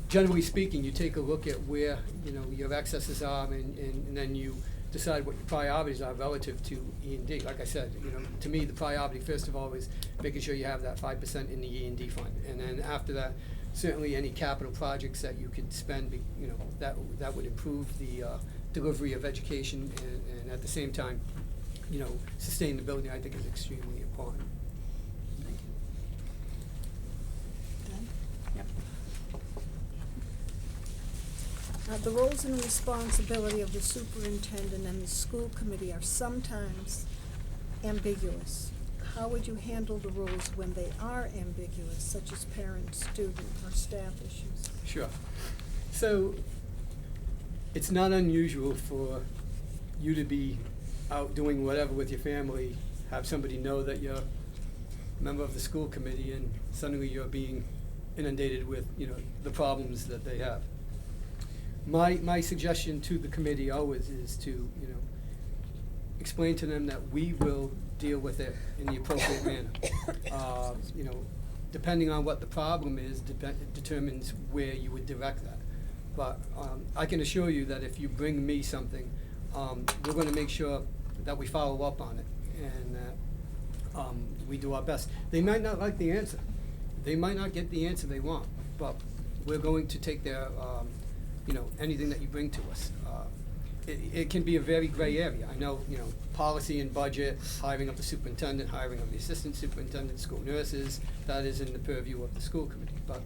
generally speaking, you take a look at where, you know, your excesses are and then you decide what your priorities are relative to E&D. Like I said, you know, to me, the priority, first of all, is making sure you have that 5% in the E&D fund. And then after that, certainly any capital projects that you could spend, you know, that would improve the delivery of education and at the same time, you know, sustain the building, I think is extremely important. The roles and responsibility of the superintendent and the school committee are sometimes ambiguous. How would you handle the roles when they are ambiguous, such as parent, student, or staff issues? Sure. So it's not unusual for you to be out doing whatever with your family, have somebody know that you're a member of the school committee, and suddenly you're being inundated with, you know, the problems that they have. My suggestion to the committee always is to, you know, explain to them that we will deal with it in the appropriate manner. You know, depending on what the problem is, determines where you would direct that. But I can assure you that if you bring me something, we're going to make sure that we follow up on it and that we do our best. They might not like the answer. They might not get the answer they want, but we're going to take their, you know, anything that you bring to us. It can be a very gray area. I know, you know, policy and budget, hiring of the superintendent, hiring of the assistant superintendent, school nurses, that is in the purview of the school committee. But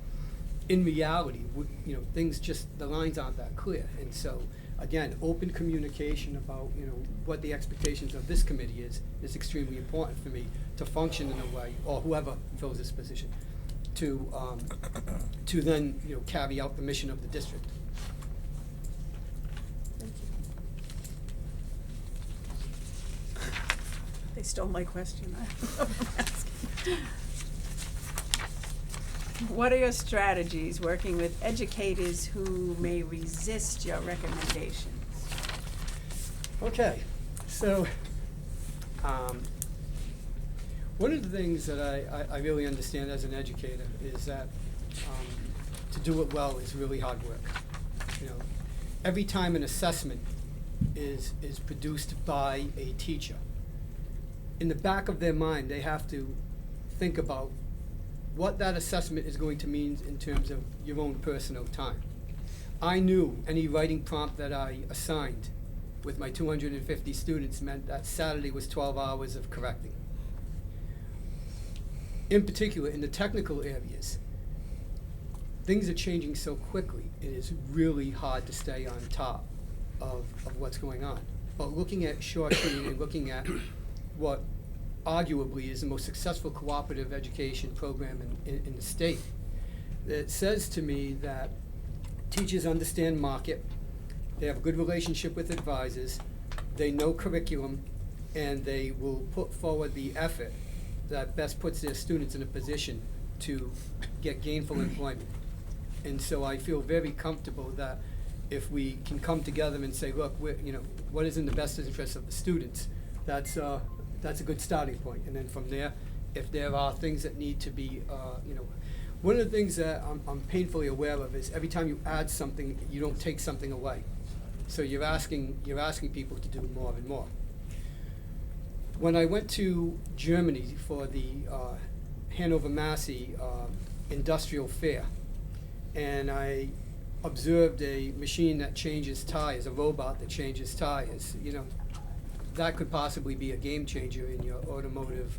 in reality, you know, things just, the lines aren't that clear. And so, again, open communication about, you know, what the expectations of this committee is extremely important for me to function in a way, or whoever fills this position, to then, you know, carry out the mission of the district. They stole my question. What are your strategies working with educators who may resist your recommendations? Okay, so one of the things that I really understand as an educator is that to do it well is really hard work. You know, every time an assessment is produced by a teacher, in the back of their mind, they have to think about what that assessment is going to mean in terms of your own personal time. I knew any writing prompt that I assigned with my 250 students meant that Saturday was 12 hours of correcting. In particular, in the technical areas, things are changing so quickly, it is really hard to stay on top of what's going on. But looking at Shawsheen and looking at what arguably is the most successful cooperative education program in the state, it says to me that teachers understand market, they have a good relationship with advisors, they know curriculum, and they will put forward the effort that best puts their students in a position to get gainful employment. And so I feel very comfortable that if we can come together and say, look, you know, what is in the best interest of the students, that's a good starting point. And then from there, if there are things that need to be, you know, one of the things that I'm painfully aware of is every time you add something, you don't take something away. So you're asking people to do more and more. When I went to Germany for the Hannover Massey Industrial Fair, and I observed a machine that changes tires, a robot that changes tires, you know, that could possibly be a game changer in your automotive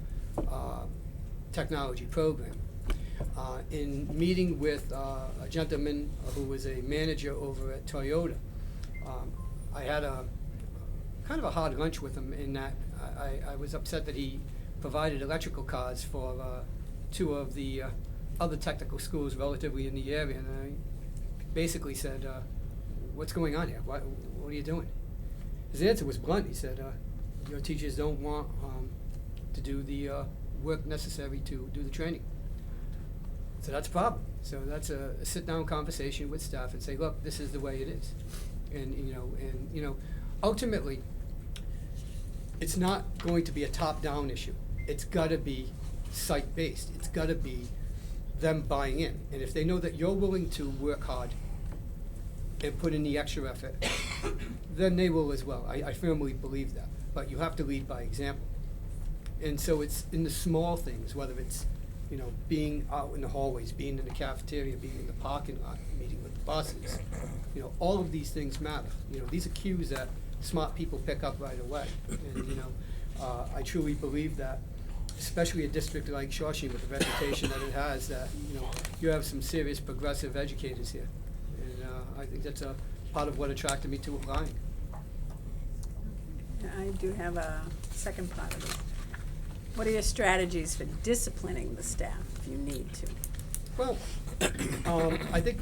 technology program. In meeting with a gentleman who was a manager over at Toyota, I had a kind of a hard lunch with him in that I was upset that he provided electrical cars for two of the other technical schools relatively in the area, and I basically said, what's going on here? What are you doing? His answer was blunt. He said, your teachers don't want to do the work necessary to do the training. So that's a problem. So that's a sit-down conversation with staff and say, look, this is the way it is. And you know, ultimately, it's not going to be a top-down issue. It's gotta be site-based. It's gotta be them buying in. And if they know that you're willing to work hard and put in the extra effort, then they will as well. I firmly believe that. But you have to lead by example. And so it's in the small things, whether it's, you know, being out in the hallways, being in the cafeteria, being in the parking lot, meeting with the buses. You know, all of these things matter. You know, these are cues that smart people pick up right away. And, you know, I truly believe that, especially a district like Shawsheen with the reputation that it has, that, you know, you have some serious progressive educators here. And I think that's a part of what attracted me to applying. I do have a second part of it. What are your strategies for disciplining the staff if you need to? Well, I think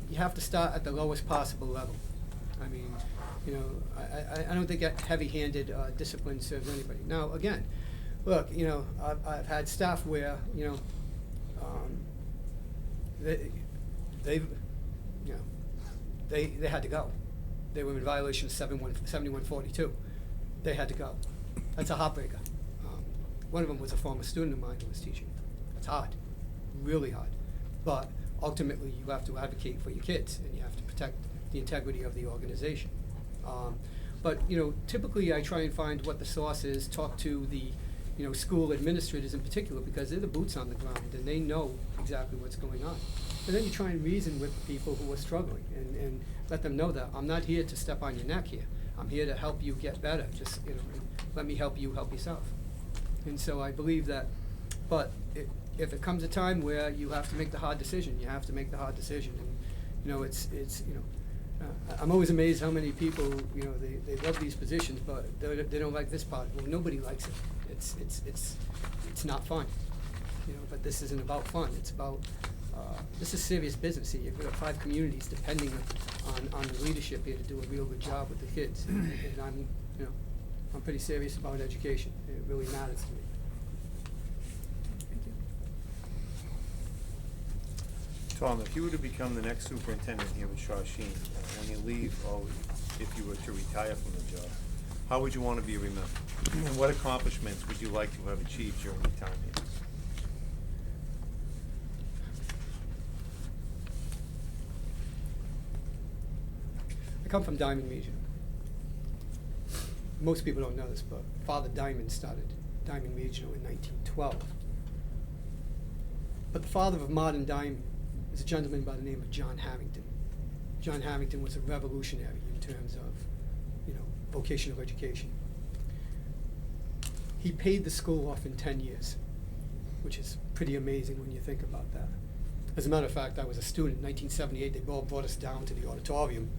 you have to start at the lowest possible level. I mean, you know, I don't think heavy-handed discipline serves anybody. Now, again, look, you know, I've had staff where, you know, they had to go. They were in violation of 7142. They had to go. That's a heartbreaker. One of them was a former student of mine who was teaching. It's hard, really hard. But ultimately, you have to advocate for your kids, and you have to protect the integrity of the organization. But, you know, typically I try and find what the source is, talk to the, you know, school administrators in particular, because they're the boots on the ground, and they know exactly what's going on. And then you try and reason with the people who are struggling, and let them know that I'm not here to step on your neck here. I'm here to help you get better. Just, you know, let me help you help yourself. And so I believe that, but if it comes a time where you have to make the hard decision, you have to make the hard decision. And, you know, it's you know, I'm always amazed how many people, you know, they love these positions, but they don't like this part. Well, nobody likes it. It's not fun, you know, but this isn't about fun. It's about, this is serious business here. You've got 5 communities depending on the leadership here to do a real good job with the kids. And I'm, you know, I'm pretty serious about education. It really matters to me. Tom, if you were to become the next superintendent here with Shawsheen, when you leave, or if you were to retire from the job, how would you want to be remembered? And what accomplishments would you like to have achieved during your time here? I come from Diamond Regional. Most people don't know this, but Father Diamond started Diamond Regional in 1912. But the father of modern Diamond is a gentleman by the name of John Harrington. John Harrington was a revolutionary in terms of, you know, vocational education. He paid the school off in 10 years, which is pretty amazing when you think about that. As a matter of fact, I was a student in 1978. They all brought us down to the auditorium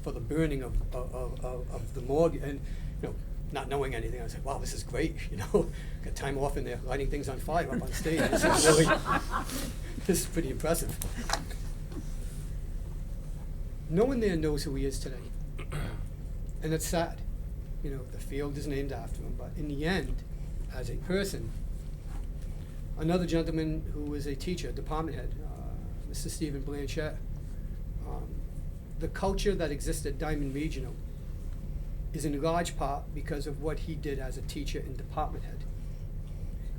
for the burning of the morgue, and, you know, not knowing anything, I was like, wow, this is great, you know, got time off in there, lighting things on fire up on stage. This is really, this is pretty impressive. No one there knows who he is today, and it's sad. You know, the field is named after him, but in the end, as a person, another gentleman who was a teacher, department head, Mr. Stephen Blanchett, the culture that existed at Diamond Regional is in large part because of what he did as a teacher and department head.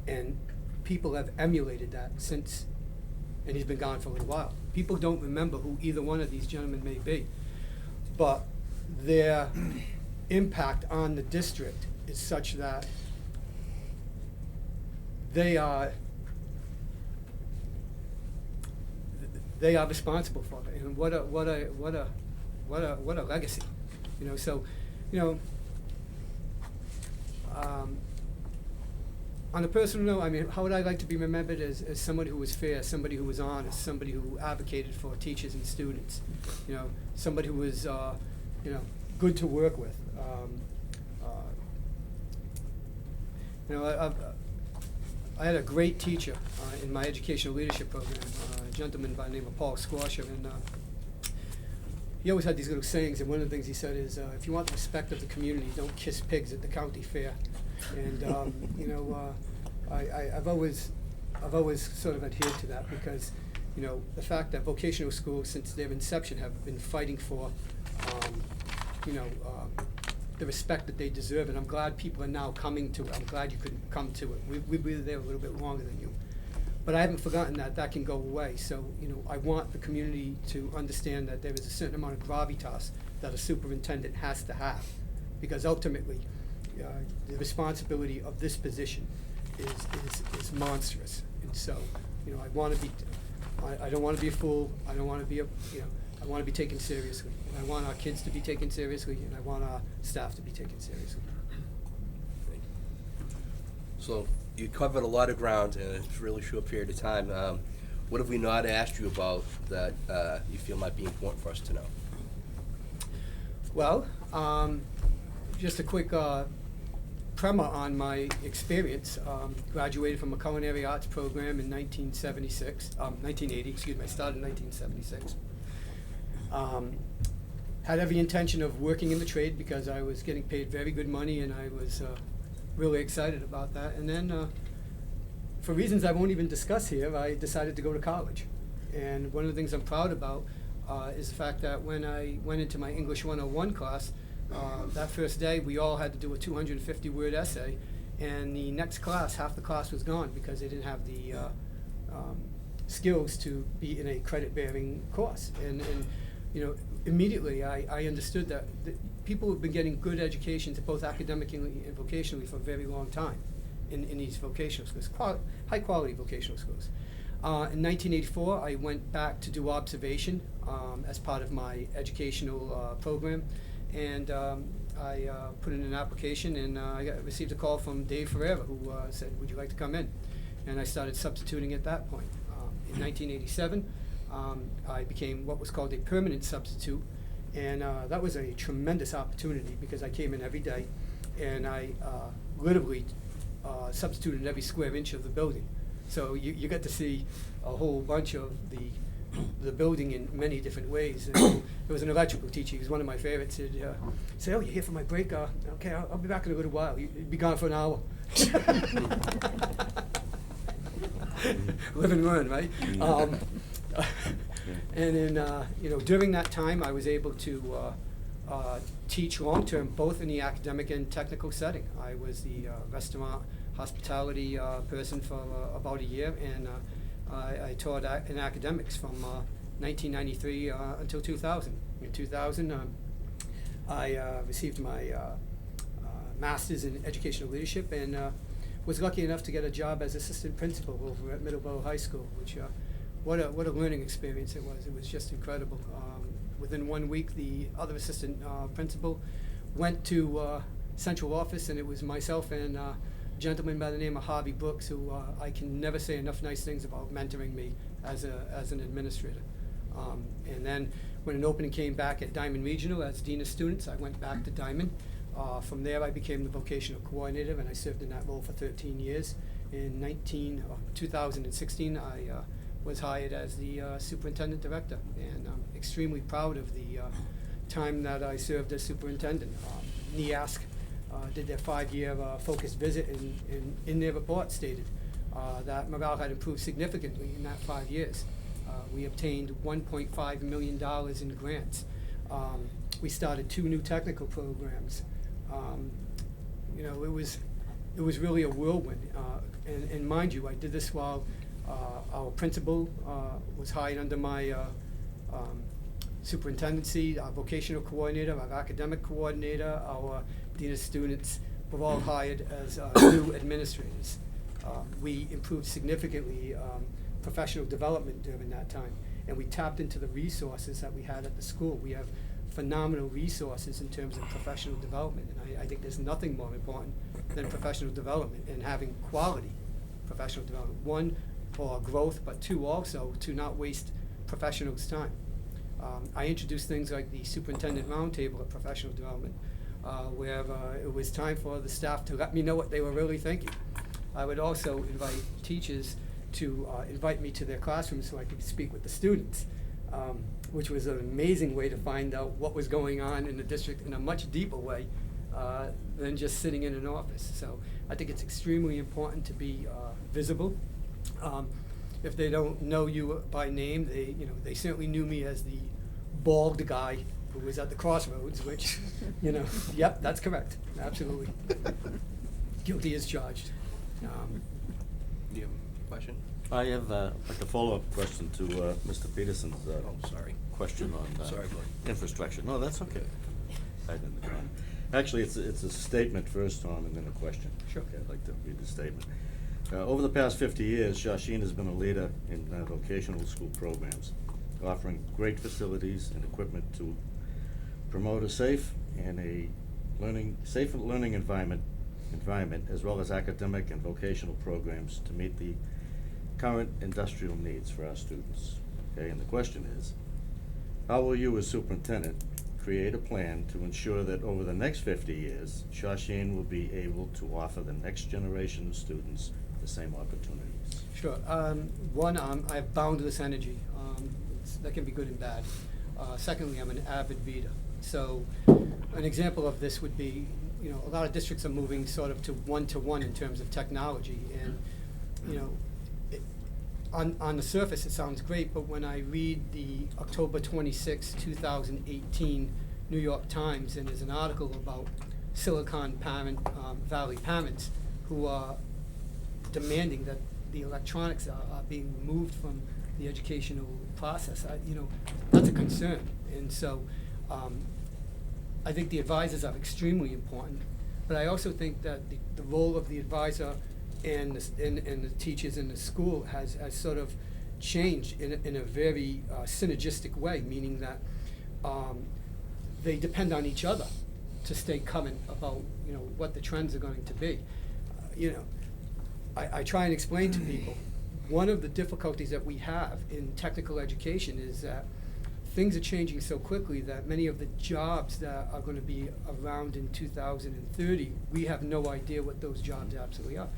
And people have emulated that since, and he's been gone for a little while. People don't remember who either one of these gentlemen may be, but their impact on the district is such that they are responsible for it. And what a legacy, you know. So, you know, on a personal note, I mean, how would I like to be remembered as somebody who was fair, somebody who was honest, somebody who advocated for teachers and students, you know, somebody who was, you know, good to work with. You know, I had a great teacher in my educational leadership program, a gentleman by the name of Paul Squasher, and he always had these little sayings, and one of the things he said is, if you want the respect of the community, don't kiss pigs at the county fair. And you know, I've always sort of adhered to that, because, you know, the fact that vocational schools since their inception have been fighting for, you know, the respect that they deserve, and I'm glad people are now coming to it. I'm glad you could come to it. We were there a little bit longer than you. But I haven't forgotten that that can go away. So, I want the community to understand that there is a certain amount of gravitas that a superintendent has to have, because ultimately, the responsibility of this position is monstrous. And so, I want to be, I don't want to be a fool. I don't want to be I want to be taken seriously. And I want our kids to be taken seriously, and I want our staff to be taken seriously. So you covered a lot of ground in a really short period of time. What have we not asked you about that you feel might be important for us to know? Well, just a quick primer on my experience. Graduated from a culinary arts program in 1980, excuse me, I started in 1976. Had every intention of working in the trade because I was getting paid very good money, and I was really excited about that. And then, for reasons I won't even discuss here, I decided to go to college. And one of the things I'm proud about is the fact that when I went into my English 101 class, that first day we all had to do a 250-word essay, and the next class, half the class was gone because they didn't have the skills to be in a credit-bearing course. And immediately I understood that people have been getting good educations, both academically and vocationally, for a very long time in these vocational schools, high-quality vocational schools. In 1984, I went back to do observation as part of my educational program, and I put in an application, and I received a call from Dave Ferreira, who said, "Would you like to come in?" And I started substituting at that point. In 1987, I became what was called a permanent substitute, and that was a tremendous opportunity because I came in every day, and I literally substituted in every square inch of the building. So you get to see a whole bunch of the building in many different ways. And there was an electrical teacher, he was one of my favorites, said, "Oh, you're here for my break? Okay, I'll be back in a little while. You'll be gone for an hour." Live and learn, right? And then, during that time, I was able to teach long-term, both in the academic and technical setting. I was the restaurant hospitality person for about a year, and I taught in academics from 1993 until 2000. In 2000, I received my master's in educational leadership, and was lucky enough to get a job as assistant principal over at Middleborough High School, which what a learning experience it was. It was just incredible. Within 1 week, the other assistant principal went to central office, and it was myself and a gentleman by the name of Harvey Brooks, who I can never say enough nice things about mentoring me as an administrator. And then when an opening came back at Diamond Regional as Dean of Students, I went back to Diamond. From there, I became the vocational coordinator, and I served in that role for 13 years. In 2016, I was hired as the superintendent director, and I'm extremely proud of the time that I served as superintendent. NEASC did their 5-year focused visit, and in their report stated that morale had improved significantly in that 5 years. We obtained $1.5 million in grants. We started 2 new technical programs. It was really a whirlwind. And mind you, I did this while our principal was hired under my superintendency, our vocational coordinator, our academic coordinator, our dean of students were all hired as new administrators. We improved significantly professional development during that time, and we tapped into the resources that we had at the school. We have phenomenal resources in terms of professional development, and I think there's nothing more important than professional development and having quality professional development. 1, for growth, but 2, also to not waste professionals' time. I introduced things like the superintendent roundtable of professional development, where it was time for the staff to let me know what they were really thinking. I would also invite teachers to invite me to their classrooms so I could speak with the students, which was an amazing way to find out what was going on in the district in a much deeper way than just sitting in an office. So I think it's extremely important to be visible. If they don't know you by name, they certainly knew me as the bald guy who was at the crossroads, which, you know, yep, that's correct, absolutely. Guilty as charged. Do you have a question? I have like a follow-up question to Mr. Peterson's Oh, sorry. question on Sorry, Gordon. infrastructure. No, that's okay. I didn't know. Actually, it's a statement first, Tom, and then a question. Sure. Okay, I'd like to read the statement. Over the past 50 years, Shawsheen has been a leader in vocational school programs, offering great facilities and equipment to promote a safe learning environment, as well as academic and vocational programs to meet the current industrial needs for our students. Okay, and the question is, how will you as superintendent create a plan to ensure that over the next 50 years, Shawsheen will be able to offer the next generation of students the same opportunities? Sure. One, I have boundless energy. That can be good and bad. Secondly, I'm an avid reader. So an example of this would be, you know, a lot of districts are moving sort of to one in terms of technology. And, you know, on the surface it sounds great, but when I read the October 26, 2018 New York Times, and there's an article about Silicon Valley parents who are demanding that the electronics are being removed from the educational process, you know, that's a concern. And so I think the advisors are extremely important, but I also think that the role of the advisor and the teachers in the school has sort of changed in a very synergistic way, meaning that they depend on each other to stay current about, you know, what the trends are going to be. You know, I try and explain to people, one of the difficulties that we have in technical education is that things are changing so quickly that many of the jobs that are going to be around in 2030, we have no idea what those jobs absolutely are.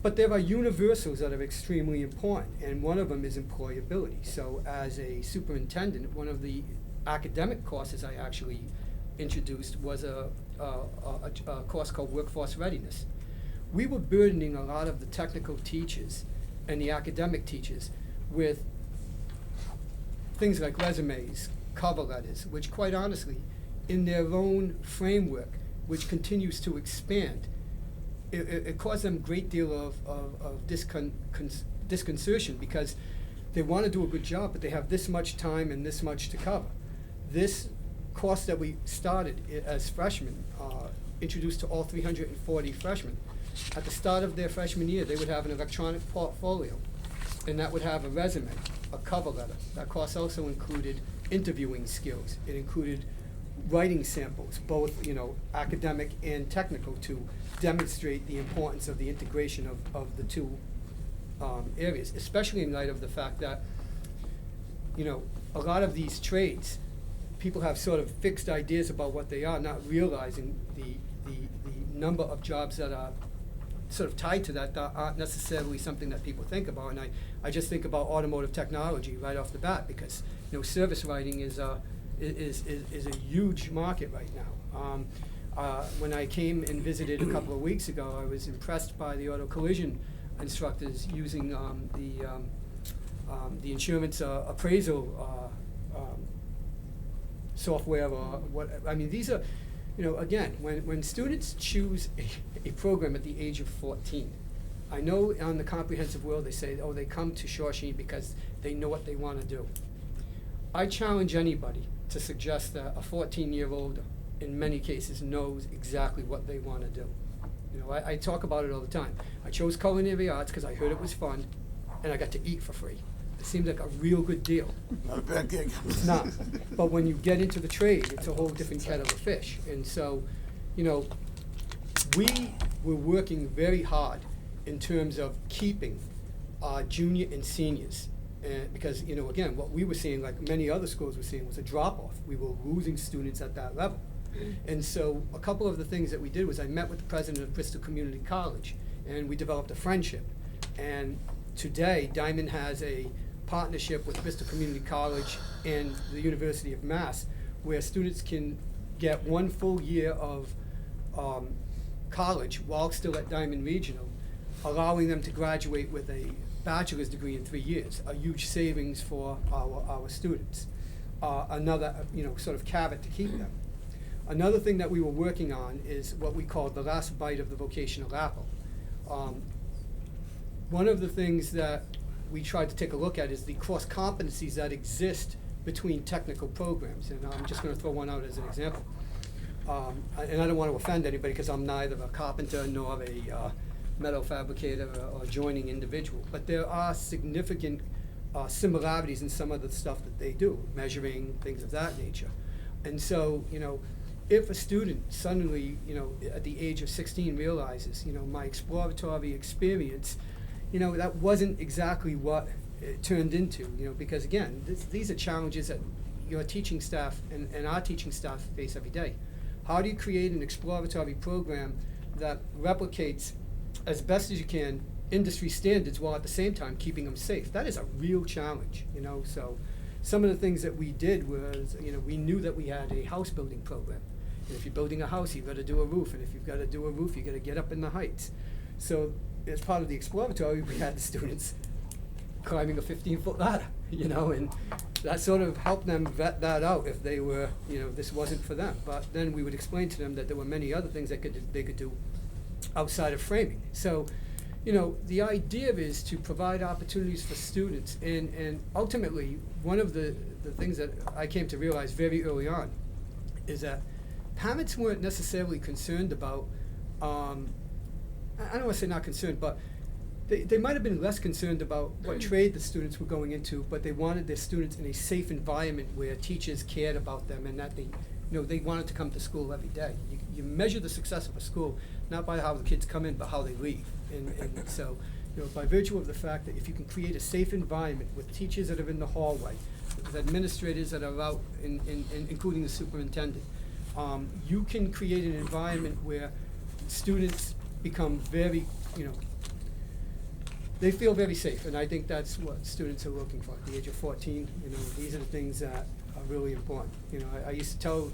But there are universals that are extremely important, and one of them is employability. So as a superintendent, one of the academic courses I actually introduced was a course called Workforce Readiness. We were burdening a lot of the technical teachers and the academic teachers with things like resumes, cover letters, which quite honestly, in their own framework, which continues to expand, it caused them a great deal of disconcertion, because they want to do a good job, but they have this much time and this much to cover. This course that we started as freshmen, introduced to all 340 freshmen, at the start of their freshman year, they would have an electronic portfolio, and that would have a resume, a cover letter. That course also included interviewing skills. It included writing samples, both, you know, academic and technical, to demonstrate the importance of the integration of the two areas, especially in light of the fact that, you know, a lot of these trades, people have sort of fixed ideas about what they are, not realizing the number of jobs that are sort of tied to that aren't necessarily something that people think about. And I just think about automotive technology right off the bat, because, you know, service writing is a huge market right now. When I came and visited a couple of weeks ago, I was impressed by the auto collision instructors using the insurance appraisal software, or what. I mean, these are, you know, again, when students choose a program at the age of 14, I know on the comprehensive world they say, oh, they come to Shawsheen because they know what they want to do. I challenge anybody to suggest that a 14-year-old in many cases knows exactly what they want to do. You know, I talk about it all the time. I chose culinary arts because I heard it was fun, and I got to eat for free. It seemed like a real good deal. Not a bad gig. It's not. But when you get into the trade, it's a whole different kettle of fish. And so, you know, we were working very hard in terms of keeping our junior and seniors. Because, you know, again, what we were seeing, like many other schools were seeing, was a drop-off. We were losing students at that level. And so a couple of the things that we did was I met with the president of Bristol Community College, and we developed a friendship. And today, Diamond has a partnership with Bristol Community College and the University of Mass, where students can get 1 full year of college while still at Diamond Regional, allowing them to graduate with a bachelor's degree in 3 years, a huge savings for our students. another, sort of carrot to keep them. Another thing that we were working on is what we call the last bite of the vocational apple. One of the things that we tried to take a look at is the cross competencies that exist between technical programs, and I'm just going to throw one out as an example. And I don't want to offend anybody because I'm neither a carpenter nor a metal fabricator or joining individual, but there are significant similarities in some of the stuff that they do, measuring, things of that nature. And so, if a student suddenly, at the age of 16 realizes, my exploratory experience, that wasn't exactly what it turned into, because again, these are challenges that your teaching staff and our teaching staff face every day. How do you create an exploratory program that replicates as best as you can industry standards while at the same time keeping them safe? That is a real challenge, so some of the things that we did was, we knew that we had a house building program. And if you're building a house, you've got to do a roof, and if you've got to do a roof, you've got to get up in the heights. So as part of the exploratory, we had the students climbing a 15-foot ladder, and that sort of helped them vet that out if they were, this wasn't for them. But then we would explain to them that there were many other things they could do outside of framing. So, the idea is to provide opportunities for students, and ultimately, one of the things that I came to realize very early on is that parents weren't necessarily concerned about, I don't want to say not concerned, but they might have been less concerned about what trade the students were going into, but they wanted their students in a safe environment where teachers cared about them and that they wanted to come to school every day. You measure the success of a school not by how the kids come in, but how they leave. And so, by virtue of the fact that if you can create a safe environment with teachers that are in the hallway, with administrators that are out, including the superintendent, you can create an environment where students become very, they feel very safe, and I think that's what students are looking for at the age of 14. These are the things that are really important. I used to tell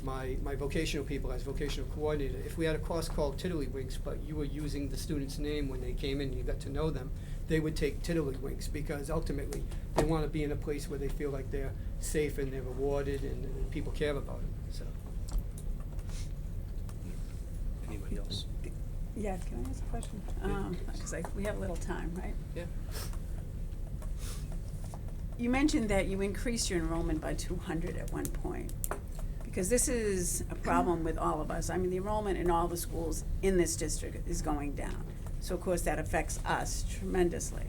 my vocational people, as vocational coordinator, if we had a course called Tiddlywinks, but you were using the student's name when they came in and you got to know them, they would take Tiddlywinks, because ultimately they want to be in a place where they feel like they're safe and they're rewarded and people care about them. So. Anybody else? Yeah, can I ask a question? Because we have a little time, right? Yeah. You mentioned that you increased your enrollment by 200 at one point, because this is a problem with all of us. I mean, the enrollment in all the schools in this district is going down. So of course that affects us tremendously.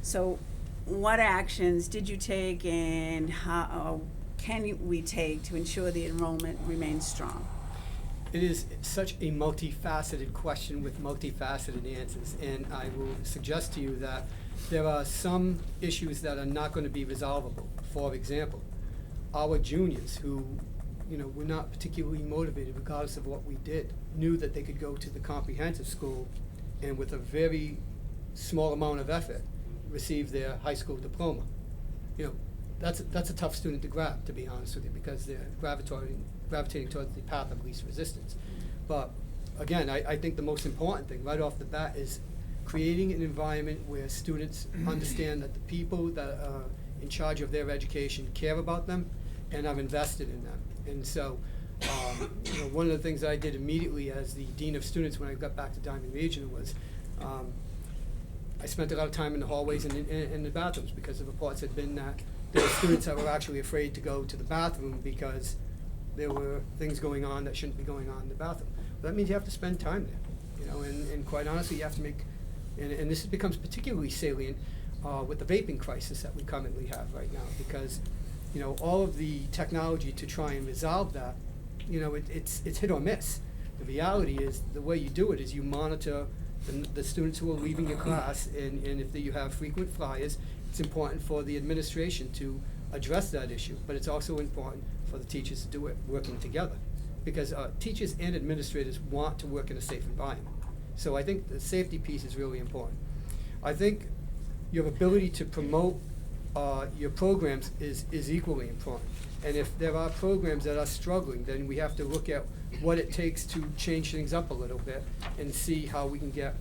So what actions did you take, and how can we take to ensure the enrollment remains strong? It is such a multifaceted question with multifaceted answers, and I will suggest to you that there are some issues that are not going to be resolvable. For example, our juniors who, were not particularly motivated regardless of what we did, knew that they could go to the comprehensive school and with a very small amount of effort receive their high school diploma. That's a tough student to grab, to be honest with you, because they're gravitating towards the path of least resistance. But again, I think the most important thing right off the bat is creating an environment where students understand that the people that are in charge of their education care about them and are invested in them. And so, one of the things I did immediately as the Dean of Students when I got back to Diamond Regional was I spent a lot of time in the hallways and in the bathrooms, because the reports had been that there were students that were actually afraid to go to the bathroom because there were things going on that shouldn't be going on in the bathroom. But that means you have to spend time there, and quite honestly, you have to make, and this becomes particularly salient with the vaping crisis that we currently have right now, because, all of the technology to try and resolve that, it's hit or miss. The reality is the way you do it is you monitor the students who are leaving your class, and if you have frequent flyers, it's important for the administration to address that issue, but it's also important for the teachers to do it working together, because teachers and administrators want to work in a safe environment. So I think the safety piece is really important. I think your ability to promote your programs is equally important. And if there are programs that are struggling, then we have to look at what it takes to change things up a little bit and see how we can get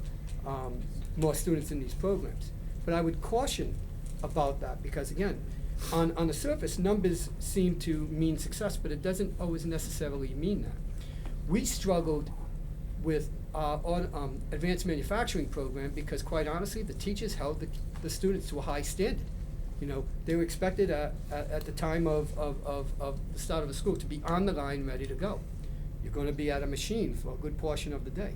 more students in these programs. But I would caution about that, because again, On the surface, numbers seem to mean success, but it doesn't always necessarily mean that. We struggled with our advanced manufacturing program because, quite honestly, the teachers held the students to a high standard. You know, they were expected at the time of the start of the school to be on the line, ready to go. You're going to be at a machine for a good portion of the day.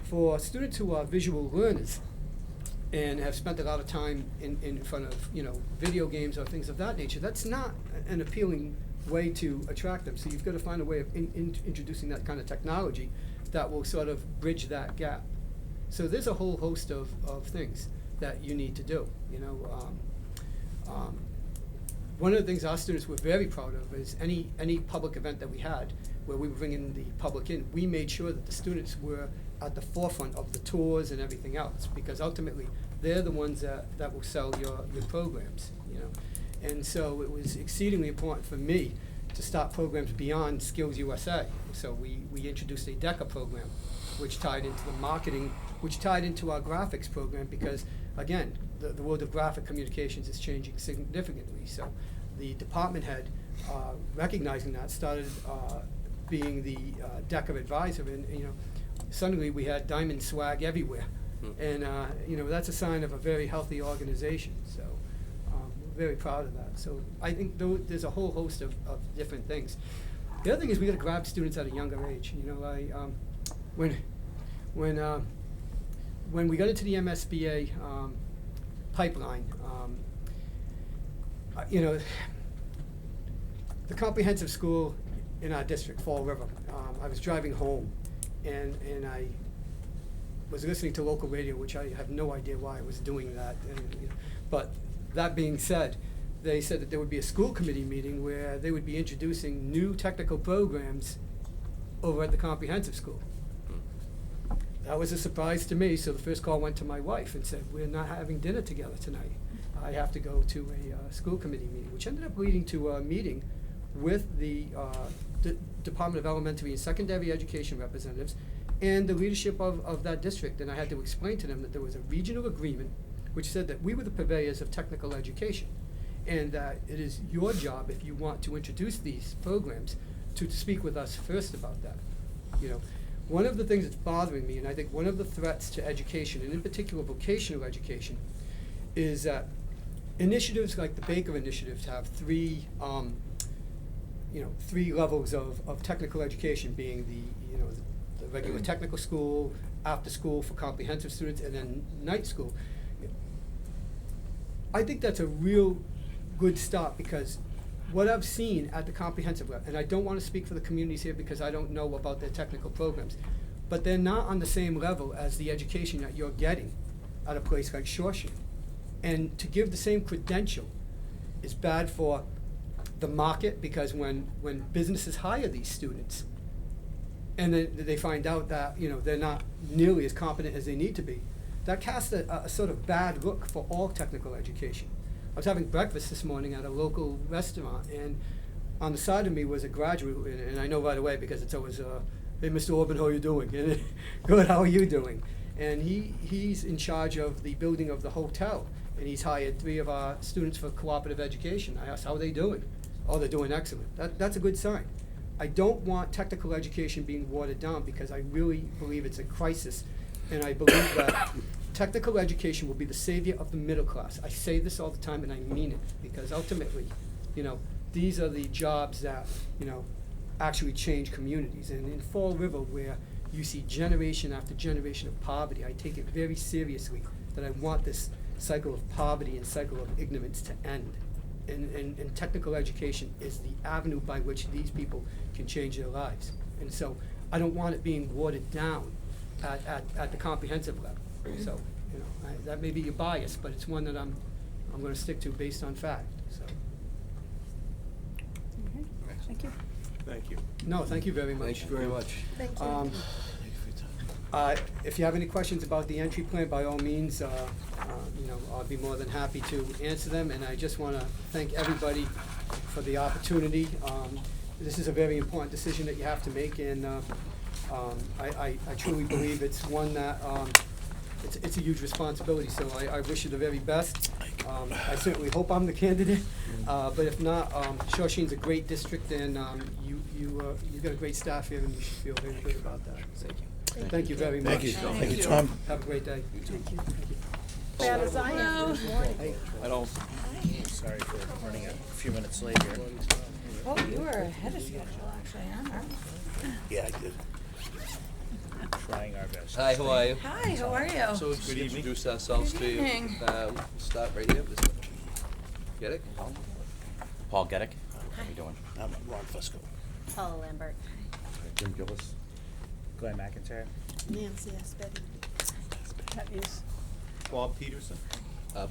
For students who are visual learners and have spent a lot of time in front of, you know, video games or things of that nature, that's not an appealing way to attract them. So you've got to find a way of introducing that kind of technology that will sort of bridge that gap. So there's a whole host of things that you need to do, you know. One of the things our students were very proud of is any public event that we had where we were bringing the public in, we made sure that the students were at the forefront of the tours and everything else, because ultimately they're the ones that will sell your programs, you know. And so it was exceedingly important for me to start programs beyond Skills USA. So we introduced a DECA program, which tied into the marketing, which tied into our graphics program, because again, the world of graphic communications is changing significantly. So the department head, recognizing that, started being the DECA advisor, and you know, suddenly we had diamond swag everywhere. And you know, that's a sign of a very healthy organization. So we're very proud of that. So I think there's a whole host of different things. The other thing is we got to grab students at a younger age. You know, when we got into the MSBA pipeline, you know, the comprehensive school in our district, Fall River, I was driving home and I was listening to local radio, which I have no idea why I was doing that. And, you know, but that being said, they said that there would be a school committee meeting where they would be introducing new technical programs over at the comprehensive school. That was a surprise to me, so the first call went to my wife and said, we're not having dinner together tonight. I have to go to a school committee meeting, which ended up leading to a meeting with the Department of Elementary and Secondary Education representatives and the leadership of that district. And I had to explain to them that there was a regional agreement which said that we were the purveyors of technical education, and that it is your job, if you want to introduce these programs, to speak with us first about that. You know, one of the things that's bothering me, and I think one of the threats to education, and in particular vocational education, is that initiatives like the Baker initiatives have three levels of technical education, being the regular technical school, after school for comprehensive students, and then night school. I think that's a real good start, because what I've seen at the comprehensive level, and I don't want to speak for the communities here because I don't know about their technical programs, but they're not on the same level as the education that you're getting at a place like Shawsheen. And to give the same credential is bad for the market, because when businesses hire these students and then they find out that, you know, they're not nearly as competent as they need to be, that casts a sort of bad look for all technical education. I was having breakfast this morning at a local restaurant, and on the side of me was a graduate, and I know right away because it's always, hey, Mr. Orban, how are you doing? And, good, how are you doing? And he's in charge of the building of the hotel, and he's hired 3 of our students for cooperative education. I asked, how are they doing? Oh, they're doing excellent. That's a good sign. I don't want technical education being watered down, because I really believe it's a crisis, and I believe that technical education will be the savior of the middle class. I say this all the time, and I mean it, because ultimately, you know, these are the jobs that, you know, actually change communities. And in Fall River, where you see generation after generation of poverty, I take it very seriously that I want this cycle of poverty and cycle of ignorance to end. And technical education is the avenue by which these people can change their lives. And so I don't want it being watered down at the comprehensive level. So, you know, that may be a bias, but it's one that I'm going to stick to based on fact. So. Okay. Thank you. Thank you. No, thank you very much. Thank you very much. Thank you. If you have any questions about the entry plan, by all means, you know, I'll be more than happy to answer them. And I just want to thank everybody for the opportunity. This is a very important decision that you have to make, and I truly believe it's one that it's a huge responsibility. So I wish you the very best. I certainly hope I'm the candidate, but if not, Shawsheen's a great district, and you've got a great staff here, and you should feel very good about that. Thank you. Thank you very much. Thank you. Thank you, Tom. Have a great day. Thank you. Bad as I am this morning. I don't. Sorry for running a few minutes late here. Oh, you were ahead of schedule, actually, aren't you? Yeah, I did. Trying our best. Hi, how are you? Hi, how are you? So just introduce ourselves Good to you. evening. We'll start right here. Get it? Paul Geddick. How you doing? I'm Ron Fusco. Paula Lambert. Jim Gillis. Glenn McIntyre. Nancy Aspetti. That is. Bob Peterson.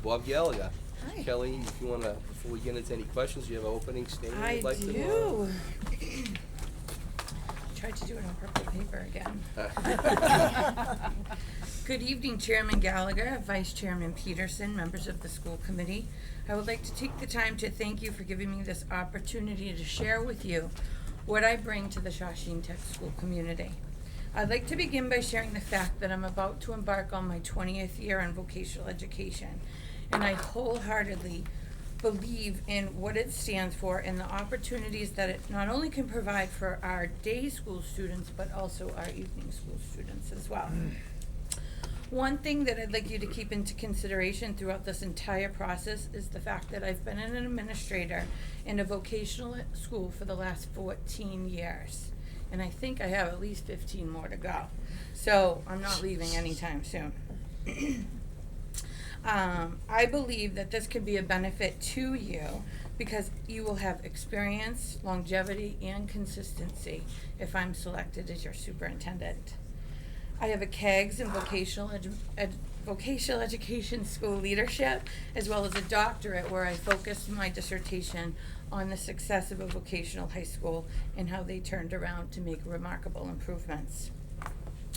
Bob Gallagher. Hi. Kelly, if you want to, before we get into any questions, do you have an opening statement I you'd like to? do. Tried to do it on purple paper again. Good evening, Chairman Gallagher, Vice Chairman Peterson, members of the school committee. I would like to take the time to thank you for giving me this opportunity to share with you what I bring to the Shawsheen Tech school community. I'd like to begin by sharing the fact that I'm about to embark on my 20th year in vocational education, and I wholeheartedly believe in what it stands for and the opportunities that it not only can provide for our day school students, but also our evening school students as well. One thing that I'd like you to keep into consideration throughout this entire process is the fact that I've been an administrator in a vocational school for the last 14 years. And I think I have at least 15 more to go. So I'm not leaving anytime soon. I believe that this could be a benefit to you because you will have experience, longevity, and consistency if I'm selected as your superintendent. I have a CAGS in vocational education school leadership, as well as a doctorate where I focused my dissertation on the success of a vocational high school and how they turned around to make remarkable improvements.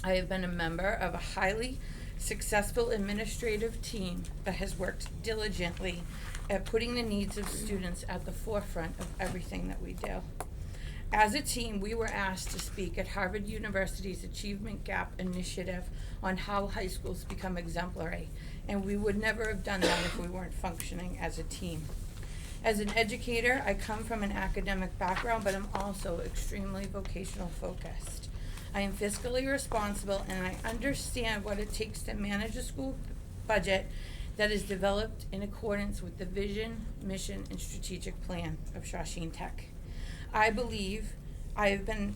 I have been a member of a highly successful administrative team that has worked diligently at putting the needs of students at the forefront of everything that we do. As a team, we were asked to speak at Harvard University's Achievement Gap Initiative on how high schools become exemplary, and we would never have done that if we weren't functioning as a team. As an educator, I come from an academic background, but I'm also extremely vocational focused. I am fiscally responsible, and I understand what it takes to manage a school budget that is developed in accordance with the vision, mission, and strategic plan of Shawsheen Tech. I have been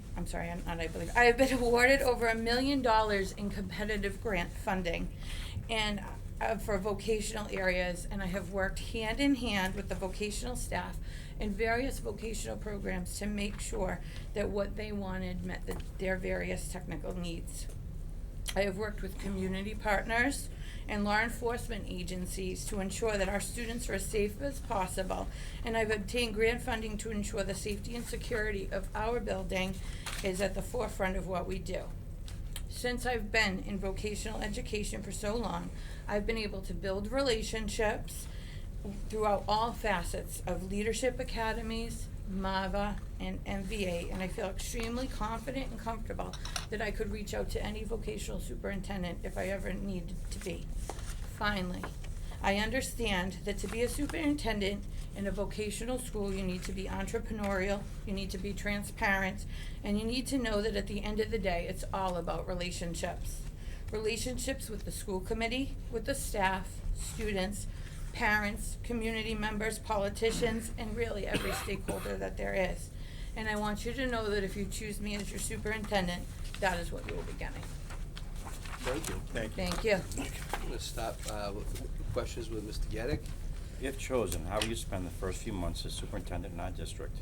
awarded over $1 million in competitive grant funding and for vocational areas, and I have worked hand in hand with the vocational staff in various vocational programs to make sure that what they wanted met their various technical needs. I have worked with community partners and law enforcement agencies to ensure that our students are as safe as possible, and I've obtained grant funding to ensure the safety and security of our building is at the forefront of what we do. Since I've been in vocational education for so long, I've been able to build relationships throughout all facets of leadership academies, MAVA, and MVA, and I feel extremely confident and comfortable that I could reach out to any vocational superintendent if I ever needed to be. Finally, I understand that to be a superintendent in a vocational school, you need to be entrepreneurial, you need to be transparent, and you need to know that at the end of the day, it's all about relationships. Relationships with the school committee, with the staff, students, parents, community members, politicians, and really every stakeholder that there is. And I want you to know that if you choose me as your superintendent, that is what you will be getting. Thank you. Thank you. Thank you. I'm going to start with questions with Mr. Geddick. If chosen, how will you spend the first few months as superintendent in our district?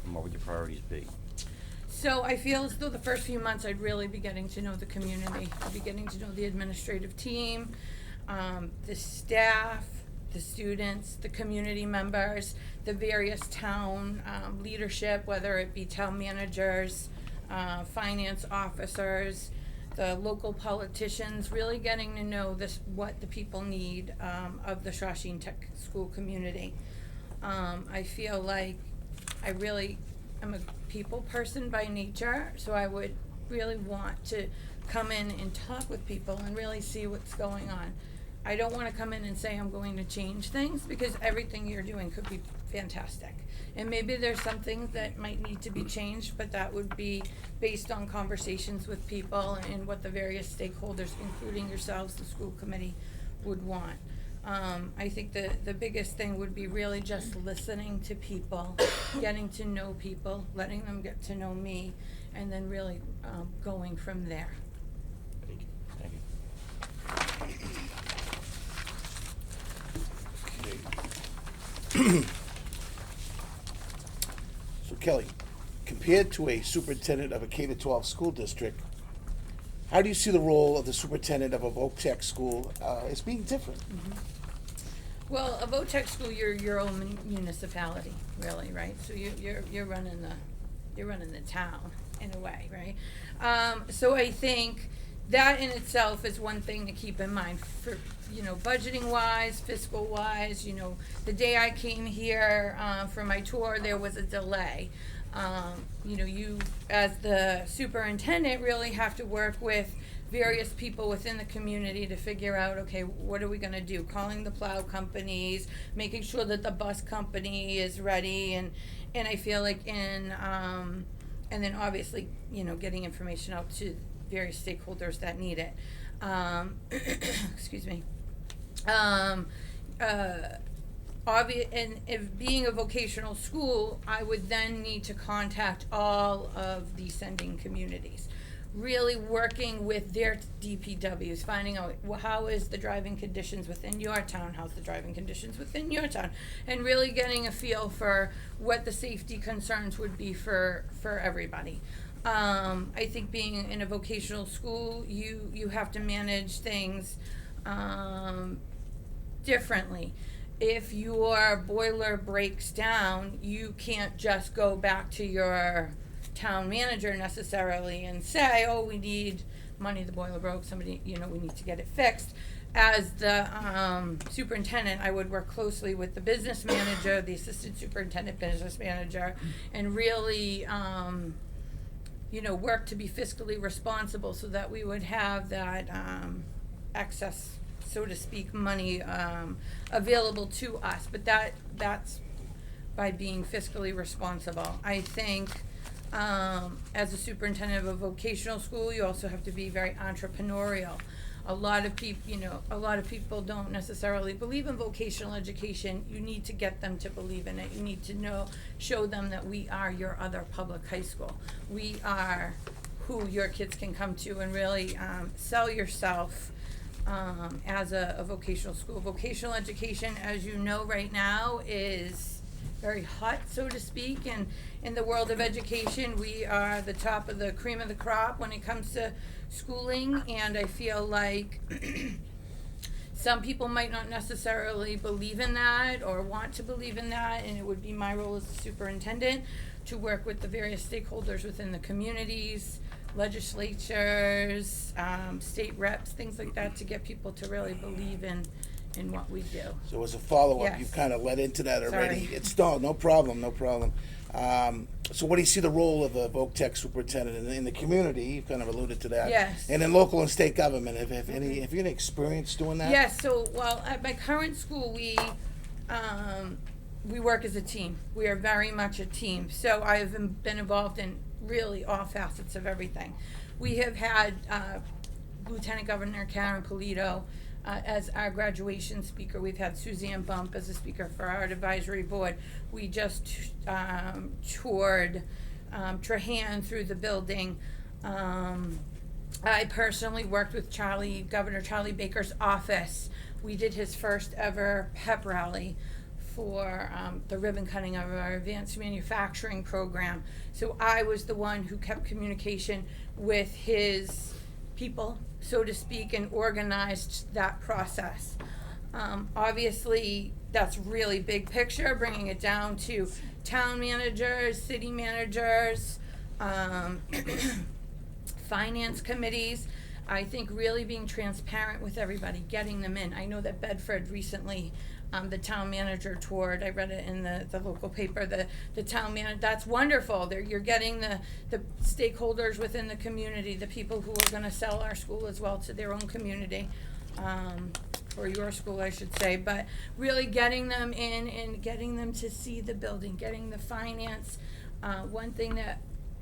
And what would your priorities be? So I feel as though the first few months I'd really be getting to know the community. I'd be getting to know the administrative team, the staff, the students, the community members, the various town leadership, whether it be town managers, finance officers, the local politicians, really getting to know what the people need of the Shawsheen Tech school community. I feel like I really am a people person by nature, so I would really want to come in and talk with people and really see what's going on. I don't wanna come in and say I'm going to change things, because everything you're doing could be fantastic. And maybe there's some things that might need to be changed, but that would be based on conversations with people and what the various stakeholders, including yourselves, the school committee, would want. I think the biggest thing would be really just listening to people, getting to know people, letting them get to know me, and then really going from there. Thank you. Thank you. So Kelly, compared to a superintendent of a K-12 school district, how do you see the role of the superintendent of a VOTEC school as being different? Well, a VOTEC school, you're your own municipality, really, right? So you're running the town in a way, right? So I think that in itself is one thing to keep in mind for, budgeting wise, fiscal wise. The day I came here for my tour, there was a delay. You as the superintendent really have to work with various people within the community to figure out, okay, what are we gonna do? Calling the plow companies, making sure that the bus company is ready, and I feel like and then obviously, getting information out to various stakeholders that need it. Excuse me. And if being a vocational school, I would then need to contact all of the sending communities. Really working with their DPWs, finding out how is the driving conditions within your town, how's the driving conditions within your town, and really getting a feel for what the safety concerns would be for everybody. I think being in a vocational school, you have to manage things differently. If your boiler breaks down, you can't just go back to your town manager necessarily and say, oh, we need money, the boiler broke, somebody, we need to get it fixed. As the superintendent, I would work closely with the business manager, the assistant superintendent, business manager, and really, work to be fiscally responsible so that we would have that excess, so to speak, money available to us. But that's by being fiscally responsible. I think as a superintendent of a vocational school, you also have to be very entrepreneurial. A lot of people don't necessarily believe in vocational education. You need to get them to believe in it. You need to show them that we are your other public high school. We are who your kids can come to, and really sell yourself as a vocational school. Vocational education, as you know right now, is very hot, so to speak, and in the world of education, we are the top of the cream of the crop when it comes to schooling, and I feel like some people might not necessarily believe in that or want to believe in that, and it would be my role as the superintendent to work with the various stakeholders within the communities, legislatures, state reps, things like that, to get people to really believe in what we do. So as a follow-up, Yes. you've kind of led into that already. Sorry. It's no problem. So what do you see the role of a VOTEC superintendent in the community? You've kind of alluded to that. Yes. And in local and state government, have you any experience doing that? Yes, so, at my current school, we work as a team. We are very much a team. So I've been involved in really all facets of everything. We have had Lieutenant Governor Karen Polito as our graduation speaker. We've had Suzanne Bump as a speaker for our advisory board. We just toured Trahan through the building. I personally worked with Governor Charlie Baker's office. We did his first ever pep rally for the ribbon cutting of our advanced manufacturing program. So I was the one who kept communication with his people, so to speak, and organized that process. Obviously, that's really big picture, bringing it down to town managers, city managers, finance committees. I think really being transparent with everybody, getting them in. I know that Bedford recently, the town manager toured, I read it in the local paper, the town manager, that's wonderful. You're getting the stakeholders within the community, the people who are gonna sell our school as well to their own community. or your school, I should say, but really getting them in and getting them to see the building, getting the finance. One thing that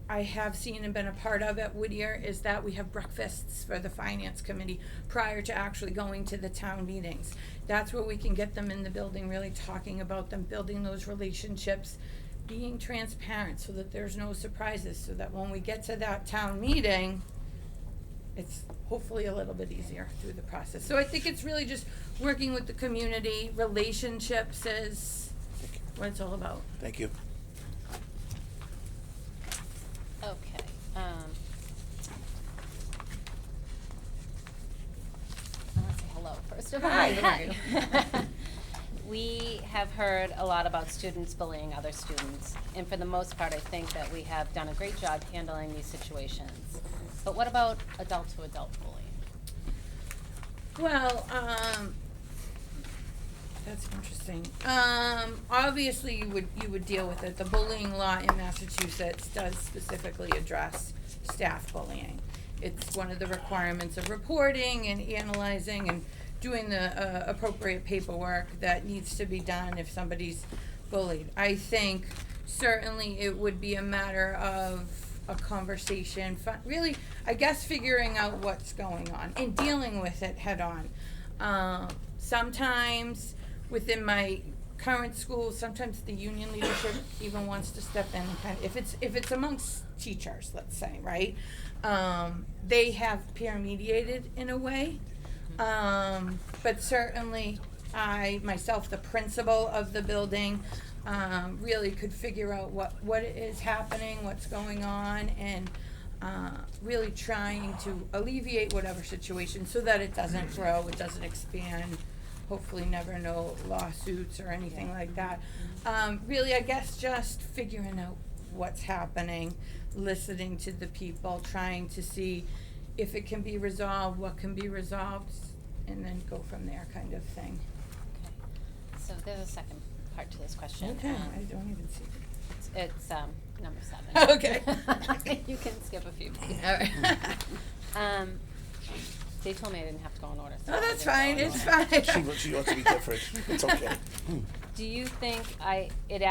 I have seen and been a part of at Whittier is that we have breakfasts for the finance committee prior to actually going to the town meetings. That's where we can get them in the building, really talking about them, building those relationships, being transparent so that there's no surprises, so that when we get to that town meeting, it's hopefully a little bit easier through the process. So I think it's really just working with the community. Relationships is what it's all about. Thank you. Okay. Let's say hello first of all. Hi. We have heard a lot about students bullying other students, and for the most part, I think that we have done a great job handling these situations. But what about adult-to-adult bullying? Well, that's interesting. Obviously, you would deal with it. The bullying law in Massachusetts does specifically address staff bullying. It's one of the requirements of reporting and analyzing and doing the appropriate paperwork that needs to be done if somebody's bullied. I think certainly it would be a matter of a conversation, really, I guess, figuring out what's going on and dealing with it head on. Sometimes within my current school, sometimes the union leadership even wants to step in and kind of, if it's amongst teachers, let's say, right? They have peer mediated in a way. But certainly I, myself, the principal of the building, really could figure out what is happening, what's going on, and really trying to alleviate whatever situation so that it doesn't grow, it doesn't expand, hopefully never no lawsuits or anything like that. Really, I guess just figuring out what's happening, listening to the people, trying to see if it can be resolved, what can be resolved, and then go from there kind of thing. Okay. So there's a second part to this question. Okay, I don't even see it. It's number 7. Okay. You can skip a few. All right. They told me I didn't have to go in order. So Oh, that's I didn't fine, go in it's order. fine. She wants to be different. It's okay. Do you think it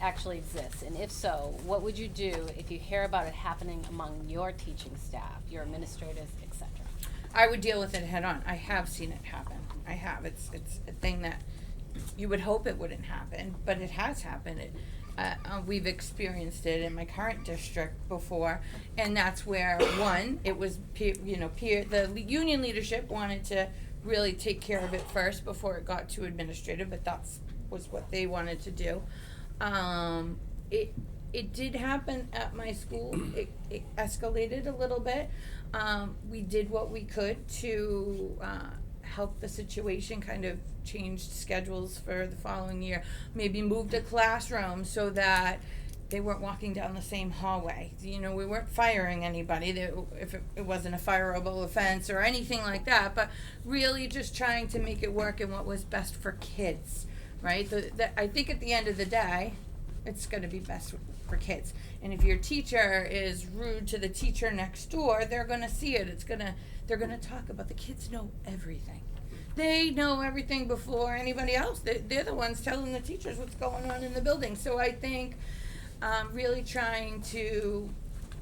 actually exists? And if so, what would you do if you hear about it happening among your teaching staff, your administrators, etc.? I would deal with it head on. I have seen it happen. I have. It's a thing that you would hope it wouldn't happen, but it has happened. We've experienced it in my current district before, and that's where it was the union leadership wanted to really take care of it first before it got too administrative, but was what they wanted to do. It did happen at my school. It escalated a little bit. We did what we could to help the situation, kind of changed schedules for the following year, maybe moved a classroom so that they weren't walking down the same hallway. We weren't firing anybody if it wasn't a fireable offense or anything like that, but really just trying to make it work in what was best for kids, right? I think at the end of the day, it's going to be best for kids. And if your teacher is rude to the teacher next door, they're going to see it. They're going to talk about the kids know everything. They know everything before anybody else. They're the ones telling the teachers what's going on in the building. So I think really trying to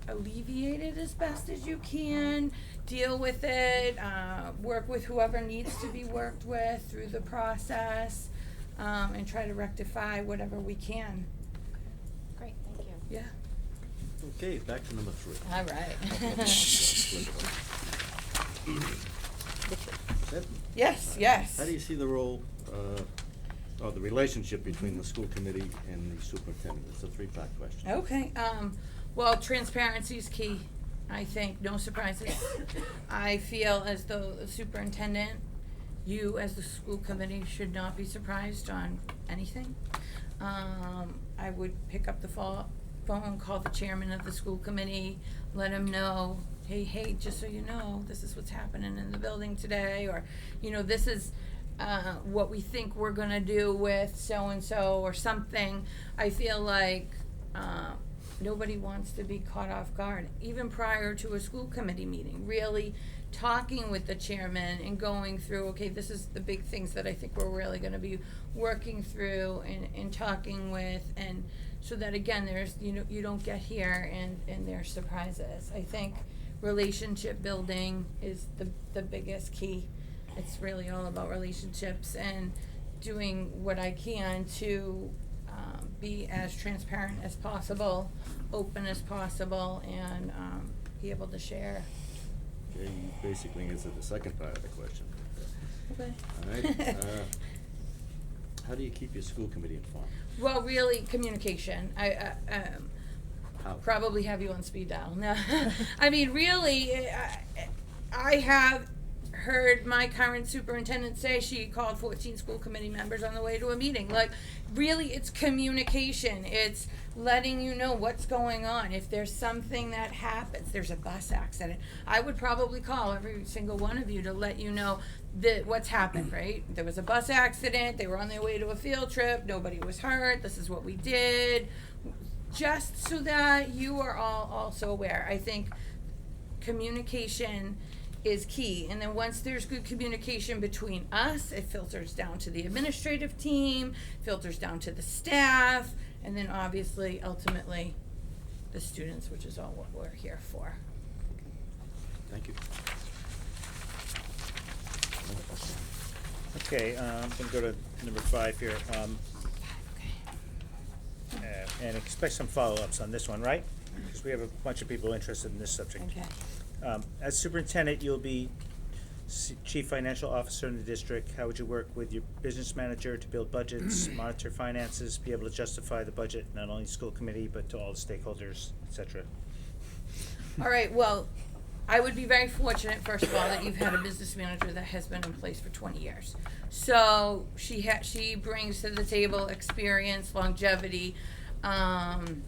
alleviate it as best as you can, deal with it, work with whoever needs to be worked with through the process, and try to rectify whatever we can. Great, thank you. Yeah. Okay, back to number 3. All right. Yes. How do you see the role, or the relationship between the school committee and the superintendent? It's a 3-part question. Okay, well, transparency is key, I think, no surprises. I feel as though the superintendent, you as the school committee should not be surprised on anything. I would pick up the phone, call the chairman of the school committee, let him know, hey, just so you know, this is what's happening in the building today, or, this is what we think we're gonna do with so-and-so or something. I feel like nobody wants to be caught off guard, even prior to a school committee meeting, really talking with the chairman and going through, okay, this is the big things that I think we're really gonna be working through and talking with, and so that again, there's, you don't get here and there's surprises. I think relationship building is the biggest key. It's really all about relationships and doing what I can to be as transparent as possible, open as possible, and be able to share. Okay, you basically answered the second part of the question. Okay. All right. How do you keep your school committee informed? Well, really, communication. How? Probably have you on speed dial. No, I mean, really, I have heard my current superintendent say she called 14 school committee members on the way to a meeting. Like, really, it's communication. It's letting you know what's going on. If there's something that happens, there's a bus accident, I would probably call every single one of you to let you know that what's happened, right? There was a bus accident, they were on their way to a field trip, nobody was hurt, this is what we did, just so that you are all also aware. I think communication is key, and then once there's good communication between us, it filters down to the administrative team, filters down to the staff, and then obviously, ultimately, the students, which is all what we're here for. Thank you. Okay, I'm gonna go to number 5 here. And expect some follow-ups on this one, right? Because we have a bunch of people interested in this subject. Okay. As superintendent, you'll be chief financial officer in the district. How would you work with your business manager to build budgets, monitor finances, be able to justify the budget, not only to school committee, but to all the stakeholders, et cetera? All right, well, I would be very fortunate, first of all, that you've had a business manager that has been in place for 20 years. So she brings to the table experience, longevity, I'm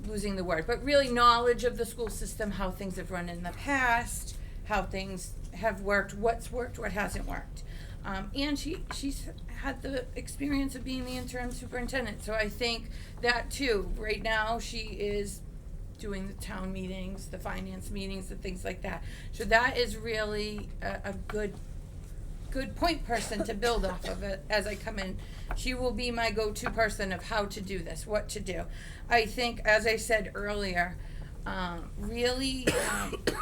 losing the word, but really knowledge of the school system, how things have run in the past, how things have worked, what hasn't worked. And she's had the experience of being the interim superintendent. So I think that too, right now she is doing the town meetings, the finance meetings, and things like that. So that is really a good point person to build off of it as I come in. She will be my go-to person of how to do this, what to do. I think, as I said earlier, really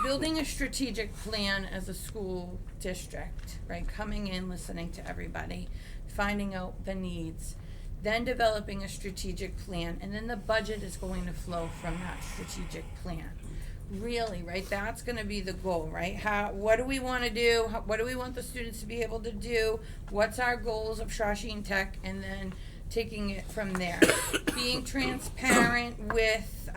building a strategic plan as a school district, right? Coming in, listening to everybody, finding out the needs, then developing a strategic plan, and then the budget is going to flow from that strategic plan. Really, right? That's going to be the goal, right? What do we want to do? What do we want the students to be able to do? What's our goals of Shawsheen Tech? And then taking it from there. Being transparent with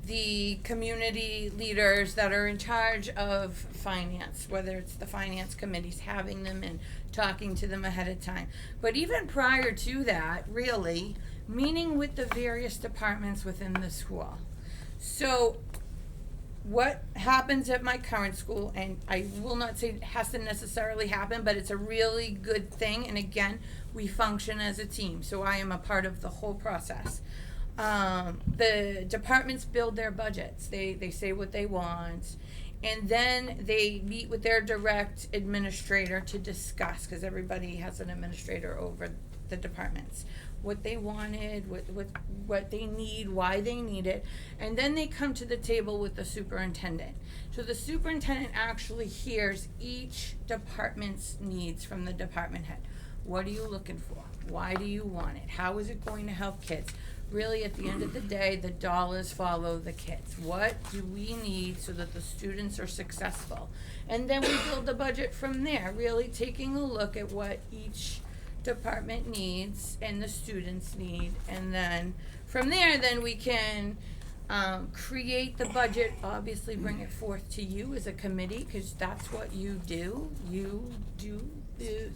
the community leaders that are in charge of finance, whether it's the finance committees, having them and talking to them ahead of time. But even prior to that, really, meeting with the various departments within the school. So what happens at my current school, and I will not say it has to necessarily happen, but it's a really good thing, and again, we function as a team, so I am a part of the whole process. The departments build their budgets. They say what they want, and then they meet with their direct administrator to discuss, because everybody has an administrator over the departments, what they wanted, what they need, why they need it, and then they come to the table with the superintendent. So the superintendent actually hears each department's needs from the department head. What are you looking for? Why do you want it? How is it going to help kids? Really, at the end of the day, the dollars follow the kids. What do we need so that the students are successful? And then we build the budget from there, really taking a look at what each department needs and the students need, and then from there, then we can create the budget, obviously bring it forth to you as a committee, because that's what you do. You do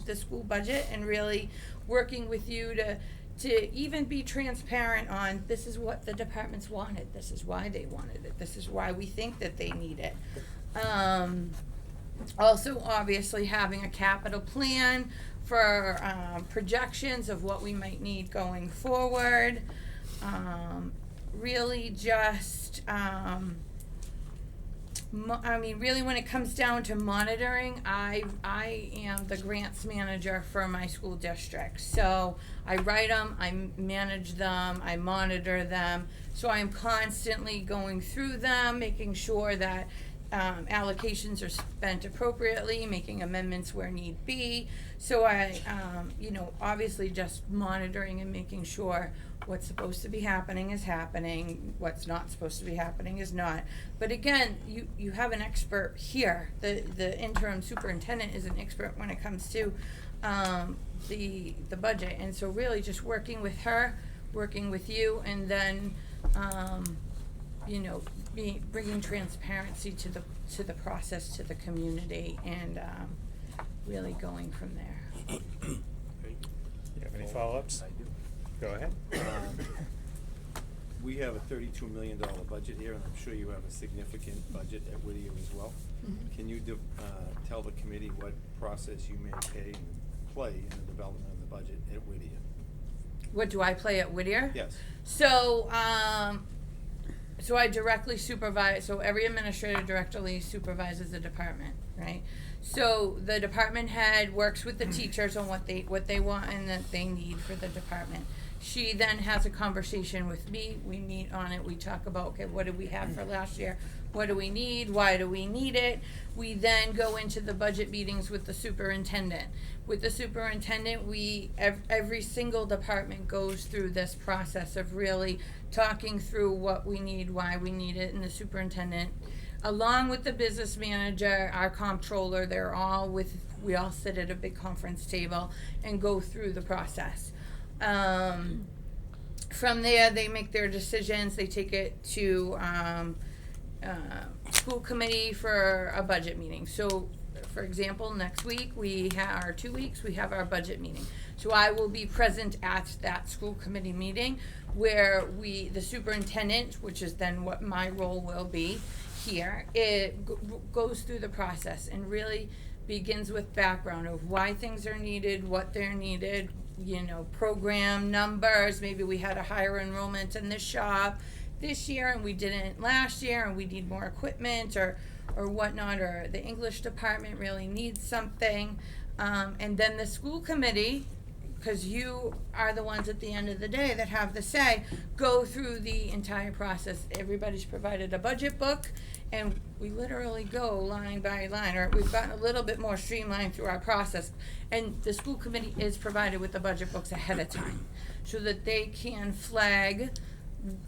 the school budget, and really working with you to even be transparent on, this is what the departments wanted, this is why they wanted it, this is why we think that they need it. Also, obviously, having a capital plan for projections of what we might need going forward. Really just, really when it comes down to monitoring, I am the grants manager for my school district. So I write them, I manage them, I monitor them. So I am constantly going through them, making sure that allocations are spent appropriately, making amendments where need be. So I, obviously just monitoring and making sure what's supposed to be happening is happening, what's not supposed to be happening is not. But again, you have an expert here. The interim superintendent is an expert when it comes to the budget. And so really just working with her, working with you, and then, bringing transparency to the process, to the community, and really going from there. You have any follow-ups? I do. Go ahead. We have a $32 million budget here, and I'm sure you have a significant budget at Whittier as well. Mhm. Can you tell the committee what process you may play in the development of the budget at Whittier? What do I play at Whittier? Yes. So, so I directly supervise, so every administrator directly supervises the department, right? So the department head works with the teachers on what they want and that they need for the department. She then has a conversation with me, we meet on it, we talk about, okay, what did we have for last year? What do we need? Why do we need it? We then go into the budget meetings with the superintendent. With the superintendent, every single department goes through this process of really talking through what we need, why we need it, and the superintendent, along with the business manager, our comptroller, we all sit at a big conference table and go through the process. From there, they make their decisions, they take it to school committee for a budget meeting. So, for example, next week, or 2 weeks, we have our budget meeting. So I will be present at that school committee meeting where the superintendent, which is then what my role will be here, it goes through the process and really begins with background of why things are needed, what they're needed, program numbers. Maybe we had a higher enrollment in this shop this year and we didn't last year and we need more equipment or whatnot, or the English department really needs something. And then the school committee, because you are the ones at the end of the day that have the say, go through the entire process. Everybody's provided a budget book, and we literally go line by line, or we've gotten a little bit more streamlined through our process. And the school committee is provided with the budget books ahead of time so that they can flag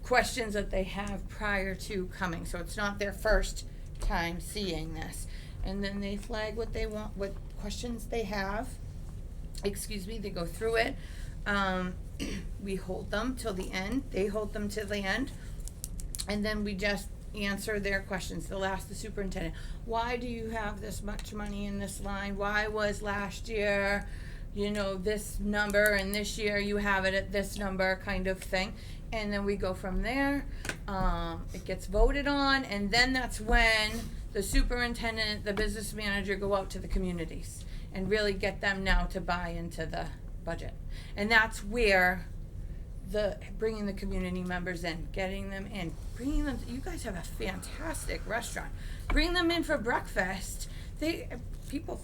questions that they have prior to coming. So it's not their first time seeing this. And then they flag what they want, what questions they have. They go through it. We hold them till the end. They hold them till the end. And then we just answer their questions. They'll ask the superintendent, why do you have this much money in this line? Why was last year, this number, and this year you have it at this number, kind of thing. And then we go from there. It gets voted on, and then that's when the superintendent, the business manager go out to the communities and really get them now to buy into the budget. And that's where bringing the community members in, getting them in, bringing them, you guys have a fantastic restaurant. Bring them in for breakfast. People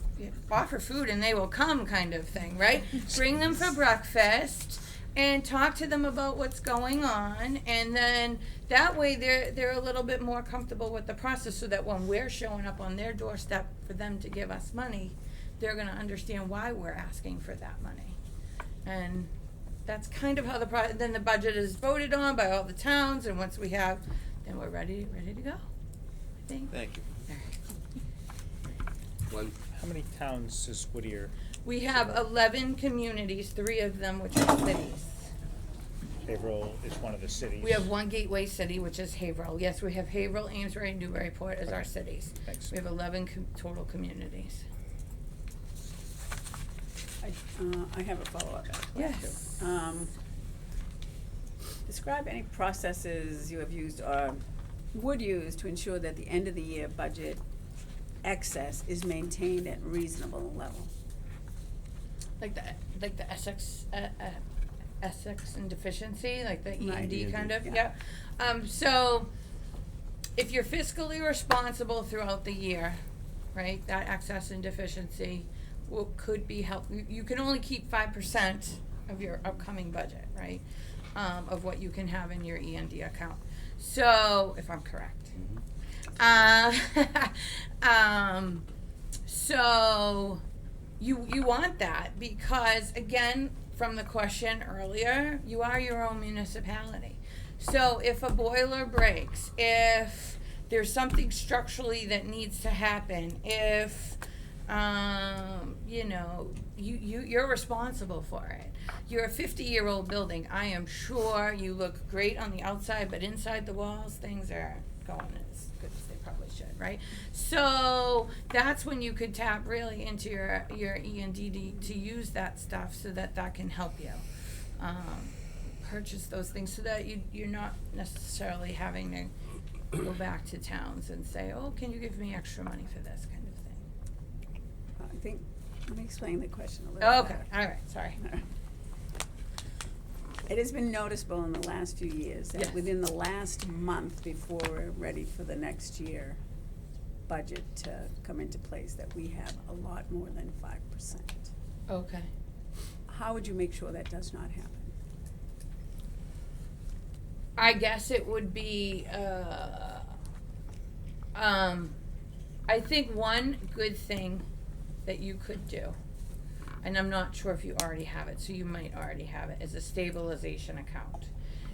offer food and they will come, kind of thing, right? Bring them for breakfast and talk to them about what's going on, and then that way they're a little bit more comfortable with the process, so that when we're showing up on their doorstep for them to give us money, they're going to understand why we're asking for that money. And that's kind of how then the budget is voted on by all the towns, and once we have, then we're ready to go, I think. Thank you. How many towns is Whittier? We have 11 communities, 3 of them which are cities. Haverhill is one of the cities. We have one gateway city, which is Haverhill. Yes, we have Haverhill, Amesbury, and Newburyport as our cities. Thanks. We have 11 total communities. I have a follow-up. Yes. Describe any processes you have used or would use to ensure that the end of the year budget excess is maintained at reasonable level. Like the Essex and deficiency, like the Right. ED kind of, Yeah. yeah. So if you're fiscally responsible throughout the year, right, that excess and deficiency could be helped. You can only keep 5% of your upcoming budget, right, of what you can have in your END account. So, if I'm correct. So you want that because, again, from the question earlier, you are your own municipality. So if a boiler breaks, if there's something structurally that needs to happen, if you're responsible for it. You're a 50-year-old building. I am sure you look great on the outside, but inside the walls, things are going as good as they probably should, right? So that's when you could tap really into your END to use that stuff so that can help you purchase those things so that you're not necessarily having to go back to towns and say, oh, can you give me extra money for this kind of thing? I think, let me explain the question a little bit. Okay, all right, sorry. It has been noticeable in the last few years that Yes. within the last month before we're ready for the next year budget to come into place, that we have a lot more than 5%. Okay. How would you make sure that does not happen? I guess it would be, I think one good thing that you could do, and I'm not sure if you already have it, so you might already have it, is a stabilization account.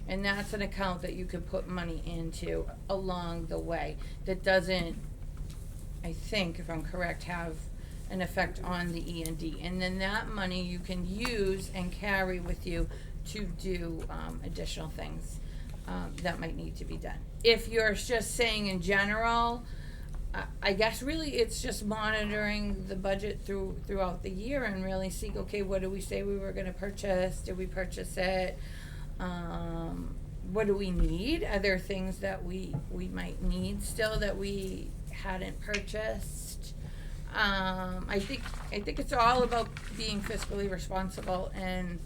And that's an account that you could put money into along the way that doesn't, I think, if I'm correct, have an effect on the END. And then that money you can use and carry with you to do additional things that might need to be done. If you're just saying in general, I guess really it's just monitoring the budget throughout the year and really seeing, okay, what did we say we were gonna purchase? Did we purchase it? What do we need? Are there things that we might need still that we hadn't purchased? I think it's all about being fiscally responsible and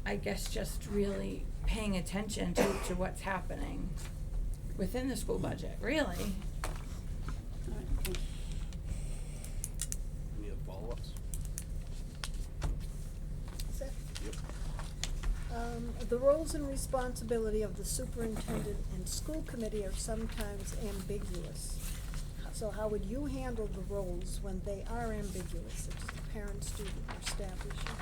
I guess just really paying attention to what's happening within the school budget, really. Any other follow-ups? The roles and responsibility of the superintendent and school committee are sometimes ambiguous. So how would you handle the roles when they are ambiguous, such as a parent, student, or staff issue?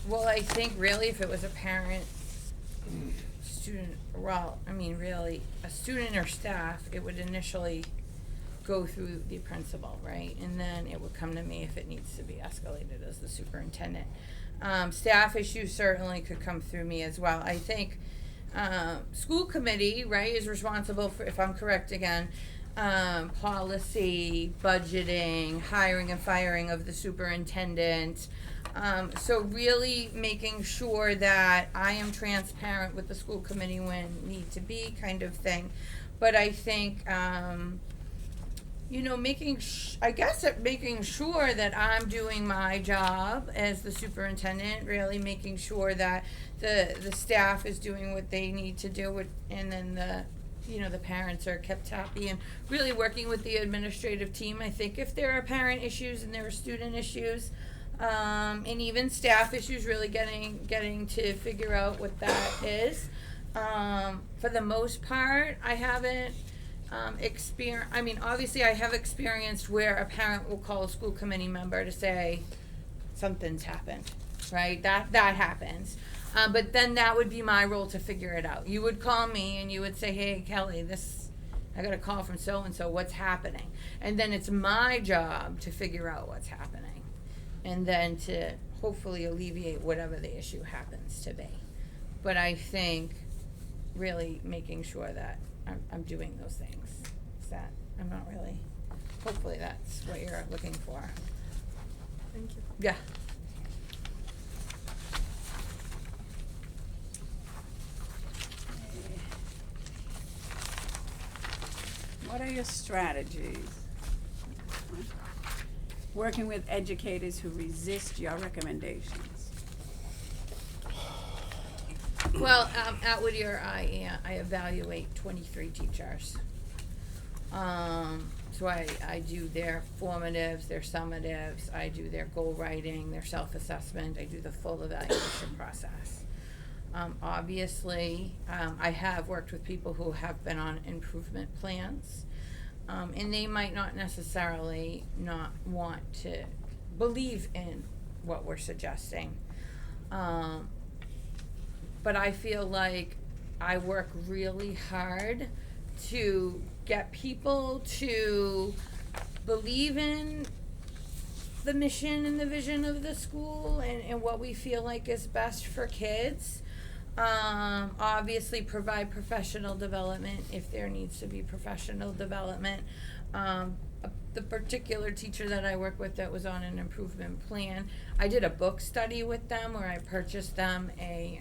Well, I think really if it was a parent, student, well, I mean, really, a student or staff, it would initially go through the principal, right? And then it would come to me if it needs to be escalated as the superintendent. Staff issues certainly could come through me as well. I think school committee, right, is responsible for, if I'm correct again, policy, budgeting, hiring and firing of the superintendent. So really making sure that I am transparent with the school committee when need to be, kind of thing. But I think, making sure that I'm doing my job as the superintendent, really making sure that the staff is doing what they need to do, and then the parents are kept happy, and really working with the administrative team. I think if there are parent issues and there are student issues, and even staff issues, really getting to figure out what that is. For the most part, I haven't obviously I have experienced where a parent will call a school committee member to say something's happened, right? That happens. But then that would be my role to figure it out. You would call me and you would say, hey, Kelly, I got a call from so-and-so, what's happening? And then it's my job to figure out what's happening. And then to hopefully alleviate whatever the issue happens to be. But I think really making sure that I'm doing those things. That I'm not really, hopefully that's what you're looking for. Thank you. Yeah. your strategies? Working with educators who resist your recommendations. Well, at Whittier, I evaluate 23 teachers. So I do their formatives, their summatives, I do their goal writing, their self-assessment, I do the full evaluation process. Obviously, I have worked with people who have been on improvement plans, and they might not necessarily not want to believe in what we're suggesting. But I feel like I work really hard to get people to believe in the mission and the vision of the school and what we feel like is best for kids. Obviously provide professional development if there needs to be professional development. The particular teacher that I work with that was on an improvement plan, I did a book study with them where I purchased them a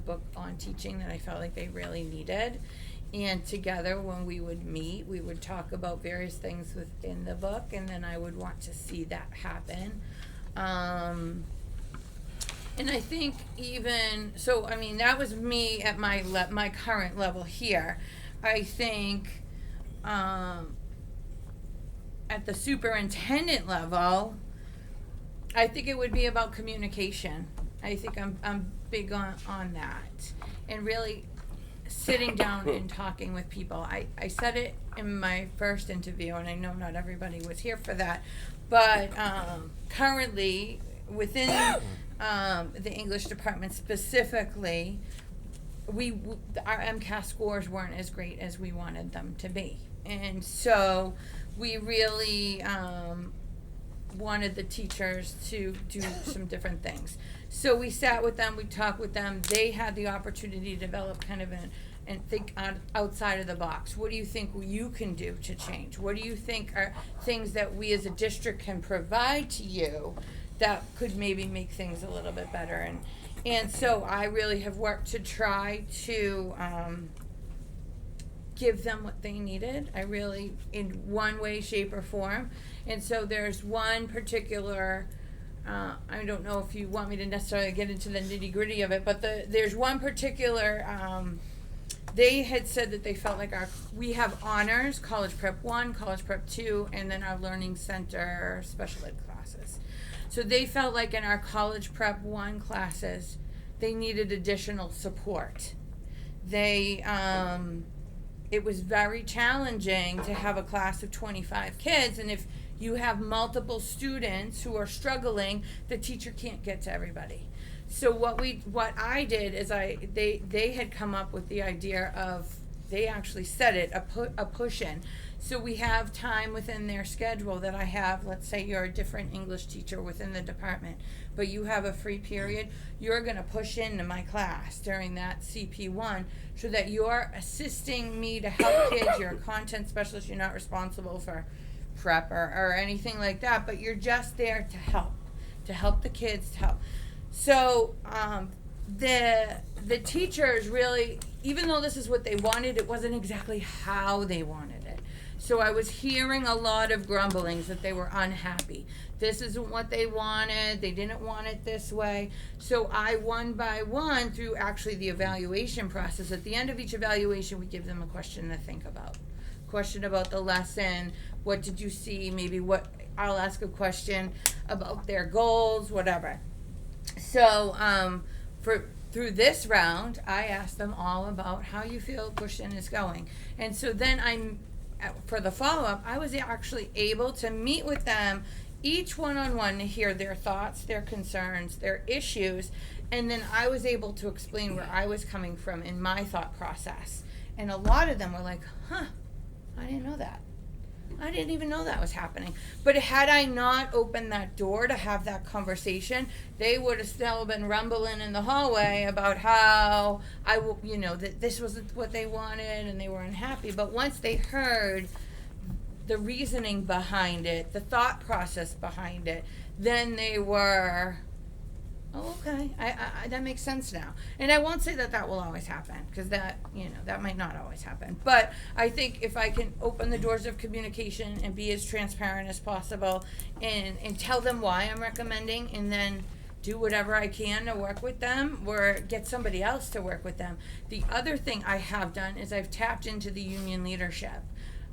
book on teaching that I felt like they really needed. And together when we would meet, we would talk about various things within the book, and then I would want to see that happen. And I think even, so I mean, that was me at my current level here. I think at the superintendent level, I think it would be about communication. I think I'm big on that. And really sitting down and talking with people. I said it in my first interview, and I know not everybody was here for that, but currently within the English department specifically, our MCAS scores weren't as great as we wanted them to be. And so we really wanted the teachers to do some different things. So we sat with them, we talked with them. They had the opportunity to develop kind of and think outside of the box. What do you think you can do to change? What do you think are things that we as a district can provide to you that could maybe make things a little bit better? And so I really have worked to try to give them what they needed. I really, in one way, shape, or form. And so there's one particular, I don't know if you want me to necessarily get into the nitty-gritty of it, but there's one particular, they had said that they felt like we have honors, College Prep 1, College Prep 2, and then our Learning Center special ed classes. So they felt like in our College Prep 1 classes, they needed additional support. It was very challenging to have a class of 25 kids, and if you have multiple students who are struggling, the teacher can't get to everybody. So what I did is they had come up with the idea of, they actually said it, a push-in. So we have time within their schedule that I have, let's say you're a different English teacher within the department, but you have a free period, you're gonna push into my class during that CP1 so that you're assisting me to help kids. You're a content specialist, you're not responsible for prep or anything like that, but you're just there to help the kids, to help. So the teachers really, even though this is what they wanted, it wasn't exactly how they wanted it. So I was hearing a lot of grumblings that they were unhappy. This isn't what they wanted. They didn't want it this way. So I, one by one, through actually the evaluation process, at the end of each evaluation, we give them a question to think about. Question about the lesson. What did you see? Maybe I'll ask a question about their goals, whatever. So through this round, I asked them all about how you feel push-in is going. And so then for the follow-up, I was actually able to meet with them each one-on-one to hear their thoughts, their concerns, their issues, and then I was able to explain where I was coming from in my thought process. And a lot of them were like, huh, I didn't know that. I didn't even know that was happening. But had I not opened that door to have that conversation, they would have still been rumbling in the hallway about how that this wasn't what they wanted and they were unhappy. But once they heard the reasoning behind it, the thought process behind it, then they were, oh, okay, I that makes sense now. And I won't say that that will always happen, because that, you know, that might not always happen. But I think if I can open the doors of communication and be as transparent as possible and tell them why I'm recommending, and then do whatever I can to work with them or get somebody else to work with them. The other thing I have done is I've tapped into the union leadership.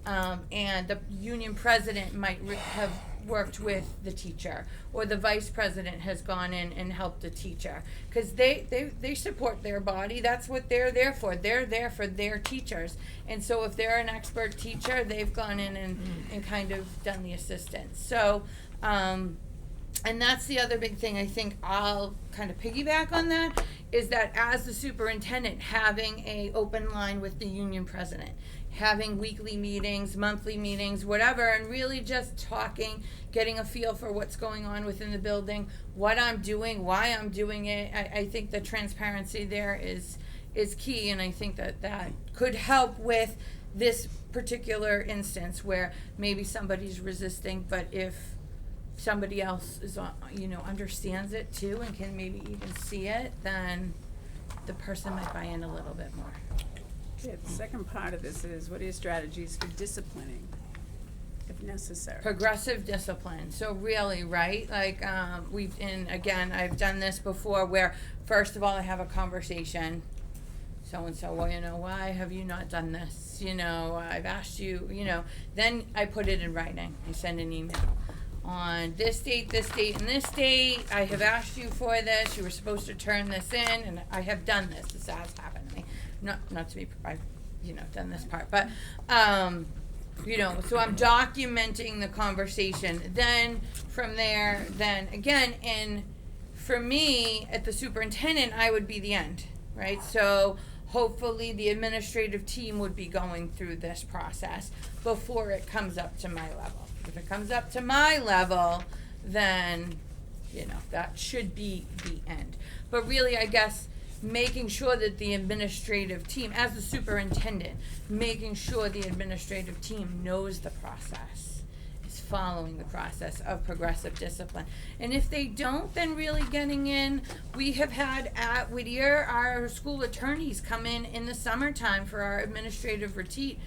And the union president might have worked with the teacher, or the vice president has gone in and helped the teacher, because they support their body. That's what they're there for. They're there for their teachers. And so if they're an expert teacher, they've gone in and kind of done the assistance. So, and that's the other big thing I think I'll kind of piggyback on that, is that as the superintendent, having a open line with the union president, having weekly meetings, monthly meetings, whatever, and really just talking, getting a feel for what's going on within the building, what I'm doing, why I'm doing it. I think the transparency there is key, and I think that could help with this particular instance where maybe somebody's resisting, but if somebody else is on, understands it too and can maybe even see it, then the person might buy in a little bit more. Okay, the second part of this is, what are your strategies for disciplining, if necessary? Progressive discipline. So really, right, like, again, I've done this before where, first of all, I have a conversation. So-and-so, well, why have you not done this? I've asked you, then I put it in writing. I send an email. On this date, and this date, I have asked you for this. You were supposed to turn this in, and I have done this. This has happened to me. Not to be, I've, done this part, but, so I'm documenting the conversation. Then from there, then again, and for me, at the superintendent, I would be the end, right? So hopefully the administrative team would be going through this process before it comes up to my level. If it comes up to my level, then, that should be the end. But really, I guess, making sure that the administrative team, as the superintendent, making sure the administrative team knows the process, is following the process of progressive discipline. And if they don't, then really getting in. We have had at Whittier, our school attorneys come in the summertime for our administrative retreat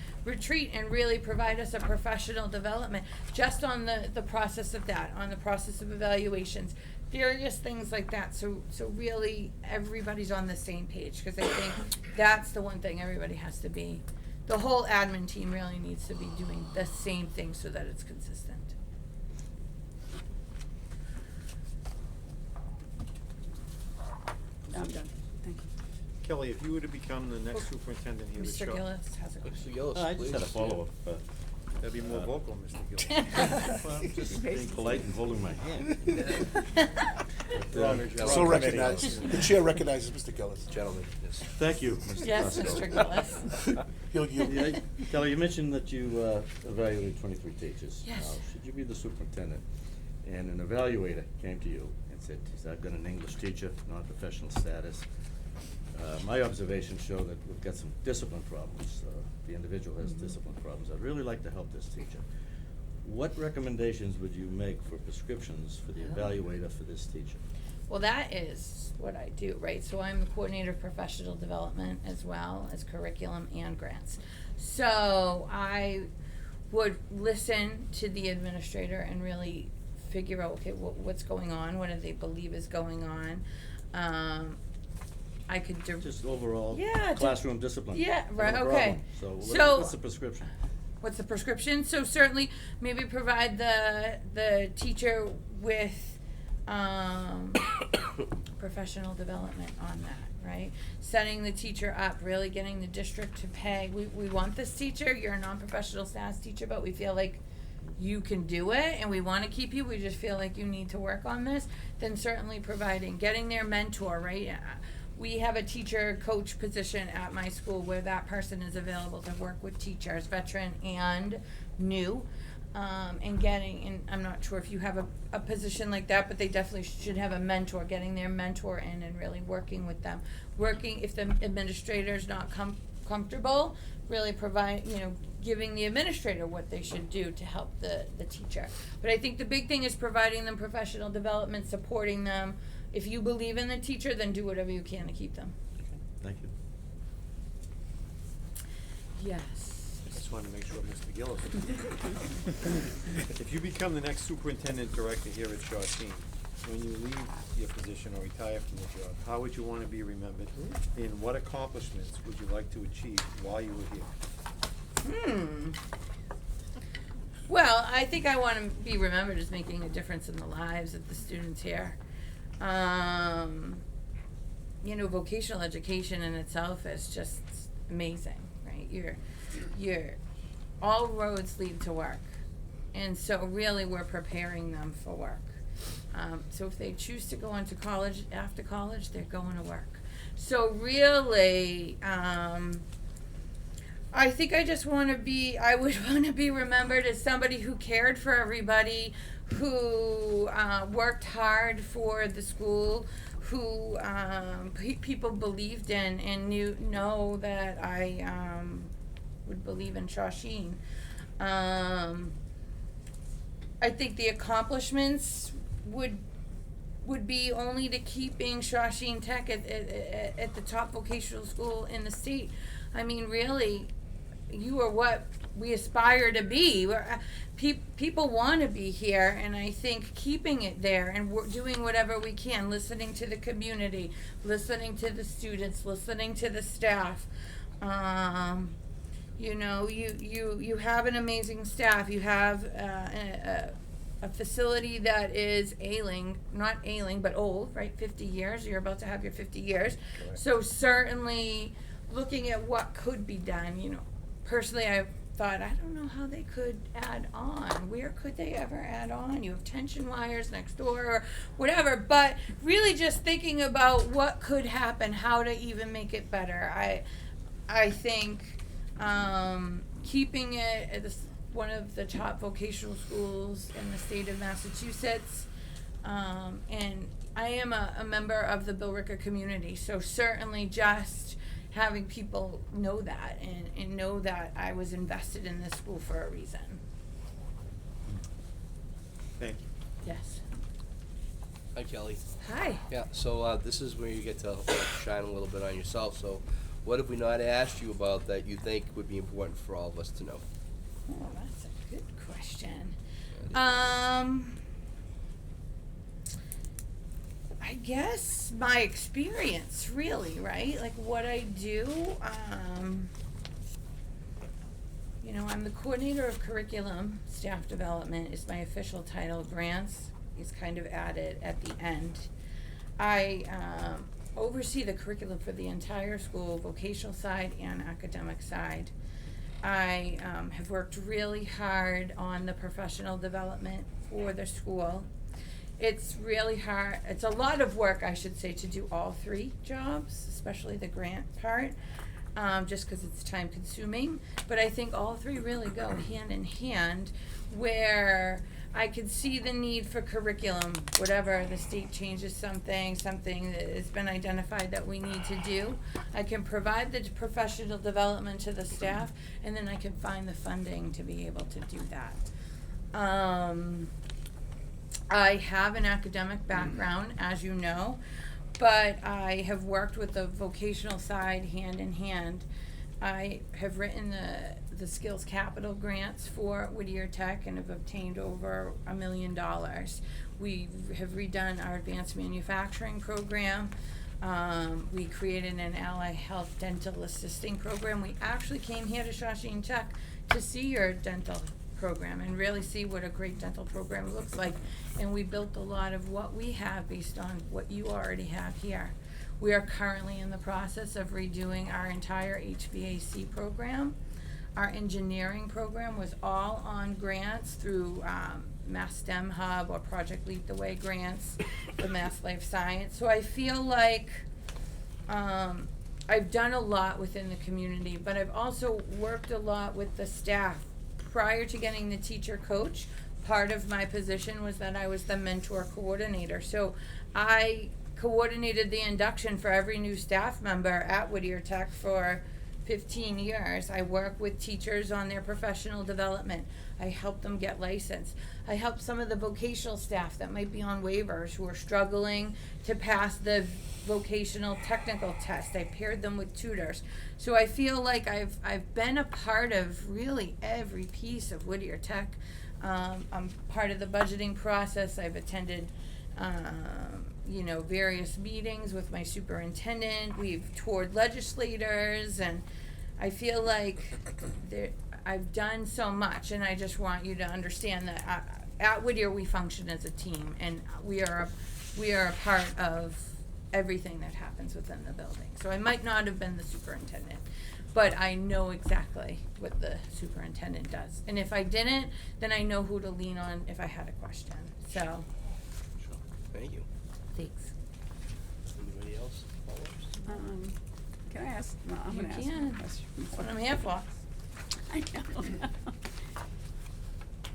and really provide us a professional development just on the process of that, on the process of evaluations, various things like that. So really everybody's on the same page, because I think that's the one thing everybody has to be. The whole admin team really needs to be doing the same thing so that it's consistent. I'm done. Thank you. Kelly, if you were to become the next superintendent here at Mr. Shaw. Gillis has a question. Mr. Gillis, I just had a please. follow-up. That'd be more vocal, Mr. Gillis. Well, I'm just being polite and holding my hand. So recognized. The chair recognizes Mr. Gillis. Gentlemen, yes. Thank you, Mr. Yes, Plasko. Mr. Gillis. Yeah, Kelly, you mentioned that you evaluated 23 teachers. Yes. Now, should you be the superintendent, and an evaluator came to you and said, I've got an English teacher, non-professional status. My observations show that we've got some discipline problems. The individual has discipline problems. I'd really like to help this teacher. What recommendations would you make for prescriptions for the evaluator for this teacher? Well, that is what I do, right? So I'm the coordinator of professional development as well as curriculum and grants. So I would listen to the administrator and really figure out, okay, what's going on? What do they believe is going on? I could do just overall yeah, classroom discipline. Yeah, right. No Okay. problem. So, So what's the prescription? What's the prescription? So certainly, maybe provide the teacher with professional development on that, right? Setting the teacher up, really getting the district to pay. We want this teacher. You're a non-professional status teacher, but we feel like you can do it and we want to keep you. We just feel like you need to work on this. Then certainly providing, getting their mentor, right? We have a teacher coach position at my school where that person is available to work with teachers, veteran and new, and I'm not sure if you have a position like that, but they definitely should have a mentor, getting their mentor in and really working with them. Working, if the administrator's not comfortable, really provide, giving the administrator what they should do to help the teacher. But I think the big thing is providing them professional development, supporting them, if you believe in the teacher, then do whatever you can to keep them. Thank you. Yes. I just wanted to make sure Mr. Gillis. If you become the next superintendent director here at Shawsheen, when you leave your position or retire from the job, how would you want to be remembered? And what accomplishments would you like to achieve while you were here? Well, I think I want to be remembered as making a difference in the lives of the students here. You know, vocational education in itself is just amazing, right? You're all roads lead to work. And so really we're preparing them for work. So if they choose to go into college, after college, they're going to work. So really, I think I would want to be remembered as somebody who cared for everybody, who worked hard for the school, who people believed in and know that I would believe in Shawsheen. I think the accomplishments would be only to keeping Shawsheen Tech at the top vocational school in the state. I mean, really, you are what we aspire to be. People want to be here, and I think keeping it there and doing whatever we can, listening to the community, listening to the students, listening to the staff. You know, you have an amazing staff. You have a facility that is not ailing, but old, right? 50 years. You're about to have your 50 years. Correct. So certainly looking at what could be done, you know. Personally, I thought, I don't know how they could add on. Where could they ever add on? You have tension wires next door or whatever. But really just thinking about what could happen, how to even make it better. I think keeping it as one of the top vocational schools in the state of Massachusetts. And I am a member of the Billerica community, so certainly just having people know that and know that I was invested in this school for a reason. Thank you. Yes. Hi, Kelly. Hi. Yeah, so this is where you get to shine a little bit on yourself. So what have we not asked you about that you think would be important for all of us to know? Oh, that's a good question. I guess my experience, really, right? Like what I do. You know, I'm the coordinator of curriculum. Staff development is my official title. Grants is kind of added at the end. I oversee the curriculum for the entire school, vocational side and academic side. I have worked really hard on the professional development for the school. It's really hard. It's a lot of work, I should say, to do all three jobs, especially the grant part, just because it's time consuming. But I think all three really go hand in hand, where I could see the need for curriculum, whatever the state changes something that has been identified that we need to do. I can provide the professional development to the staff, and then I can find the funding to be able to do that. I have an academic background, as you know, but I have worked with the vocational side hand in hand. I have written the Skills Capital grants for Whittier Tech and have obtained over $1 million. We have redone our advanced manufacturing program. We created an allied health dental assisting program. We actually came here to Shawsheen Tech to see your dental program and really see what a great dental program looks like. And we built a lot of what we have based on what you already have here. We are currently in the process of redoing our entire HVAC program. Our engineering program was all on grants through Mass STEM Hub or Project Lead the Way grants, the Mass Life Science. So I feel like I've done a lot within the community, but I've also worked a lot with the staff. Prior to getting the teacher coach, part of my position was that I was the mentor coordinator. So I coordinated the induction for every new staff member at Whittier Tech for 15 years. I work with teachers on their professional development. I help them get licensed. I help some of the vocational staff that might be on waivers who are struggling to pass the vocational technical test. I paired them with tutors. So I feel like I've been a part of really every piece of Whittier Tech. I'm part of the budgeting process. I've attended various meetings with my superintendent. We've toured legislators, and I feel like I've done so much, and I just want you to understand that at Whittier we function as a team, and we are a part of everything that happens within the building. So I might not have been the superintendent, but I know exactly what the superintendent does. And if I didn't, then I know who to lean on if I had a question. So. Thank you. Thanks. Anybody else? Follow-ups? Can I ask? No, I'm You gonna ask can. a question. That's what I'm here for. I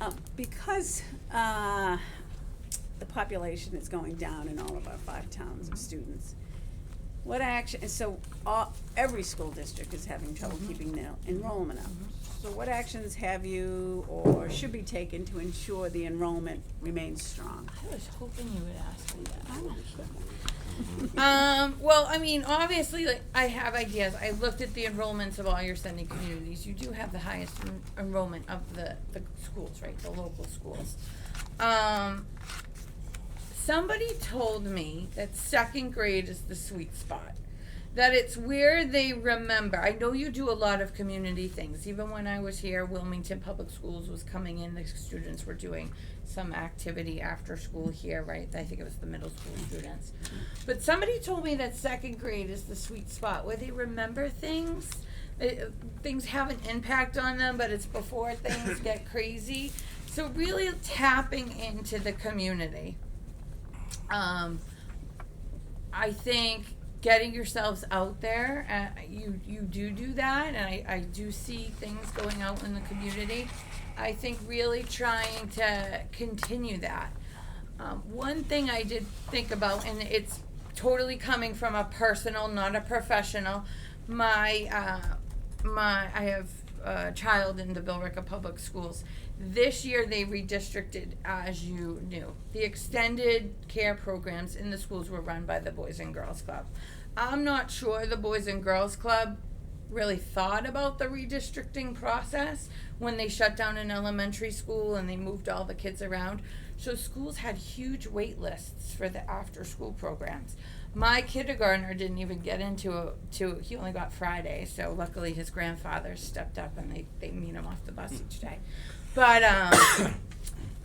know. Because the population is going down in all of our 5 towns of students, what action, so every school district is having trouble keeping their enrollment up. So what actions have you or should be taken to ensure the enrollment remains strong? I was hoping you would ask me that. Well, I mean, obviously, like, I have ideas. I looked at the enrollments of all your sending communities. You do have the highest enrollment of the schools, right? The local schools. Somebody told me that 2nd grade is the sweet spot. That it's where they remember. I know you do a lot of community things. Even when I was here, Wilmington Public Schools was coming in. The students were doing some activity after school here, right? I think it was the middle school students. But somebody told me that 2nd grade is the sweet spot where they remember things. Things have an impact on them, but it's before things get crazy. So really tapping into the community. I think getting yourselves out there, you do that, and I do see things going out in the community. I think really trying to continue that. One thing I did think about, and it's totally coming from a personal, not a professional, I have a child in the Billerica Public Schools. This year they redistricted, as you knew. The extended care programs in the schools were run by the Boys and Girls Club. I'm not sure the Boys and Girls Club really thought about the redistricting process when they shut down an elementary school and they moved all the kids around. So schools had huge wait lists for the after school programs. My kindergartner didn't even get he only got Friday, so luckily his grandfather stepped up and they meet him off the bus each day. But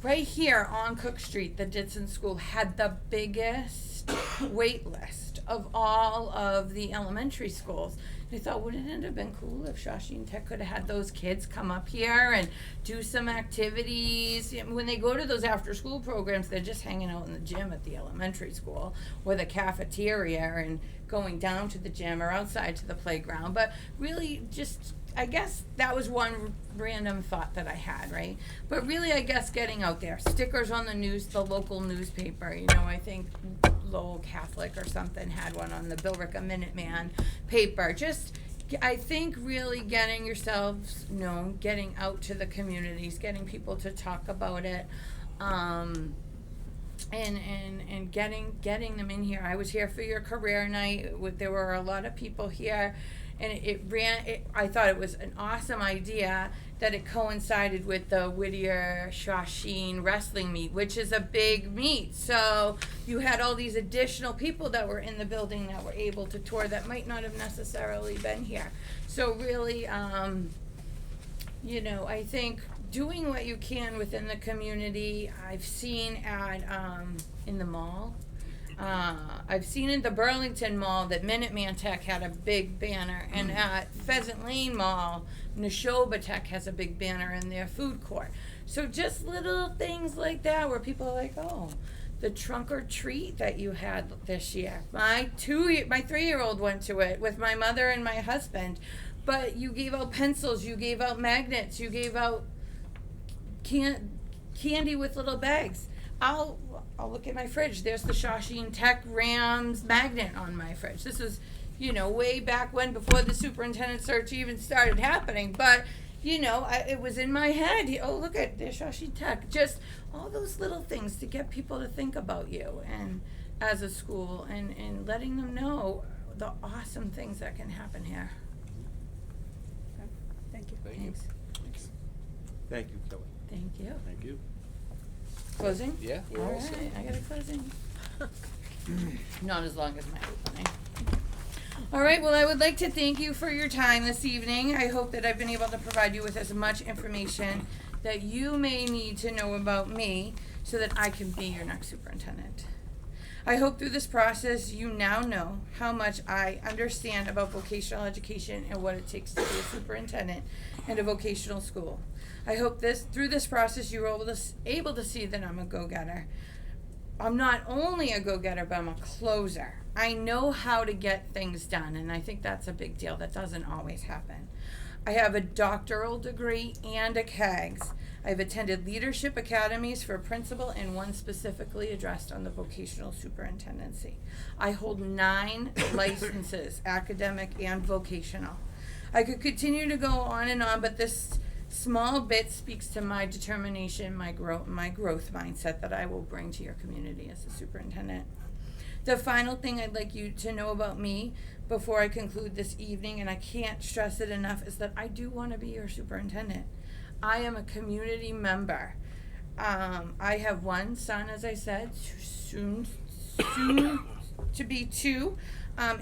right here on Cook Street, the Ditson School had the biggest wait list of all of the elementary schools. I thought, wouldn't it have been cool if Shawsheen Tech could have had those kids come up here and do some activities? When they go to those after-school programs, they're just hanging out in the gym at the elementary school or the cafeteria and going down to the gym or outside to the playground. But really just, I guess that was one random thought that I had, right? But really, I guess getting out there. Stickers on the local newspaper. I think Lowell Catholic or something had one on the Billerica Minuteman paper. Just, I think really getting yourselves known, getting out to the communities, getting people to talk about it, and getting them in here. I was here for your career night. There were a lot of people here. And I thought it was an awesome idea that it coincided with the Whittier Shawsheen wrestling meet, which is a big meet. So you had all these additional people that were in the building that were able to tour that might not have necessarily been here. So really, I think doing what you can within the community. I've seen in the mall. I've seen in the Burlington Mall that Minuteman Tech had a big banner, and at Pheasant Lane Mall, Neshoba Tech has a big banner in their food court. So just little things like that where people are like, oh, the trunk or treat that you had this year. My 3-year-old went to it with my mother and my husband, but you gave out pencils, you gave out magnets, you gave out candy with little bags. I'll look at my fridge. There's the Shawsheen Tech Rams magnet on my fridge. This is you know, way back when, before the superintendent search even started happening, but, you know, it was in my head, oh, look at, there's Shawsheen Tech, just all those little things to get people to think about you and as a school, and letting them know the awesome things that can happen here. Thank you. Thanks. Thank you, Kelly. Thank you. Thank you. Closing? Yeah, we're all set. All right, I got a closing. Not as long as my opening. All right, well, I would like to thank you for your time this evening. I hope that I've been able to provide you with as much information that you may need to know about me so that I can be your next superintendent. I hope through this process you now know how much I understand about vocational education and what it takes to be a superintendent in a vocational school. I hope through this process you were able to see that I'm a go-getter. I'm not only a go-getter, but I'm a closer. I know how to get things done, and I think that's a big deal. That doesn't always happen. I have a doctoral degree and a CAGS. I've attended leadership academies for principal and one specifically addressed on the vocational superintendency. I hold 9 licenses, academic and vocational. I could continue to go on and on, but this small bit speaks to my determination, my growth mindset that I will bring to your community as a superintendent. The final thing I'd like you to know about me before I conclude this evening, and I can't stress it enough, is that I do want to be your superintendent. I am a community member. I have one son, as I said, soon to be 2,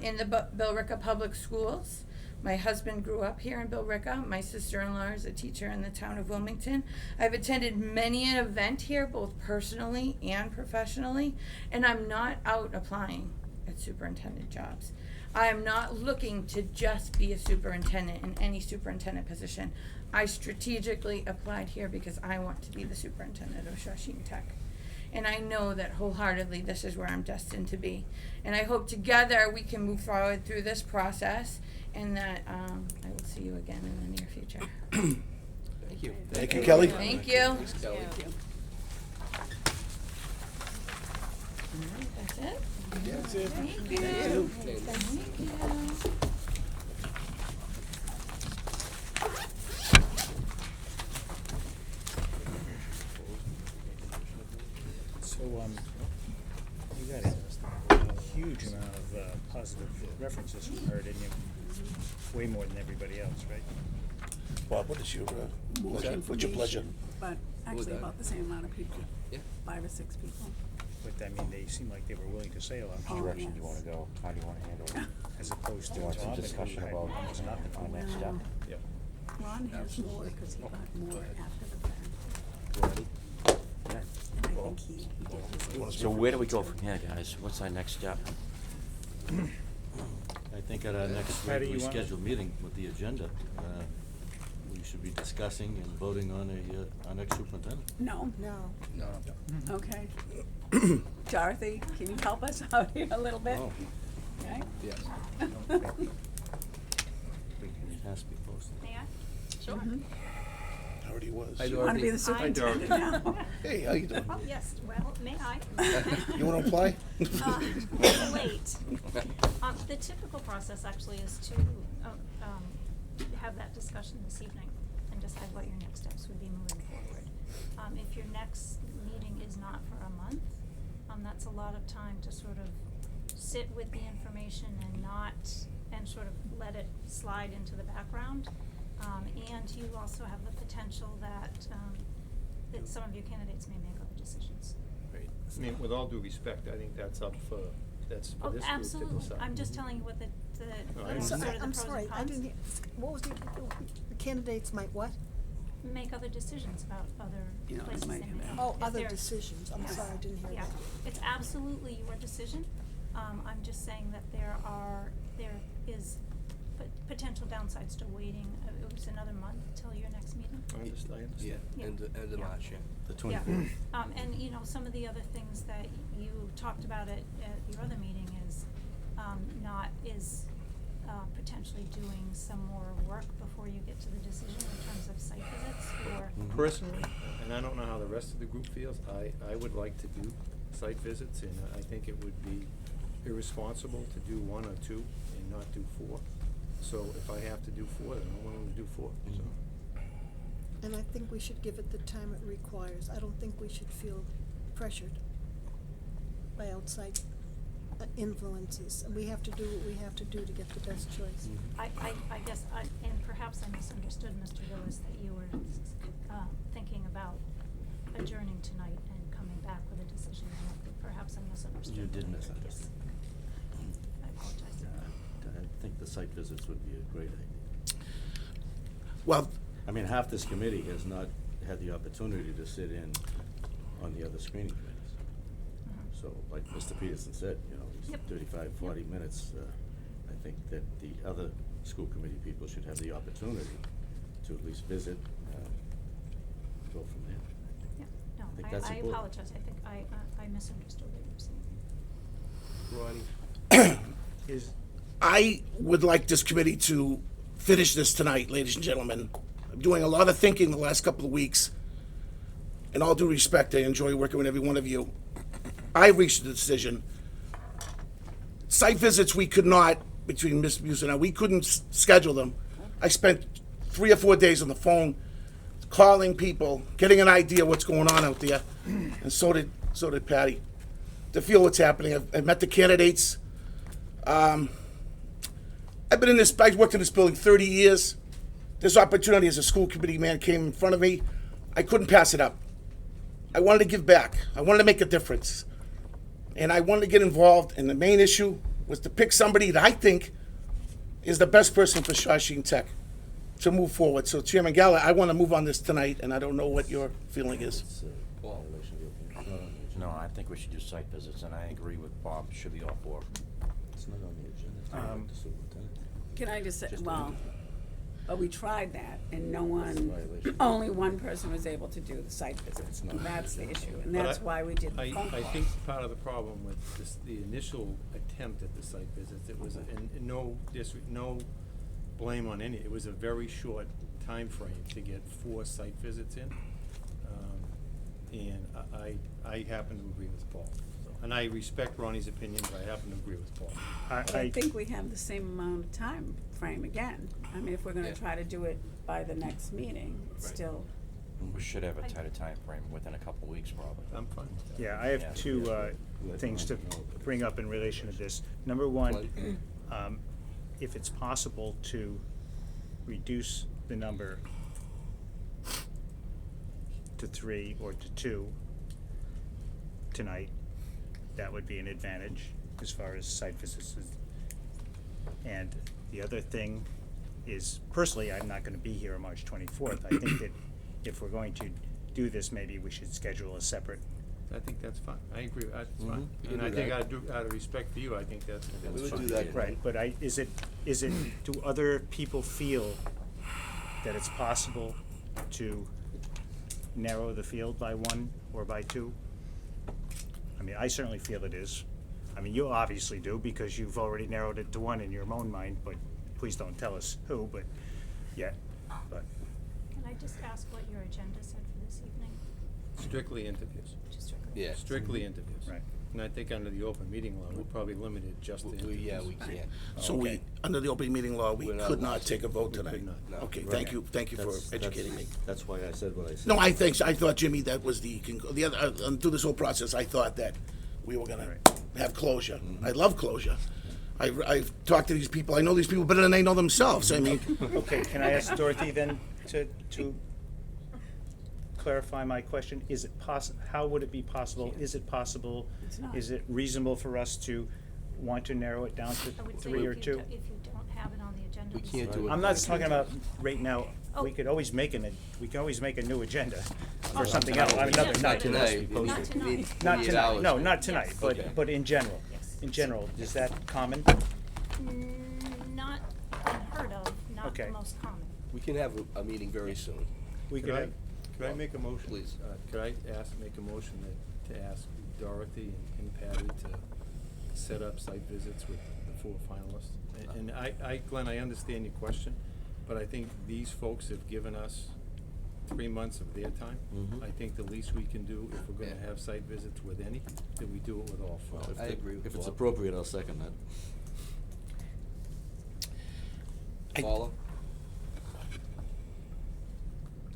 in the Billerica Public Schools. My husband grew up here in Billerica. My sister-in-law is a teacher in the town of Wilmington. I've attended many an event here, both personally and professionally, and I'm not out applying at superintendent jobs. I am not looking to just be a superintendent in any superintendent position. I strategically applied here because I want to be the superintendent of Shawsheen Tech. And I know that wholeheartedly this is where I'm destined to be. And I hope together we can move forward through this process, and that I will see you again in the near future. Thank you. Thank you, Kelly. Thank you. Thanks, Kelly. That's it? Yeah, that's it. Thank you. Thank you. Thank you. So, you got a huge amount of positive references from her, didn't you? Way more than everybody else, right? Bob, what is your, More what's your information, pleasure? but was actually that? about the same amount of people. Yeah. 5 or 6 people. But I mean, they seem like they were willing to say a lot Oh, more, direction do you wanna go? How do you want to handle it? as opposed to Do you want some Bob, discussion who had about almost nothing. our next step? Yep. Ron has more because he got more after the fact. Ready? And I think he did his. So where do we go from here, guys? What's our next step? I think at our next How do you regularly want- scheduled meeting with the agenda, we should be discussing and voting on our next superintendent. No? No. No. Okay. Dorothy, can you help us out here a little bit? Oh. Okay? Yes. It has to be posted. May I? Sure. I already was. Hi, You want to be the Dorothy. superintendent now? Hey, how you doing? Oh, yes, well, may I? You wanna apply? Late. The typical process actually is to have that discussion this evening and decide what your next steps would be moving forward. If your next meeting is not for a month, that's a lot of time to sort of sit with the information and sort of let it slide into the background. And you also have the potential that some of your candidates may make other decisions. Right. I mean, with all due respect, I think that's up for, that's for Oh, this group to absolutely. decide. I'm just telling you what the No, I sort of the understand. I'm pros sorry, and I cons. didn't hear, what was the candidates might what? Make other decisions about other You know, they places they might may have- go. Oh, If other they're- decisions, I'm Yes. sorry, I didn't hear Yeah, that. it's absolutely your decision. I'm just saying that there is potential downsides to waiting. It was another month till your next meeting. I understand. Yeah, Yeah. end of Yeah. March, yeah. The Yeah. 24th. And, you know, some of the other things that you talked about at your other meeting is, potentially doing some more work before you get to the decision in terms of site visits or. Personally, and I don't know how the rest of the group feels, I would like to do site visits, and I think it would be irresponsible to do 1 or 2 and not do 4. So if I have to do 4, then I'm willing to do 4, so. And I think we should give it the time it requires. I don't think we should feel pressured by outside influences. And we have to do what we have to do to get the best choice. I guess, and perhaps I misunderstood, Mr. Willis, that you were thinking about adjourning tonight and coming back with a decision. Perhaps I misunderstood. You did what I heard. misunderstand. Yes. I apologize. I think the site visits would be a great idea. Well, I mean, half this committee has not had the opportunity to sit in on the other screening committees. So, like Mr. Peterson said, you know, these Yep. 35, 40 minutes, I think that the other school committee people should have the opportunity to at least visit, go from there. Yeah, no, I think that's I important. apologize. I think I misunderstood what you were saying. Is, I would like this committee to finish this tonight, ladies and gentlemen. I'm doing a lot of thinking the last couple of weeks. In all due respect, I enjoy working with every one of you. I reached a decision. Site visits, we could not, between Ms. Muse and I, we couldn't schedule them. I spent 3 or 4 days on the phone calling people, getting an idea what's going on out there, and so did Patty, to feel what's happening. I've met the candidates. I've worked in this building 30 years. This opportunity as a school committee man came in front of me. I couldn't pass it up. I wanted to give back. I wanted to make a difference. And I wanted to get involved, and the main issue was to pick somebody that I think is the best person for Shawsheen Tech to move forward. So Chairman Gallagher, I want to move on this tonight, and I don't know what your feeling is. It's a violation of the open meeting law. No, I think we should do site visits, and I agree with Bob, it should be all 4. It's not on the agenda. It's not on the superintendent. Can I just say, Just well, but we tried that, and no That's a one, violation. only one person was able to do the site visits, and not- that's the issue, and But that's why we did the phone calls. I think part of the problem with this, the initial attempt at the site visits, it was, and no blame on any, it was a very short time frame to get 4 site visits in. And I happen to agree with Paul. And I respect Ronnie's opinion, but I happen to agree with Paul. I think we have the same amount of time frame again. I mean, if we're gonna Yeah. try to do it by the next meeting, it's Right. still, We should have a tighter time frame within a couple weeks, probably. I'm fine with that. yeah, I have Yeah. two things to bring up in relation to this. Number one, if it's possible to reduce the number to 3 or to 2 tonight, that would be an advantage as far as site visits. And the other thing is, personally, I'm not gonna be here on March 24th. I think that if we're going to do this, maybe we should schedule a separate. I think that's fine. I agree, that's Mhm. fine. We can And I do think that. out of respect for you, I think that's We would fine. do that. Right, but is it, do other people feel that it's possible to narrow the field by 1 or by 2? I mean, I certainly feel it is. I mean, you obviously do, because you've already narrowed it to 1 in your own mind, but please don't tell us who, but yet, but. Can I just ask what your agenda said for this evening? Strictly interviews. Just strictly. Yeah. Strictly interviews. Right. And I think under the open meeting law, we're probably limited just to interviews. Yeah, we can't. So we, under the open meeting law, we We're not could allowed not to. take a vote We could tonight. not. No. Okay, Right. thank you for That's- educating me. That's why I said what I said. No, I thought, Jimmy, that was the other, through this whole process, I thought that we were gonna have closure. I love closure. I've talked to these people, I know these people better than they know themselves, I mean. Okay, can I ask Dorothy then to clarify my question? Is it how would it be possible? Is it possible? It's not. Is it reasonable for us to want to narrow it down I to would say 3 or if you 2? If you don't have it on the agenda. We this can't do evening- it. I'm not talking about right now. Oh. We could always make we can always make a new agenda Oh. for something else, I mean, another Yeah, night. Tonight. Not tonight. Need Not 48 tonight, hours. no, not tonight, Yes. Okay. but in general. Yes. In general, is that common? Not unheard of, not Okay. the most common. We can have a meeting very soon. We Could could I, have, could I make a motion? Please. Could I make a motion to ask Dorothy and Patty to set up site visits with the 4 finalists? And Glenn, I understand your question, but I think these folks have given us 3 months of their time. Mhm. I think the least we can do, if we're gonna have site visits with any, that we do it with all four. Well, I agree with If it's Bob. appropriate, I'll second that. Paula?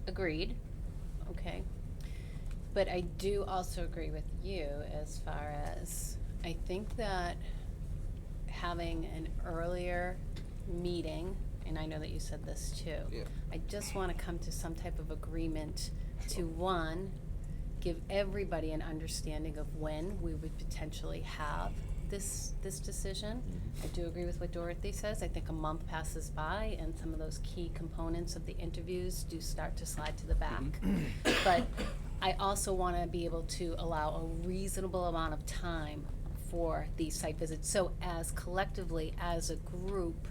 Agreed, okay. But I do also agree with you as far as, I think that having an earlier meeting, and I know that you said this too. Yeah. I just wanna come to some type of agreement to, one, give everybody an understanding of when we would potentially have this decision. I do agree with what Dorothy says. I think a month passes by and some of those key components of the interviews do start to slide to the back. But I also want to be able to allow a reasonable amount of time for these site visits. So as collectively, as a group,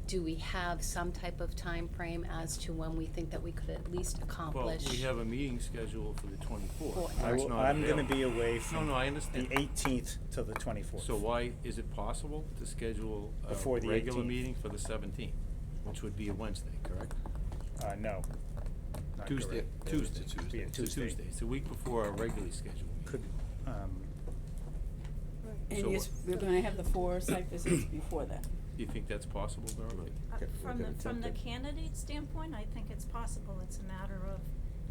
do we have some type of time frame as to when we think that we could at least Well, accomplish? we have a meeting scheduled for the 24th. I'm gonna be away No, from no, I understand. the 18th till the 24th. So why is it possible to schedule a Before the regular 18th. meeting for the 17th, which would be a Wednesday, correct? No. Not Tuesday, correct. Tuesday. It's a Tuesday. It's a Tuesday. It's a week before our regularly scheduled meeting. Could, And So we're gonna have the 4 site visits before that. Do you think that's possible, Dorothy? From the candidate standpoint, I think it's possible. It's a matter of,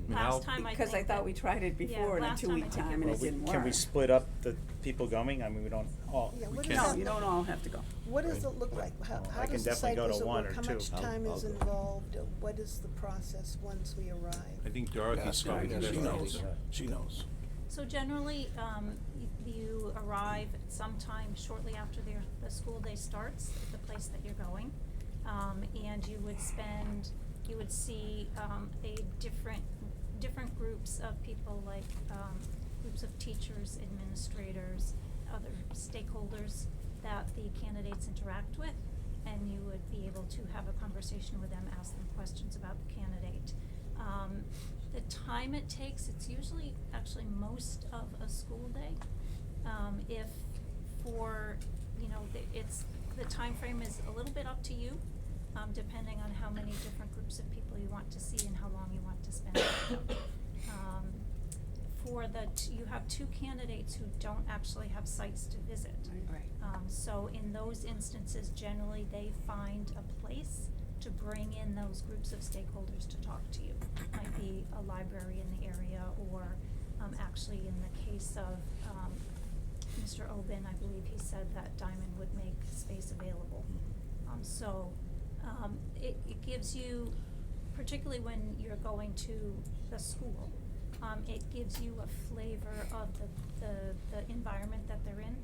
mean, last time I think Because I thought we tried it before in a 2-week time and it didn't work. can we split up the people going? I mean, we don't all. Yeah, what can. does No, that you look- don't all have to go. What does it look like? How I can does the definitely site go to visit one work? or How two. much time I'll is go. involved? What is the process once we arrive? I think Dorothy's probably the best. She knows. She knows. So generally, you arrive sometime shortly after the school day starts at the place that you're going. And you would see a different groups of people, like groups of teachers, administrators, other stakeholders that the candidates interact with. And you would be able to have a conversation with them, ask them questions about the candidate. The time it takes, it's usually actually most of a school day. If for, the time frame is a little bit up to you, depending on how many different groups of people you want to see and how long you want to spend with them. You have 2 candidates who don't actually have sites to visit. Right. So in those instances, generally, they find a place to bring in those groups of stakeholders to talk to you. Might be a library in the area, or actually in the case of Mr. Oben, I believe he said that Diamond would make space available. It gives you, particularly when you're going to the school, it gives you a flavor of the environment that they're in,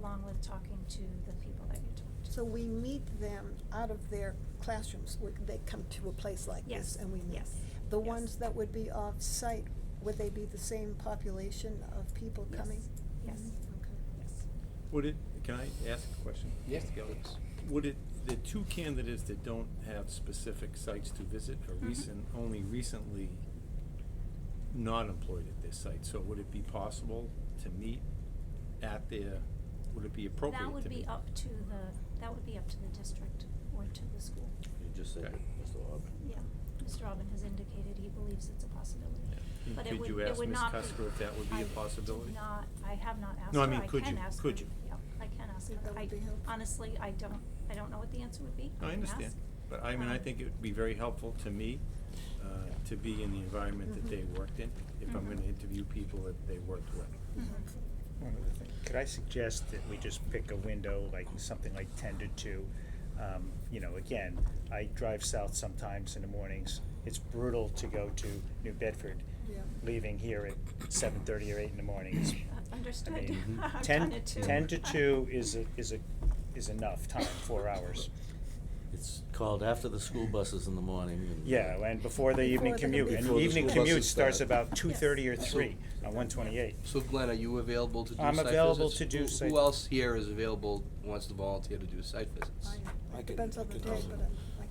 along with talking to the people that you talk to. So we meet them out of their classrooms. They come to a place like Yes, this and we meet. yes, The yes. ones that would be off-site, would they be the same population of people Yes. coming? Yes. Okay. Yes. Can I ask a question? Yes, Mr. Gillis? The 2 candidates that don't have specific sites to visit are only recently not employed at this site, so would it be possible to meet at would it be appropriate to That would be meet? up to the district or to the school. You just said Okay. it, Mr. Auburn. Yeah, Mr. Robin has indicated he believes it's a possibility. And But it could would, you it ask would Ms. not be. Cusker if that would be a possibility? I have not asked No, I her. mean, could can you? ask Could her. you? Yeah, I can ask her. That would be helpful. Honestly, I don't know what the answer would be. No, I can understand, ask. but I mean, I think it would be very helpful to me to be in the environment that they worked in, if I'm gonna interview people that they worked with. One other thing. Could I suggest that we just pick a window, like something like 10 to 2? Again, I drive south sometimes in the mornings. It's brutal to go to New Bedford, Yeah. leaving here at 7:30 or 8 in the morning. Understood. I mean, I've 10 done it too. 10 to 2 is enough time, 4 hours. It's called after the school buses in the morning. And Yeah, and before the evening Before the- commute. And Before the evening school commute buses starts start. about 2:30 or 3 on 128. So Glenn, are you available to do site I'm visits? available to do site- Who else here is available, wants to volunteer to do site visits? It depends on the day, but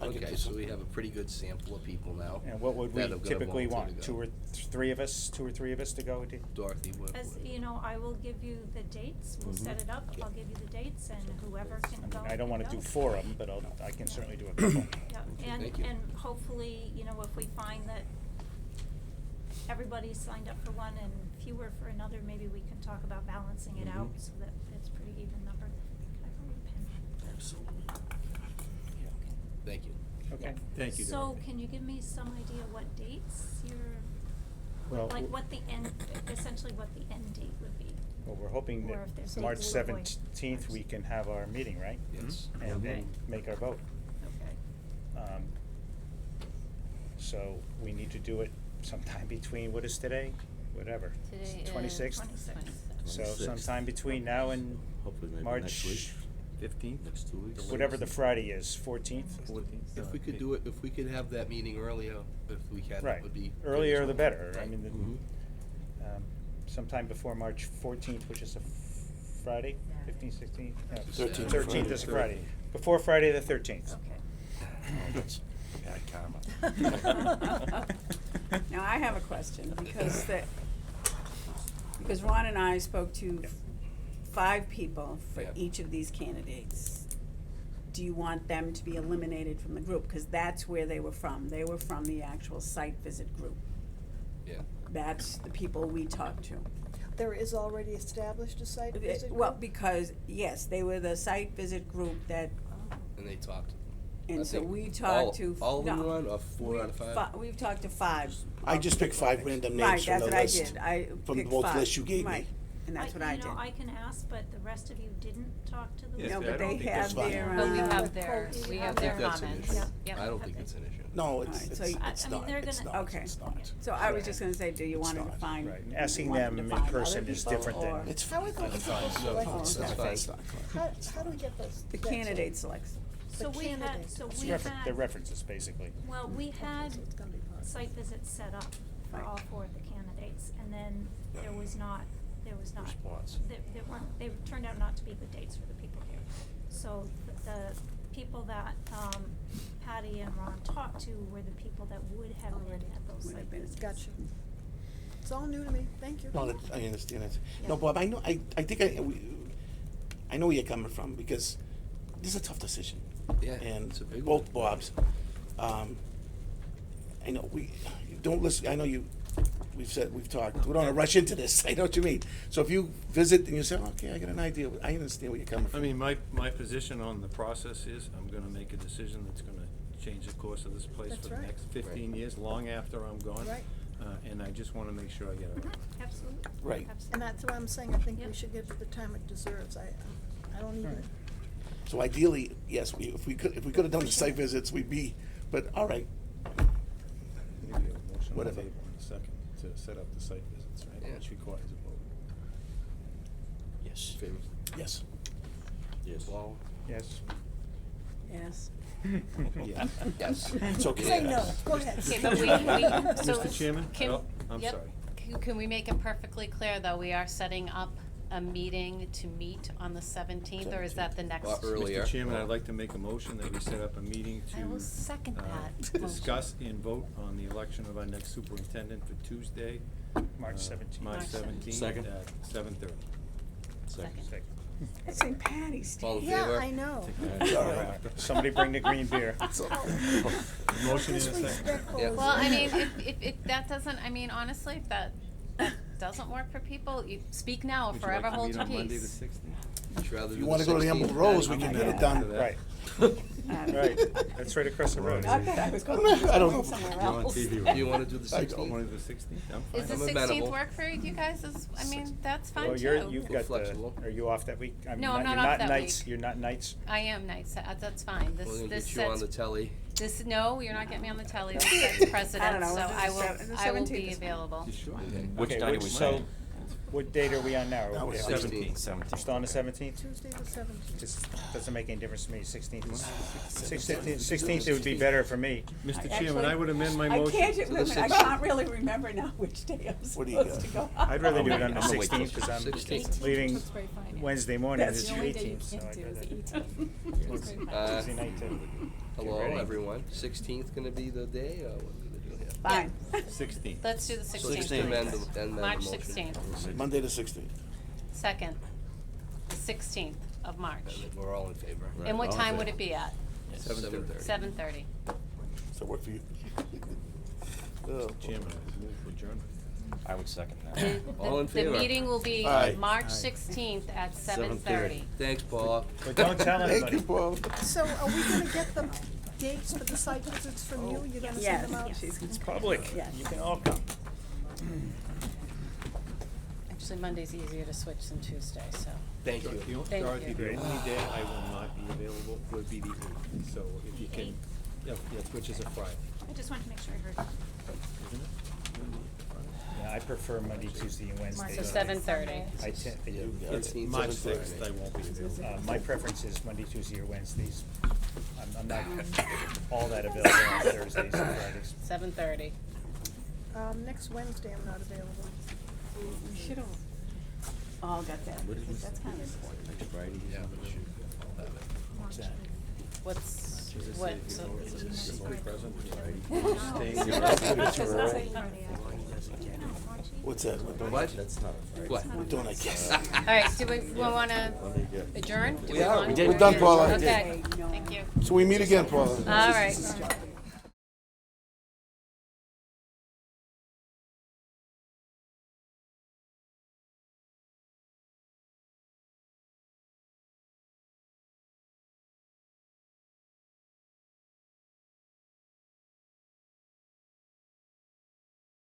I can. Okay, so we have a pretty good sample of people now. And what would we that are gonna typically volunteer want? to go. 2 or 3 of us to go? Dorothy, what? As, I will give you the dates, we'll set it up, I'll give you the dates, and whoever can go. I don't want to can do go. 4 of them, but I can certainly do a couple. Yeah, Okay, thank you. and hopefully, if we find that everybody signed up for one and fewer for another, maybe we can talk about balancing it out so that it's pretty even number. Can I borrow your pen? Absolutely. Thank you. Okay. Thank you, So Dorothy. can you give me some idea what dates Well, like what the end, essentially what the end date would be? Well, we're hoping Or if there's that March dates to avoid. 17th, we can have our meeting, right? Yes. And then make our vote. Okay. So we need to do it sometime between, what is today? Whatever. Today is 26th? 26th. So 26th. sometime between now and Hopefully maybe March next week. 15th? Next 2 weeks. whatever the Friday is, 14th? 14th. If we could do it, if we could have that meeting earlier, if we can, Right. that would be. good Earlier as the well. better. I Right. mean, sometime before March 14th, which is a Friday, 15th, 16th? No, 13th. 13th is a Friday. Before Friday the 13th. That's bad karma. Now, I have a question, because Ron and I spoke to 5 people for Yeah. each of these candidates. Do you want them to be eliminated from the group? Because that's where they were from. They were from the actual site visit group. Yeah. That's the people we talked to. There is already established a site visit Well, group? because, yes, they were the site visit group that, And they talked. and I so think we talked to. All of them no. were on, or 4 out of 5? We've talked to 5. I just picked 5 random Right, names from that's the what I list. did. I From picked both 5. lists you gave me. Right, and that's what I did. You know, I can ask, but the rest of you didn't talk to the. Yes, No, I but don't they think that's have fine. their. But we have With their, quotes. we Yeah, have their That's an comments. issue. Yep. I don't think it's an issue. No, Alright, so it's you- not, it's I mean, they're not, gonna- Okay. it's not. So I was just gonna say, do you It's want to not. find? Right, you asking want them to in find person other is people, different or- than. It's How are those That's fine. people No, selected? that's It's not, fine. it's not. How do we get those? The that candidate selects. So we had, candidates. so It's we they're had, references, basically. well, we had So it's gonna be part of it. site visits set up for Right. all 4 of the candidates, and then there was not, Response. there weren't, they turned out not to be good dates for the people here. So the people that, Patty and Ron talked to were the people that would have been Already. at those Would site have been. visits. Gotcha. It's all new to me, thank you. No, that, I understand it. Yeah. No, Bob, I know, I think I know where you're coming from, because this is a tough decision. Yeah, And it's a big both one. Bobs, I know, don't listen, I know we've talked, we don't wanna rush into this, I know what you mean. So if you visit and you say, okay, I got an idea, I understand where you're coming I from. mean, my position on the process is, I'm gonna make a decision that's gonna change the course of this place That's for the right. next 15 years, long after I'm gone. Right. And I just wanna make sure I get it right. Absolutely. Right. And that's what I'm saying, I think we Yep. should give it the time it deserves. I don't even, So ideally, yes, if we could have done the site visits, we'd be, but all right. Maybe a motion on Whatever. the table in a second to set up the site visits, right, Yeah. which requires a vote. Yes. Favor? Yes. Yes. Well, Yes. Yes. Yeah. yes. It's okay. say no, go ahead. Okay, but we, so. Mr. Chairman? Can- Oh, I'm yep. sorry. Can we make it perfectly clear, though, we are setting up a meeting to meet on the 17th, or is that the next? Or earlier. Mr. Chairman, I'd like to make a motion that we set up a meeting to I will second that motion. discuss and vote on the election of our next superintendent for Tuesday, March 17th. March March 17th Second. at 7:30. Second. It's St. Patty's Day. All in Yeah, favor? I know. Somebody bring the green beer. Motion in a second. Disrespectful Yeah. is- Well, I mean, if that doesn't, I mean, honestly, if that doesn't work for people, you speak now, or Would you forever like to hold meet your on Monday the peace. 16th? Would you rather If do you the wanna go to the 16th? Emerald Rose, we I'm can gonna get it add done. to that. Right. Right, that's right across the road. I thought I was going I don't know. somewhere You're on else. TV, Do right? you wanna do the I 16th? don't. Monday the 16th, I'm fine. Is the I'm 16th amenable. work for you guys? I mean, that's fine Well, too. you've We're got the, flexible. are you off that week? No, I'm you're not off that nights. week. You're not nights? I am nights, that's fine. We're gonna This get you on sets, the telly. no, you're not getting me on the telly, this sets precedent, know, so we'll do I the will, sev- the I will 17th be is fine. available. You sure? Which Okay, night are we so, saying? what date are we on now? Now Are we it's at 17th. We're still on the 17th? Tuesday the 17th. Just doesn't make any difference to me, 16th. 16th it would be better for me. Mr. Chairman, I would amend my I motion. can't, to the wait a minute, I 16th. can't really remember now which day I'm What do you supposed to got? go. I'd rather do it on the I'm gonna wait till 16th, because I'm 16th. leaving Wednesday morning, That's it's the the only day 18th, so I'd rather. Uh, Tuesday night too. Hello, ready. everyone. 16th gonna be the day, or what are we gonna do here? Fine. 16th. Let's do the 16th. 16th. Amend please. the March motion. 16th, Monday the 16th. second, the 16th of March. And then we're all in favor. And what all in time would favor. it be at? 7:30. 7:30. Does that work for you? Oh, Chairman, I move for adjournment. I would second that. All in favor? The meeting will be Aye. March 16th at 7:30. Thanks, Paula. But don't tell Thank anybody. you, Paul. So are we gonna get the dates for the site visits from you? You're gonna send them out? It's public. You can all come. Actually, Monday's easier to switch than Tuesday, so. Thank you. Thank Dorothy, you. the only day I will not be available would be the 8th, so if you can, yes, which is a Friday. I just wanted to make sure I heard. Yeah, I prefer Monday, Tuesday, and Wednesday. So 7:30. I tend, March 6th, I won't be available. my preference is Monday, Tuesday, or Wednesdays. I'm not all that available on Thursdays and Fridays. 7:30. Next Wednesday, I'm not available. We should have all got that, because that's kind of important. Next Friday? Yeah. What's that? What's that? What? That's not a Friday. What? We're doing, I guess. All right, do we want to adjourn? Do We are. want- We did. We're done, Paula. Okay, thank you. So we meet again, Paula. All right.